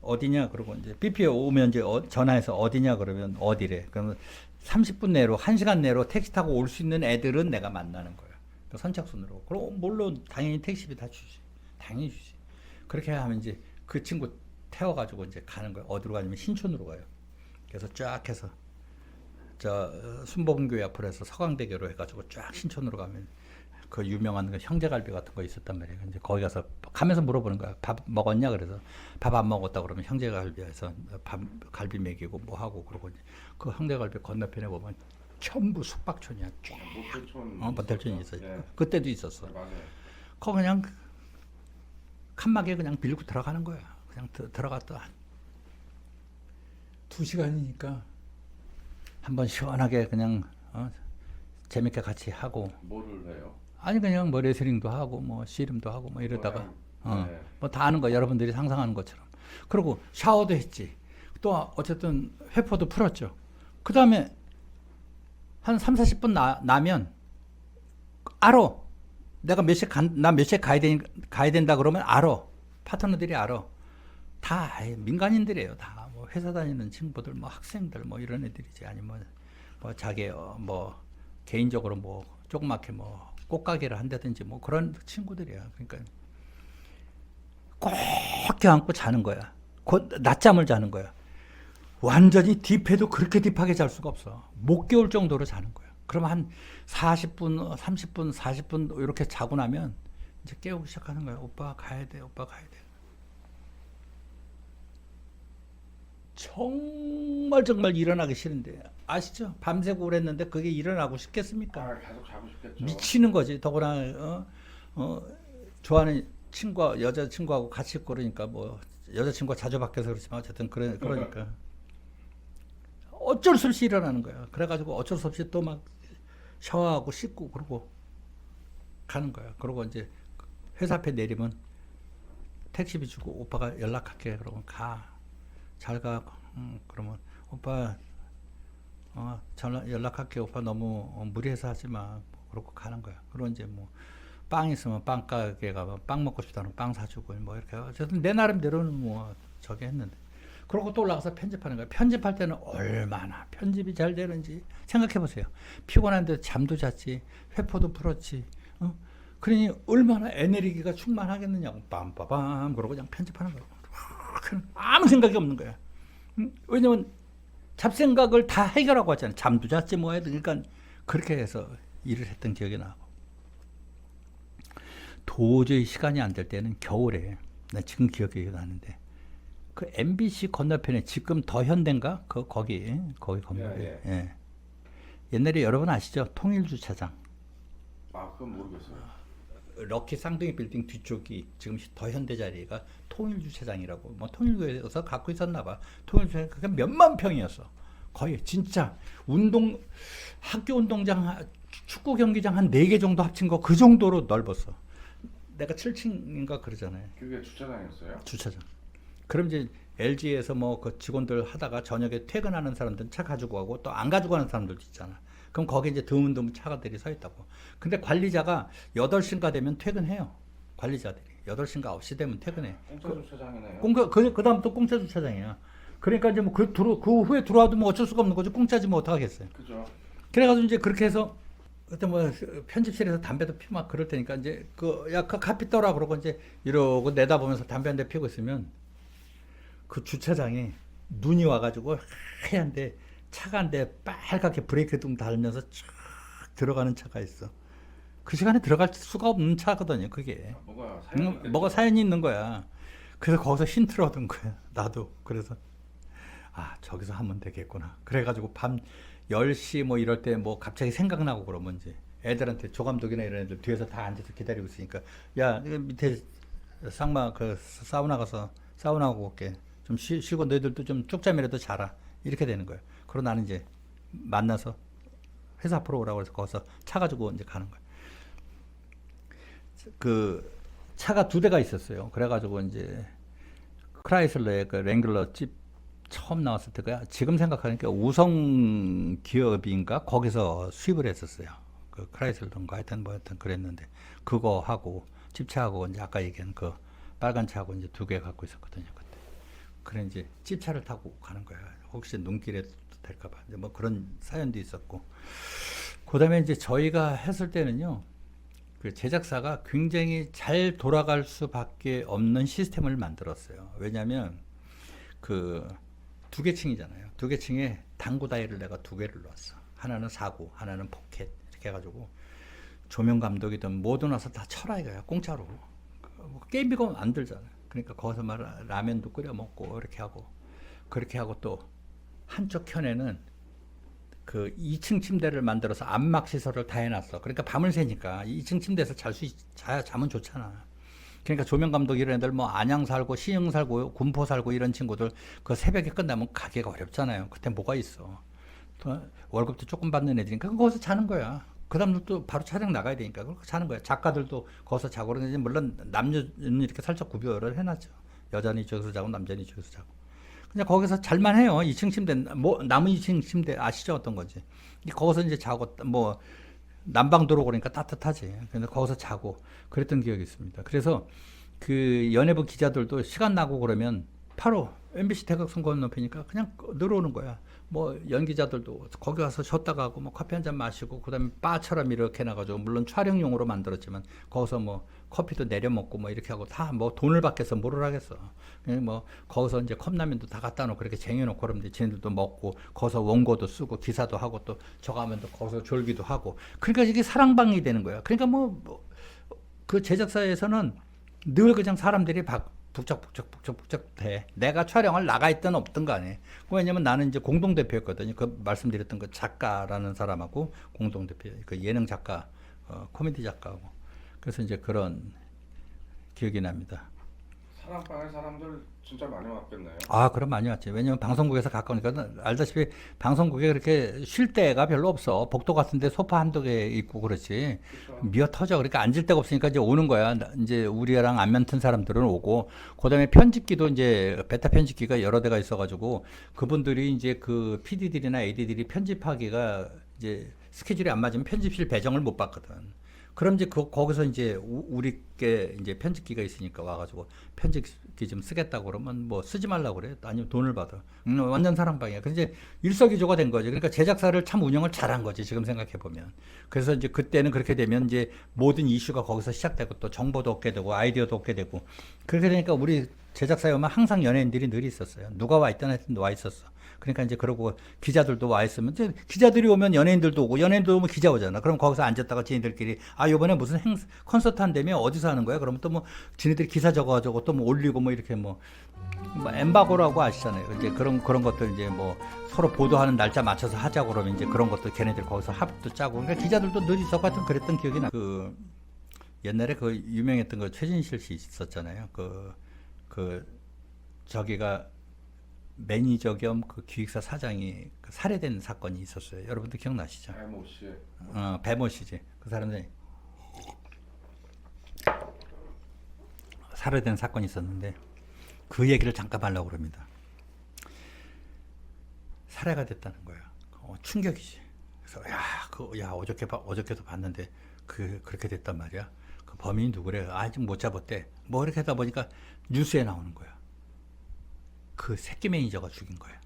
어디냐 그러고 이제 삐삐 오면 이제 전화해서 어디냐 그러면 어디래. 그러면 30분 내로 1시간 내로 택시 타고 올 수 있는 애들은 내가 만나는 거예요. 선착순으로. 그럼 물론 당연히 택시비 다 주지. 당연히 주지. 그렇게 하면 이제 그 친구 태워가지고 이제 가는 거예요. 어디로 가냐면 신촌으로 가요. 그래서 쫙 해서 저 순복음교회 앞으로 해서 서강대교로 해가지고 쫙 신촌으로 가면 그 유명한 그 형제갈비 같은 거 있었단 말이에요. 이제 거기 가서 가면서 물어보는 거야. 밥 먹었냐? 그래서 밥 안 먹었다 그러면 형제갈비에서 갈비 먹이고 뭐 하고 그러고 이제 그 형제갈비 건너편에 보면 전부 숙박촌이야. 쫙. 모텔촌. 모텔촌이 있었죠. 네. 그때도 있었어. 네, 맞아요. 거 그냥 칸막이에 그냥 밀고 들어가는 거야. 그냥 들어갔다 2시간이니까 한번 시원하게 그냥 재밌게 같이 하고. 뭐를 해요? 아니 그냥 뭐 레슬링도 하고 뭐 씨름도 하고 뭐 이러다가 네. 뭐 다 하는 거 여러분들이 상상하는 것처럼. 그리고 샤워도 했지. 또 어쨌든 회포도 풀었죠. 그 다음에 한 3, 40분 나면 알아. 내가 몇 시에 나 몇 시에 가야 된다 그러면 알아. 파트너들이 알아. 다 민간인들이에요. 다 뭐 회사 다니는 친구들, 뭐 학생들, 뭐 이런 애들이지. 아니면 뭐 자기 뭐 개인적으로 뭐 조그맣게 뭐 꽃가게를 한다든지 뭐 그런 친구들이야. 그러니까 꼭 껴안고 자는 거야. 곧 낮잠을 자는 거야. 완전히 딥해도 그렇게 딥하게 잘 수가 없어. 못 깨울 정도로 자는 거야. 그러면 한 40분, 30분, 40분 이렇게 자고 나면 이제 깨우기 시작하는 거야. 오빠 가야 돼, 오빠 가야 돼. 정말 일어나기 싫은데 아시죠? 밤새고 그랬는데 그게 일어나고 싶겠습니까? 계속 자고 싶겠죠. 미치는 거지. 더구나 좋아하는 여자친구하고 같이 있고 그러니까 뭐 여자친구가 자주 바뀌어서 그렇지만 어쨌든 그러니까 어쩔 수 없이 일어나는 거야. 그래가지고 어쩔 수 없이 또 막 샤워하고 씻고 그러고 가는 거야. 그러고 이제 회사 앞에 내리면 택시비 주고 오빠가 연락할게. 그러면 가. 잘 가. 그러면 오빠 연락할게. 오빠 너무 무리해서 하지 마. 그러고 가는 거야. 그리고 이제 뭐 빵 있으면 빵 가게 가면 빵 먹고 싶다면 빵 사주고 뭐 이렇게 어쨌든 내 나름대로는 뭐 저기 했는데 그러고 또 올라가서 편집하는 거야. 편집할 때는 얼마나 편집이 잘 되는지 생각해 보세요. 피곤한데 잠도 잤지, 회포도 풀었지. 그러니 얼마나 에너지가 충만하겠느냐고. 빰빠밤 그러고 그냥 편집하는 거야. 아무 생각이 없는 거야. 왜냐면 잡생각을 다 해결하고 왔잖아요. 잠도 잤지 뭐 해도. 그러니까 그렇게 해서 일을 했던 기억이 나고. 도저히 시간이 안 될 때는 겨울에, 나 지금 기억이 나는데 그 MBC 건너편에 지금 더 현대인가? 거기 건너편에. 예. 옛날에 여러분 아시죠? 통일주차장. 그건 모르겠어요. 럭키 쌍둥이 빌딩 뒤쪽이 지금 더 현대 자리가 통일주차장이라고. 뭐 통일교에서 갖고 있었나 봐. 통일주차장 그게 몇만 평이었어. 거의 진짜 학교 운동장, 축구 경기장 한 4개 정도 합친 거 그 정도로 넓었어. 내가 7층인가 그러잖아요. 그게 주차장이었어요? 주차장. 그럼 이제 LG에서 뭐 그 직원들 하다가 저녁에 퇴근하는 사람들은 차 가지고 가고 또 안 가지고 가는 사람들도 있잖아. 그럼 거기 이제 드문드문 차가들이 서 있다고. 근데 관리자가 8시인가 되면 퇴근해요. 관리자들이 8시인가 9시 되면 퇴근해. 공짜 주차장이네요. 그 다음 또 공짜 주차장이야. 그러니까 이제 뭐 그 후에 들어와도 뭐 어쩔 수가 없는 거지. 공짜지 뭐 어떡하겠어요. 그죠. 그래가지고 이제 그렇게 해서 그때 뭐 편집실에서 담배도 피고 막 그럴 테니까 이제 그 카피 떠라 그러고 이제 이러고 내다보면서 담배 한 대 피우고 있으면 그 주차장에 눈이 와가지고 하얀데 차가 한 대 빨갛게 브레이크 등 달면서 쭉 들어가는 차가 있어. 그 시간에 들어갈 수가 없는 차거든요. 그게 뭐가 사연이 있는 거야. 그래서 거기서 힌트를 얻은 거야. 나도. 그래서 저기서 하면 되겠구나. 그래가지고 밤 10시 뭐 이럴 때 뭐 갑자기 생각나고 그러면 이제 애들한테 조감독이나 이런 애들 뒤에서 다 앉아서 기다리고 있으니까 야 밑에 상마 그 사우나 가서 사우나하고 올게. 좀 쉬고 너희들도 좀 쪽잠이라도 자라. 이렇게 되는 거예요. 그러고 나는 이제 만나서 회사 앞으로 오라고 해서 거기서 차 가지고 이제 가는 거예요. 그 차가 2대가 있었어요. 그래가지고 이제 크라이슬러의 그 랭글러 집 처음 나왔을 때가 지금 생각하니까 우성 기업인가 거기서 수입을 했었어요. 그 크라이슬러인가 하여튼 그랬는데 그거 하고 집차하고 이제 아까 얘기한 그 빨간 차하고 이제 2개 갖고 있었거든요. 그때. 그래 이제 집차를 타고 가는 거야. 혹시 눈길에 될까봐. 뭐 그런 사연도 있었고. 그다음에 이제 저희가 했을 때는요. 그 제작사가 굉장히 잘 돌아갈 수밖에 없는 시스템을 만들었어요. 왜냐하면 그 2개 층이잖아요. 2개 층에 당구 다이를 내가 2개를 넣었어. 하나는 사구, 하나는 포켓 이렇게 해가지고 조명 감독이든 뭐든 와서 다 쳐라 이거야. 공짜로. 게임비가 안 들잖아. 그러니까 거기서 막 라면도 끓여 먹고 이렇게 하고 그렇게 하고 또 한쪽 편에는 그 2층 침대를 만들어서 안막 시설을 다 해놨어. 그러니까 밤을 새니까 2층 침대에서 자야 잠은 좋잖아. 그러니까 조명 감독 이런 애들 뭐 안양 살고 시흥 살고 군포 살고 이런 친구들 그 새벽에 끝나면 가기가 어렵잖아요. 그때 뭐가 있어. 또 월급도 조금 받는 애들이니까 거기서 자는 거야. 그 다음날 또 바로 촬영 나가야 되니까 그렇게 자는 거야. 작가들도 거기서 자고 그러는데 물론 남녀는 이렇게 살짝 구별을 해놨죠. 여자는 이쪽에서 자고 남자는 이쪽에서 자고. 그냥 거기서 잘만 해요. 2층 침대, 뭐, 남은 2층 침대 아시죠? 어떤 건지. 거기서 이제 자고, 뭐, 난방 들어오고 그러니까 따뜻하지. 근데 거기서 자고 그랬던 기억이 있습니다. 그래서 그 연예부 기자들도 시간 나고 그러면 바로 MBC 대각선 건너편이니까 그냥 늘어오는 거야. 뭐 연기자들도 거기 가서 쉬었다 가고 뭐 커피 한 잔 마시고 그다음에 바처럼 이렇게 나가지고 물론 촬영용으로 만들었지만 거기서 뭐 커피도 내려 먹고 뭐 이렇게 하고 다 뭐 돈을 받겠어 뭐를 하겠어. 그냥 뭐 거기서 이제 컵라면도 다 갖다 놓고 그렇게 쟁여놓고 그러면 쟤네들도 먹고 거기서 원고도 쓰고 기사도 하고 또 저거 하면 또 거기서 졸기도 하고 그러니까 이게 사랑방이 되는 거야. 그러니까 뭐 그 제작사에서는 늘 그냥 사람들이 북적북적 돼. 내가 촬영을 나가 있든 없든 간에. 왜냐면 나는 이제 공동대표였거든요. 그 말씀드렸던 그 작가라는 사람하고 공동대표, 그 예능 작가, 코미디 작가하고. 그래서 이제 그런 기억이 납니다. 사랑방에 사람들 진짜 많이 왔겠네요. 아, 그럼 많이 왔지. 왜냐면 방송국에서 가까우니까 알다시피 방송국에 그렇게 쉴 데가 별로 없어. 복도 같은데 소파 한두 개 있고 그렇지. 그렇죠. 미어 터져. 그러니까 앉을 데가 없으니까 이제 오는 거야. 이제 우리랑 안면 튼 사람들은 오고, 그다음에 편집기도 이제 베타 편집기가 여러 대가 있어가지고 그분들이 이제 그 PD들이나 AD들이 편집하기가 이제 스케줄이 안 맞으면 편집실 배정을 못 받거든. 그럼 이제 거기서 이제 우리께 이제 편집기가 있으니까 와가지고 편집기 좀 쓰겠다고 그러면 뭐 쓰지 말라고 그래. 아니면 돈을 받아. 완전 사랑방이야. 그래서 이제 일석이조가 된 거지. 그러니까 제작사를 참 운영을 잘한 거지. 지금 생각해 보면. 그래서 이제 그때는 그렇게 되면 이제 모든 이슈가 거기서 시작되고 또 정보도 얻게 되고 아이디어도 얻게 되고 그렇게 되니까 우리 제작사에 오면 항상 연예인들이 늘 있었어요. 누가 와 있든 하여튼 와 있었어. 그러니까 이제 그러고 기자들도 와 있으면 이제 기자들이 오면 연예인들도 오고 연예인들 오면 기자 오잖아. 그럼 거기서 앉았다가 지네들끼리 요번에 무슨 콘서트 한다며 어디서 하는 거야? 그러면 또 뭐 지네들이 기사 적어가지고 또 뭐 올리고 뭐 이렇게 뭐 엠바고라고 아시잖아요. 이제 그런 것들 이제 뭐 서로 보도하는 날짜 맞춰서 하자고 그러면 이제 그런 것도 걔네들 거기서 합도 짜고 그러니까 기자들도 늘 있었고 하여튼 그랬던 기억이 나. 그 옛날에 그 유명했던 거 최진실 씨 있었잖아요. 저기가 매니저 겸 그 기획사 사장이 그 살해된 사건이 있었어요. 여러분들 기억나시죠? 배모 씨. 배모 씨지. 그 사람들이 살해된 사건이 있었는데 그 얘기를 잠깐 하려고 그럽니다. 살해가 됐다는 거야. 충격이지. 그래서 어저께도 봤는데 그렇게 됐단 말이야. 그 범인이 누구래? 아직 못 잡았대. 뭐 이렇게 하다 보니까 뉴스에 나오는 거야. 그 새끼 매니저가 죽인 거야.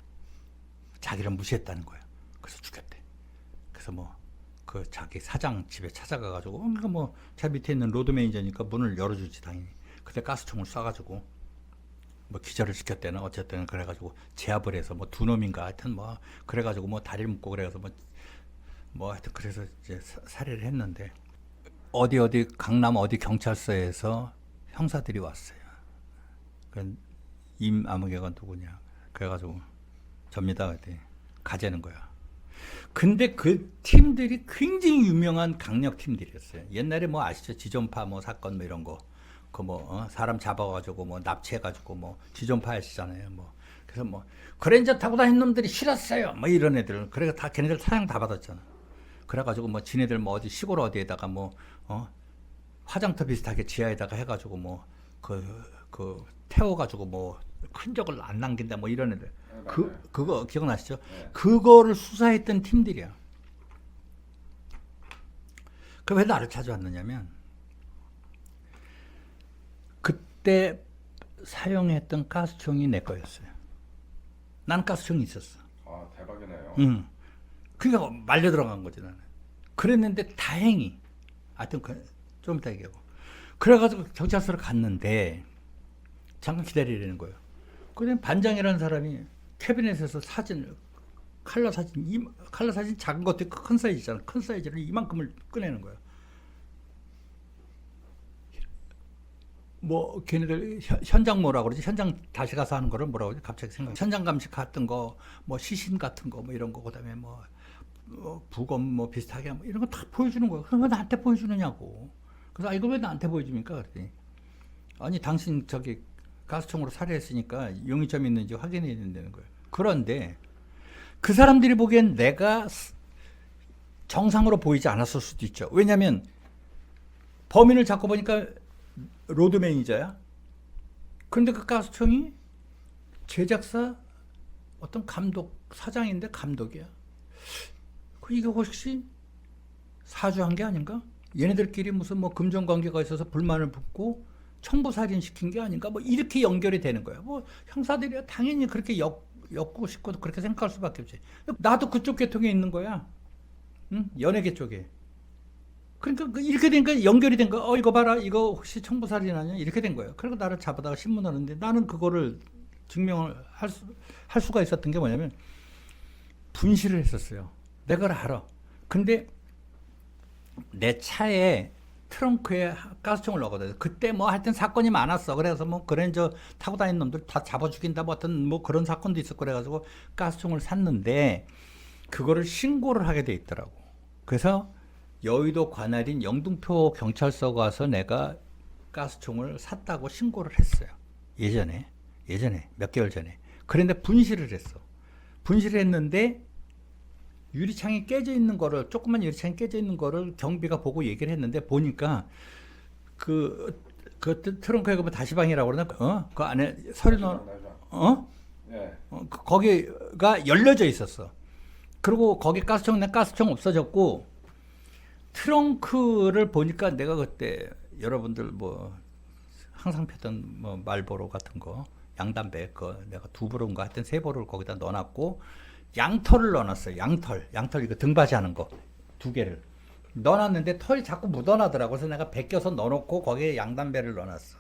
자기를 무시했다는 거야. 그래서 죽였대. 그래서 그 자기 사장 집에 찾아가가지고, 그러니까 제 밑에 있는 로드 매니저니까 문을 열어주지, 당연히. 그때 가스총을 쏴가지고, 기절을 시켰대나, 어쨌든, 그래가지고, 제압을 해서, 두 놈인가, 하여튼, 그래가지고, 다리를 묶고, 그래서, 하여튼, 그래서 이제 살해를 했는데, 강남 어디 경찰서에서 형사들이 왔어요. 임아무개가 누구냐. 그래가지고 접니다. 그때 가재는 거야. 근데 그 팀들이 굉장히 유명한 강력 팀들이었어요. 옛날에 아시죠? 지존파 사건 이런 거. 사람 잡아가지고 납치해가지고 지존파 하시잖아요. 그래서 그랜저 타고 다니는 놈들이 싫었어요. 이런 애들. 그래서 다 걔네들 사양 다 받았잖아. 그래가지고 지네들 어디 시골 어디에다가 화장터 비슷하게 지하에다가 해가지고 태워가지고 흔적을 안 남긴다 이런 애들. 그거 기억나시죠? 네. 그거를 수사했던 팀들이야. 그 왜 나를 찾아왔느냐면 그때 사용했던 가스총이 내 거였어요. 난 가스총이 있었어. 아, 대박이네요. 응. 그러니까 말려 들어간 거지 나는. 그랬는데 다행히 하여튼 좀 이따 얘기하고. 그래가지고 경찰서를 갔는데 잠깐 기다리라는 거예요. 그다음에 반장이라는 사람이 캐비넷에서 칼라 사진 작은 것도 있고 큰 사이즈 있잖아. 큰 사이즈를 이만큼을 꺼내는 거예요. 걔네들 현장 뭐라고 그러지? 현장 다시 가서 하는 거를 뭐라고 그러지? 갑자기 현장 감식 같은 거, 시신 같은 거, 이런 거, 그다음에 부검 뭐 비슷하게 뭐 이런 거 다 보여주는 거야. 그럼 왜 나한테 보여주느냐고. 그래서 이거 왜 나한테 보여줍니까? 그랬더니 아니 당신 저기 가스총으로 살해했으니까 용의점이 있는지 확인해야 된다는 거예요. 그런데 그 사람들이 보기엔 내가 정상으로 보이지 않았을 수도 있죠. 왜냐하면 범인을 잡고 보니까 로드 매니저야. 그런데 그 가스총이 제작사 어떤 감독 사장인데 감독이야. 이게 혹시 사주한 게 아닌가? 얘네들끼리 무슨 뭐 금전관계가 있어서 불만을 붙고 청부살인 시킨 게 아닌가? 뭐 이렇게 연결이 되는 거야. 뭐 형사들이 당연히 그렇게 엮고 싶고 그렇게 생각할 수밖에 없지. 나도 그쪽 계통에 있는 거야. 응? 연예계 쪽에. 그러니까 이렇게 되니까 연결이 된 거야. 이거 봐라. 이거 혹시 청부살인 아니야? 이렇게 된 거야. 그리고 나를 잡아다가 신문하는데 나는 그거를 증명을 할 수가 있었던 게 뭐냐면 분실을 했었어요. 내가 그걸 알아. 근데 내 차에 트렁크에 가스총을 넣거든. 그때 뭐 하여튼 사건이 많았어. 그래서 뭐 그랜저 타고 다니는 놈들 다 잡아 죽인다 뭐 어떤 뭐 그런 사건도 있었고 그래가지고 가스총을 샀는데 그거를 신고를 하게 돼 있더라고. 그래서 여의도 관할인 영등포 경찰서 가서 내가 가스총을 샀다고 신고를 했어요. 예전에 몇 개월 전에. 그런데 분실을 했어. 분실을 했는데 유리창이 깨져 있는 거를 조그만 유리창이 깨져 있는 거를 경비가 보고 얘기를 했는데 보니까 그 트렁크에 그 다시방이라고 그러나 그 안에 서류 넣어 네. 거기가 열려져 있었어. 그리고 거기 가스총 없어졌고 트렁크를 보니까 내가 그때 여러분들 뭐 항상 폈던 뭐 말보로 같은 거 양담배 내가 2보로인가 하여튼 3보를 거기다 넣어놨고 양털을 넣어놨어요. 양털 이거 등받이 하는 거 2개를 넣어놨는데 털이 자꾸 묻어나더라고. 그래서 내가 벗겨서 넣어놓고 거기에 양담배를 넣어놨어.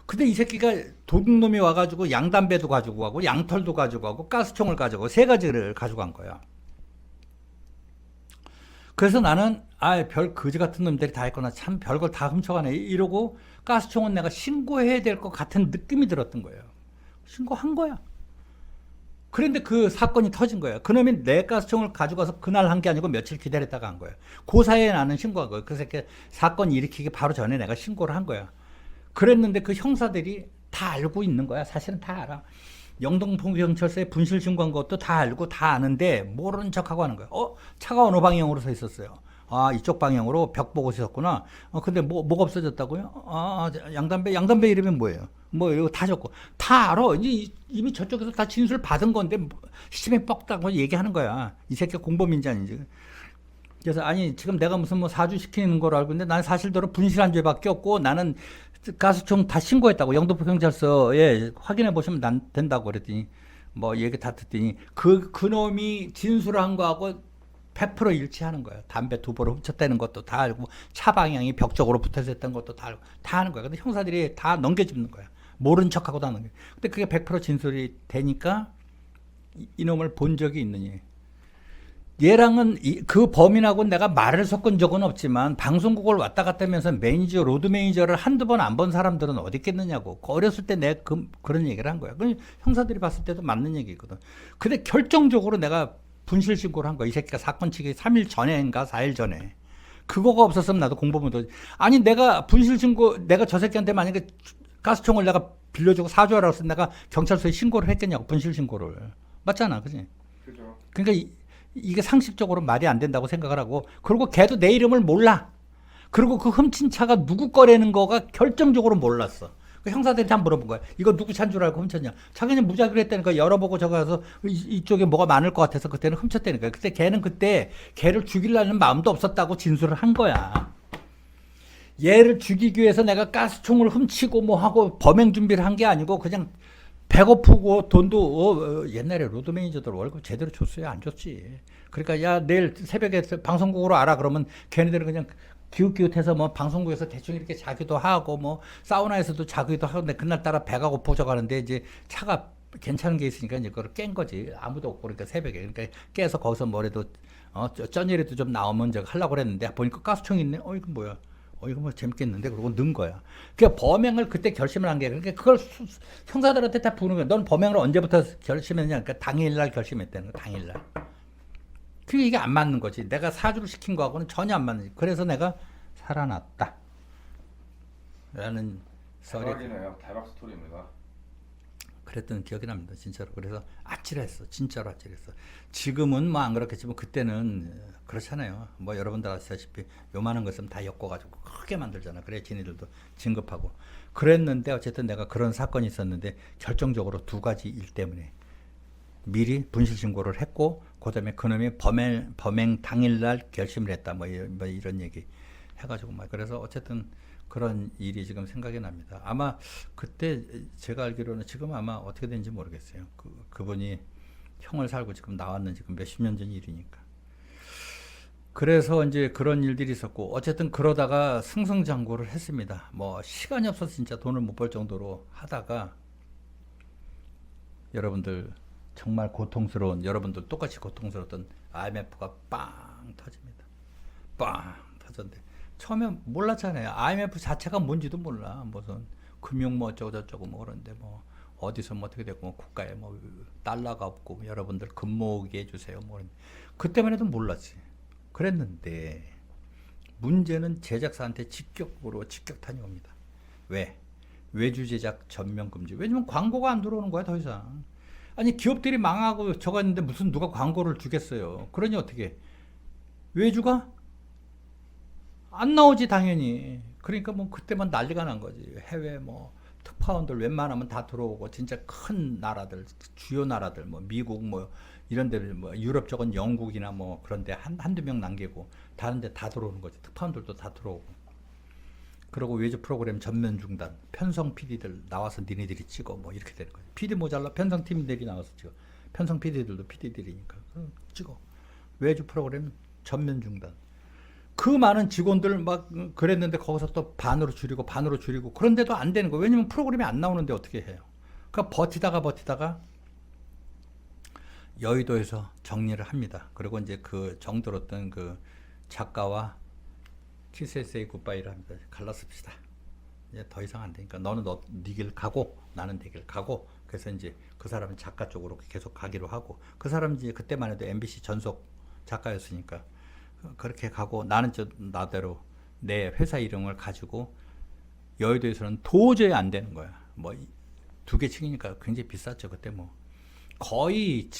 근데 이 새끼가 도둑놈이 와가지고 양담배도 가지고 가고 양털도 가지고 가고 가스총을 가지고 3가지를 가져간 거야. 그래서 나는 별 거지 같은 놈들이 다 했구나. 참 별걸 다 훔쳐가네. 이러고 가스총은 내가 신고해야 될 것 같은 느낌이 들었던 거예요. 신고한 거야. 그런데 그 사건이 터진 거예요. 그놈이 내 가스총을 가져가서 그날 한 게 아니고 며칠 기다렸다가 한 거예요. 그 사이에 나는 신고한 거예요. 그래서 사건 일으키기 바로 전에 내가 신고를 한 거야. 그랬는데 그 형사들이 다 알고 있는 거야. 사실은 다 알아. 영등포경찰서에 분실 신고한 것도 다 알고 다 아는데 모르는 척하고 하는 거야. 차가 어느 방향으로 서 있었어요. 이쪽 방향으로 벽 보고 있었구나. 근데 뭐가 없어졌다고요? 양담배 이름이 뭐예요? 뭐 이거 다 적고 다 알아. 이제 이미 저쪽에서 다 진술 받은 건데 시침에 뻑다고 얘기하는 거야. 이 새끼가 공범인지 아닌지. 그래서 아니 지금 내가 무슨 뭐 사주 시키는 걸 알고 있는데 나는 사실대로 분실한 죄밖에 없고 나는 가스총 다 신고했다고 영등포경찰서에 확인해 보시면 된다고 그랬더니 뭐 얘기 다 듣더니 그 놈이 진술한 거하고 100% 일치하는 거예요. 담배 2보를 훔쳤다는 것도 다 알고 차 방향이 벽 쪽으로 붙어서 했던 것도 다 알고 다 하는 거야. 근데 형사들이 다 넘겨주는 거야. 모른 척하고 다 넘겨. 근데 그게 100% 진술이 되니까 이놈을 본 적이 있느냐. 얘랑은 그 범인하고 내가 말을 섞은 적은 없지만 방송국을 왔다 갔다 하면서 로드 매니저를 한두 번 안 본 사람들은 어디 있겠느냐고. 어렸을 때 내가 그런 얘기를 한 거야. 형사들이 봤을 때도 맞는 얘기거든. 근데 결정적으로 내가 분실 신고를 한 거야. 이 새끼가 사건 치기 3일 전에인가 4일 전에. 그거가 없었으면 나도 공범을 아니 내가 분실 신고 내가 저 새끼한테 만약에 가스총을 내가 빌려주고 사줘라고 해서 내가 경찰서에 신고를 했겠냐고. 분실 신고를. 맞잖아. 그지? 그죠. 그러니까 이게 상식적으로 말이 안 된다고 생각을 하고 그리고 걔도 내 이름을 몰라. 그리고 그 훔친 차가 누구 거라는 거가 결정적으로 몰랐어. 그 형사들이 다 물어본 거야. 이거 누구 차인 줄 알고 훔쳤냐. 자기는 무작위로 했다니까. 열어보고 저거 가서 이쪽에 뭐가 많을 것 같아서 그때는 훔쳤다니까. 근데 걔는 그때 걔를 죽이려는 마음도 없었다고 진술을 한 거야. 얘를 죽이기 위해서 내가 가스총을 훔치고 뭐 하고 범행 준비를 한 게 아니고 그냥 배고프고 돈도 옛날에 로드 매니저들 월급 제대로 줬어요? 안 줬지. 그러니까 야 내일 새벽에 방송국으로 알아. 그러면 걔네들은 그냥 기웃기웃해서 뭐 방송국에서 대충 이렇게 자기도 하고 뭐 사우나에서도 자기도 하는데 그날따라 배가 고파져 가는데 이제 차가 괜찮은 게 있으니까 이제 그걸 깬 거지. 아무도 없고 그러니까 새벽에 그러니까 깨서 거기서 뭐래도 쩐이라도 좀 나오면 이제 하려고 그랬는데 보니까 가스총이 있네. 이거 뭐야? 이거 뭐 재밌겠는데? 그러고 넣은 거야. 그러니까 범행을 그때 결심을 한 게, 그러니까 그걸 형사들한테 다 부는 거야. 넌 범행을 언제부터 결심했냐? 그러니까 당일날 결심했다는 거야, 당일날. 그게 이게 안 맞는 거지. 내가 사주를 시킨 거하고는 전혀 안 맞는 거지. 그래서 내가 살아났다. 라는 썰이 대박이네요. 대박 스토리입니다. 그랬던 기억이 납니다. 진짜로. 그래서 아찔했어. 진짜로 아찔했어. 지금은 뭐 안 그렇겠지만 그때는 그렇잖아요. 뭐 여러분들 아시다시피 요만한 것은 다 엮어가지고 크게 만들잖아. 그래 지니들도 진급하고. 그랬는데 어쨌든 내가 그런 사건이 있었는데 결정적으로 두 가지 일 때문에 미리 분실 신고를 했고 그다음에 그놈이 범행 당일날 결심을 했다. 뭐 이런 얘기 해가지고 막 그래서 어쨌든 그런 일이 지금 생각이 납니다. 아마 그때 제가 알기로는 지금 아마 어떻게 되는지 모르겠어요. 그분이 형을 살고 지금 나왔는 지금 몇십 년 전 일이니까. 그래서 이제 그런 일들이 있었고 어쨌든 그러다가 승승장구를 했습니다. 뭐 시간이 없어서 진짜 돈을 못 벌 정도로 하다가 여러분들 정말 고통스러운 여러분들 똑같이 고통스러웠던 IMF가 빵 터집니다. 빵 터졌는데 처음에 몰랐잖아요. IMF 자체가 뭔지도 몰라. 무슨 금융 뭐 어쩌고 저쩌고 뭐 그런데 뭐 어디서 뭐 어떻게 되고 뭐 국가에 뭐 달러가 없고 뭐 여러분들 금 모으게 해주세요. 뭐 그때만 해도 몰랐지. 그랬는데 문제는 제작사한테 직격탄이 옵니다. 왜? 외주 제작 전면 금지. 왜냐면 광고가 안 들어오는 거야 더 이상. 아니 기업들이 망하고 저거 했는데 무슨 누가 광고를 주겠어요. 그러니 어떻게 외주가 안 나오지 당연히. 그러니까 뭐 그때만 난리가 난 거지. 해외 뭐 특파원들 웬만하면 다 들어오고 진짜 큰 나라들 주요 나라들 뭐 미국 뭐 이런 데를 뭐 유럽 쪽은 영국이나 뭐 그런데 한두 명 남기고 다른 데 다 들어오는 거지. 특파원들도 다 들어오고. 그리고 외주 프로그램 전면 중단. 편성 PD들 나와서 니네들이 찍어 뭐 이렇게 되는 거지. PD 모자라 편성 팀들이 나와서 찍어. 편성 PD들도 PD들이니까 찍어. 외주 프로그램 전면 중단. 그 많은 직원들 막 그랬는데 거기서 또 반으로 줄이고 그런데도 안 되는 거예요. 왜냐면 프로그램이 안 나오는데 어떻게 해요. 그러니까 버티다가 여의도에서 정리를 합니다. 그리고 이제 그 정들었던 그 작가와 키스 에세이 굿바이를 합니다. 갈라섭시다. 이제 더 이상 안 되니까 너는 네 길 가고 나는 내 길 가고. 그래서 이제 그 사람은 작가 쪽으로 계속 가기로 하고 그 사람은 이제 그때만 해도 MBC 전속 작가였으니까 그렇게 가고 나는 나대로 내 회사 이름을 가지고 여의도에서는 도저히 안 되는 거야. 뭐 두 개 층이니까 굉장히 비쌌죠. 그때 뭐 거의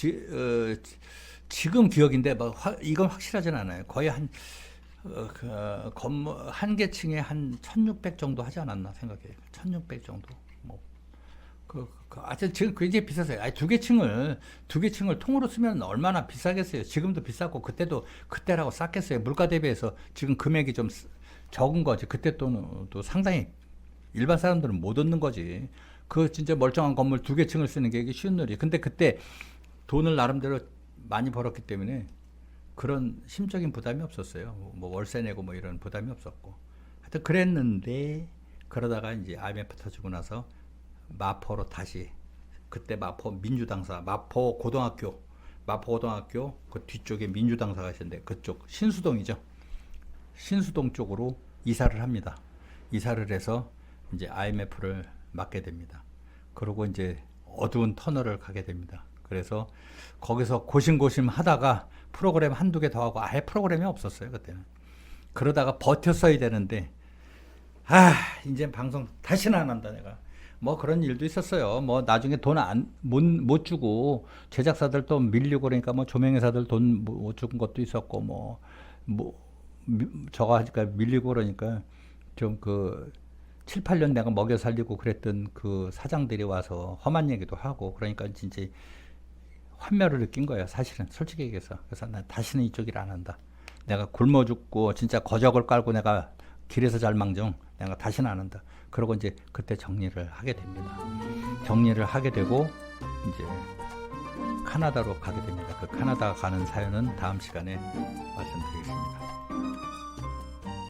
지금 기억인데 뭐 이건 확실하진 않아요. 거의 한 건물 한 개 층에 한 1,600 정도 하지 않았나 생각해요. 1,600 정도. 뭐 하여튼 지금 굉장히 비쌌어요. 아니 두 개 층을 통으로 쓰면 얼마나 비싸겠어요. 지금도 비쌌고 그때라고 쌌겠어요. 물가 대비해서 지금 금액이 좀 적은 거지. 그때 또 상당히 일반 사람들은 못 얻는 거지. 그 진짜 멀쩡한 건물 두 개 층을 쓰는 게 이게 쉬운 일이. 근데 그때 돈을 나름대로 많이 벌었기 때문에 그런 심적인 부담이 없었어요. 뭐 월세 내고 뭐 이런 부담이 없었고. 하여튼 그랬는데 그러다가 이제 IMF 터지고 나서 마포로 다시 그때 마포 민주당사 마포고등학교 그 뒤쪽에 민주당사가 있었는데 그쪽 신수동이죠. 신수동 쪽으로 이사를 합니다. 이사를 해서 이제 IMF를 맡게 됩니다. 그리고 이제 어두운 터널을 가게 됩니다. 그래서 거기서 고심고심 하다가 프로그램 한두 개 더 하고 아예 프로그램이 없었어요. 그때는. 그러다가 버텼어야 되는데 이제 방송 다시는 안 한다 내가. 뭐 그런 일도 있었어요. 뭐 나중에 돈 못 주고 제작사들 또 밀리고 그러니까 뭐 조명회사들 돈 못 준 것도 있었고 저거 하니까 밀리고 그러니까 좀 7, 8년 내가 먹여 살리고 그랬던 그 사장들이 와서 험한 얘기도 하고 그러니까 진짜 환멸을 느낀 거예요. 사실은 솔직히 얘기해서. 그래서 난 다시는 이쪽 일 안 한다. 내가 굶어 죽고 진짜 거적을 깔고 내가 길에서 잘망정 내가 다시는 안 한다. 그러고 이제 그때 정리를 하게 됩니다. 정리를 하게 되고 이제 카나다로 가게 됩니다. 그 카나다 가는 사연은 다음 시간에 말씀드리겠습니다.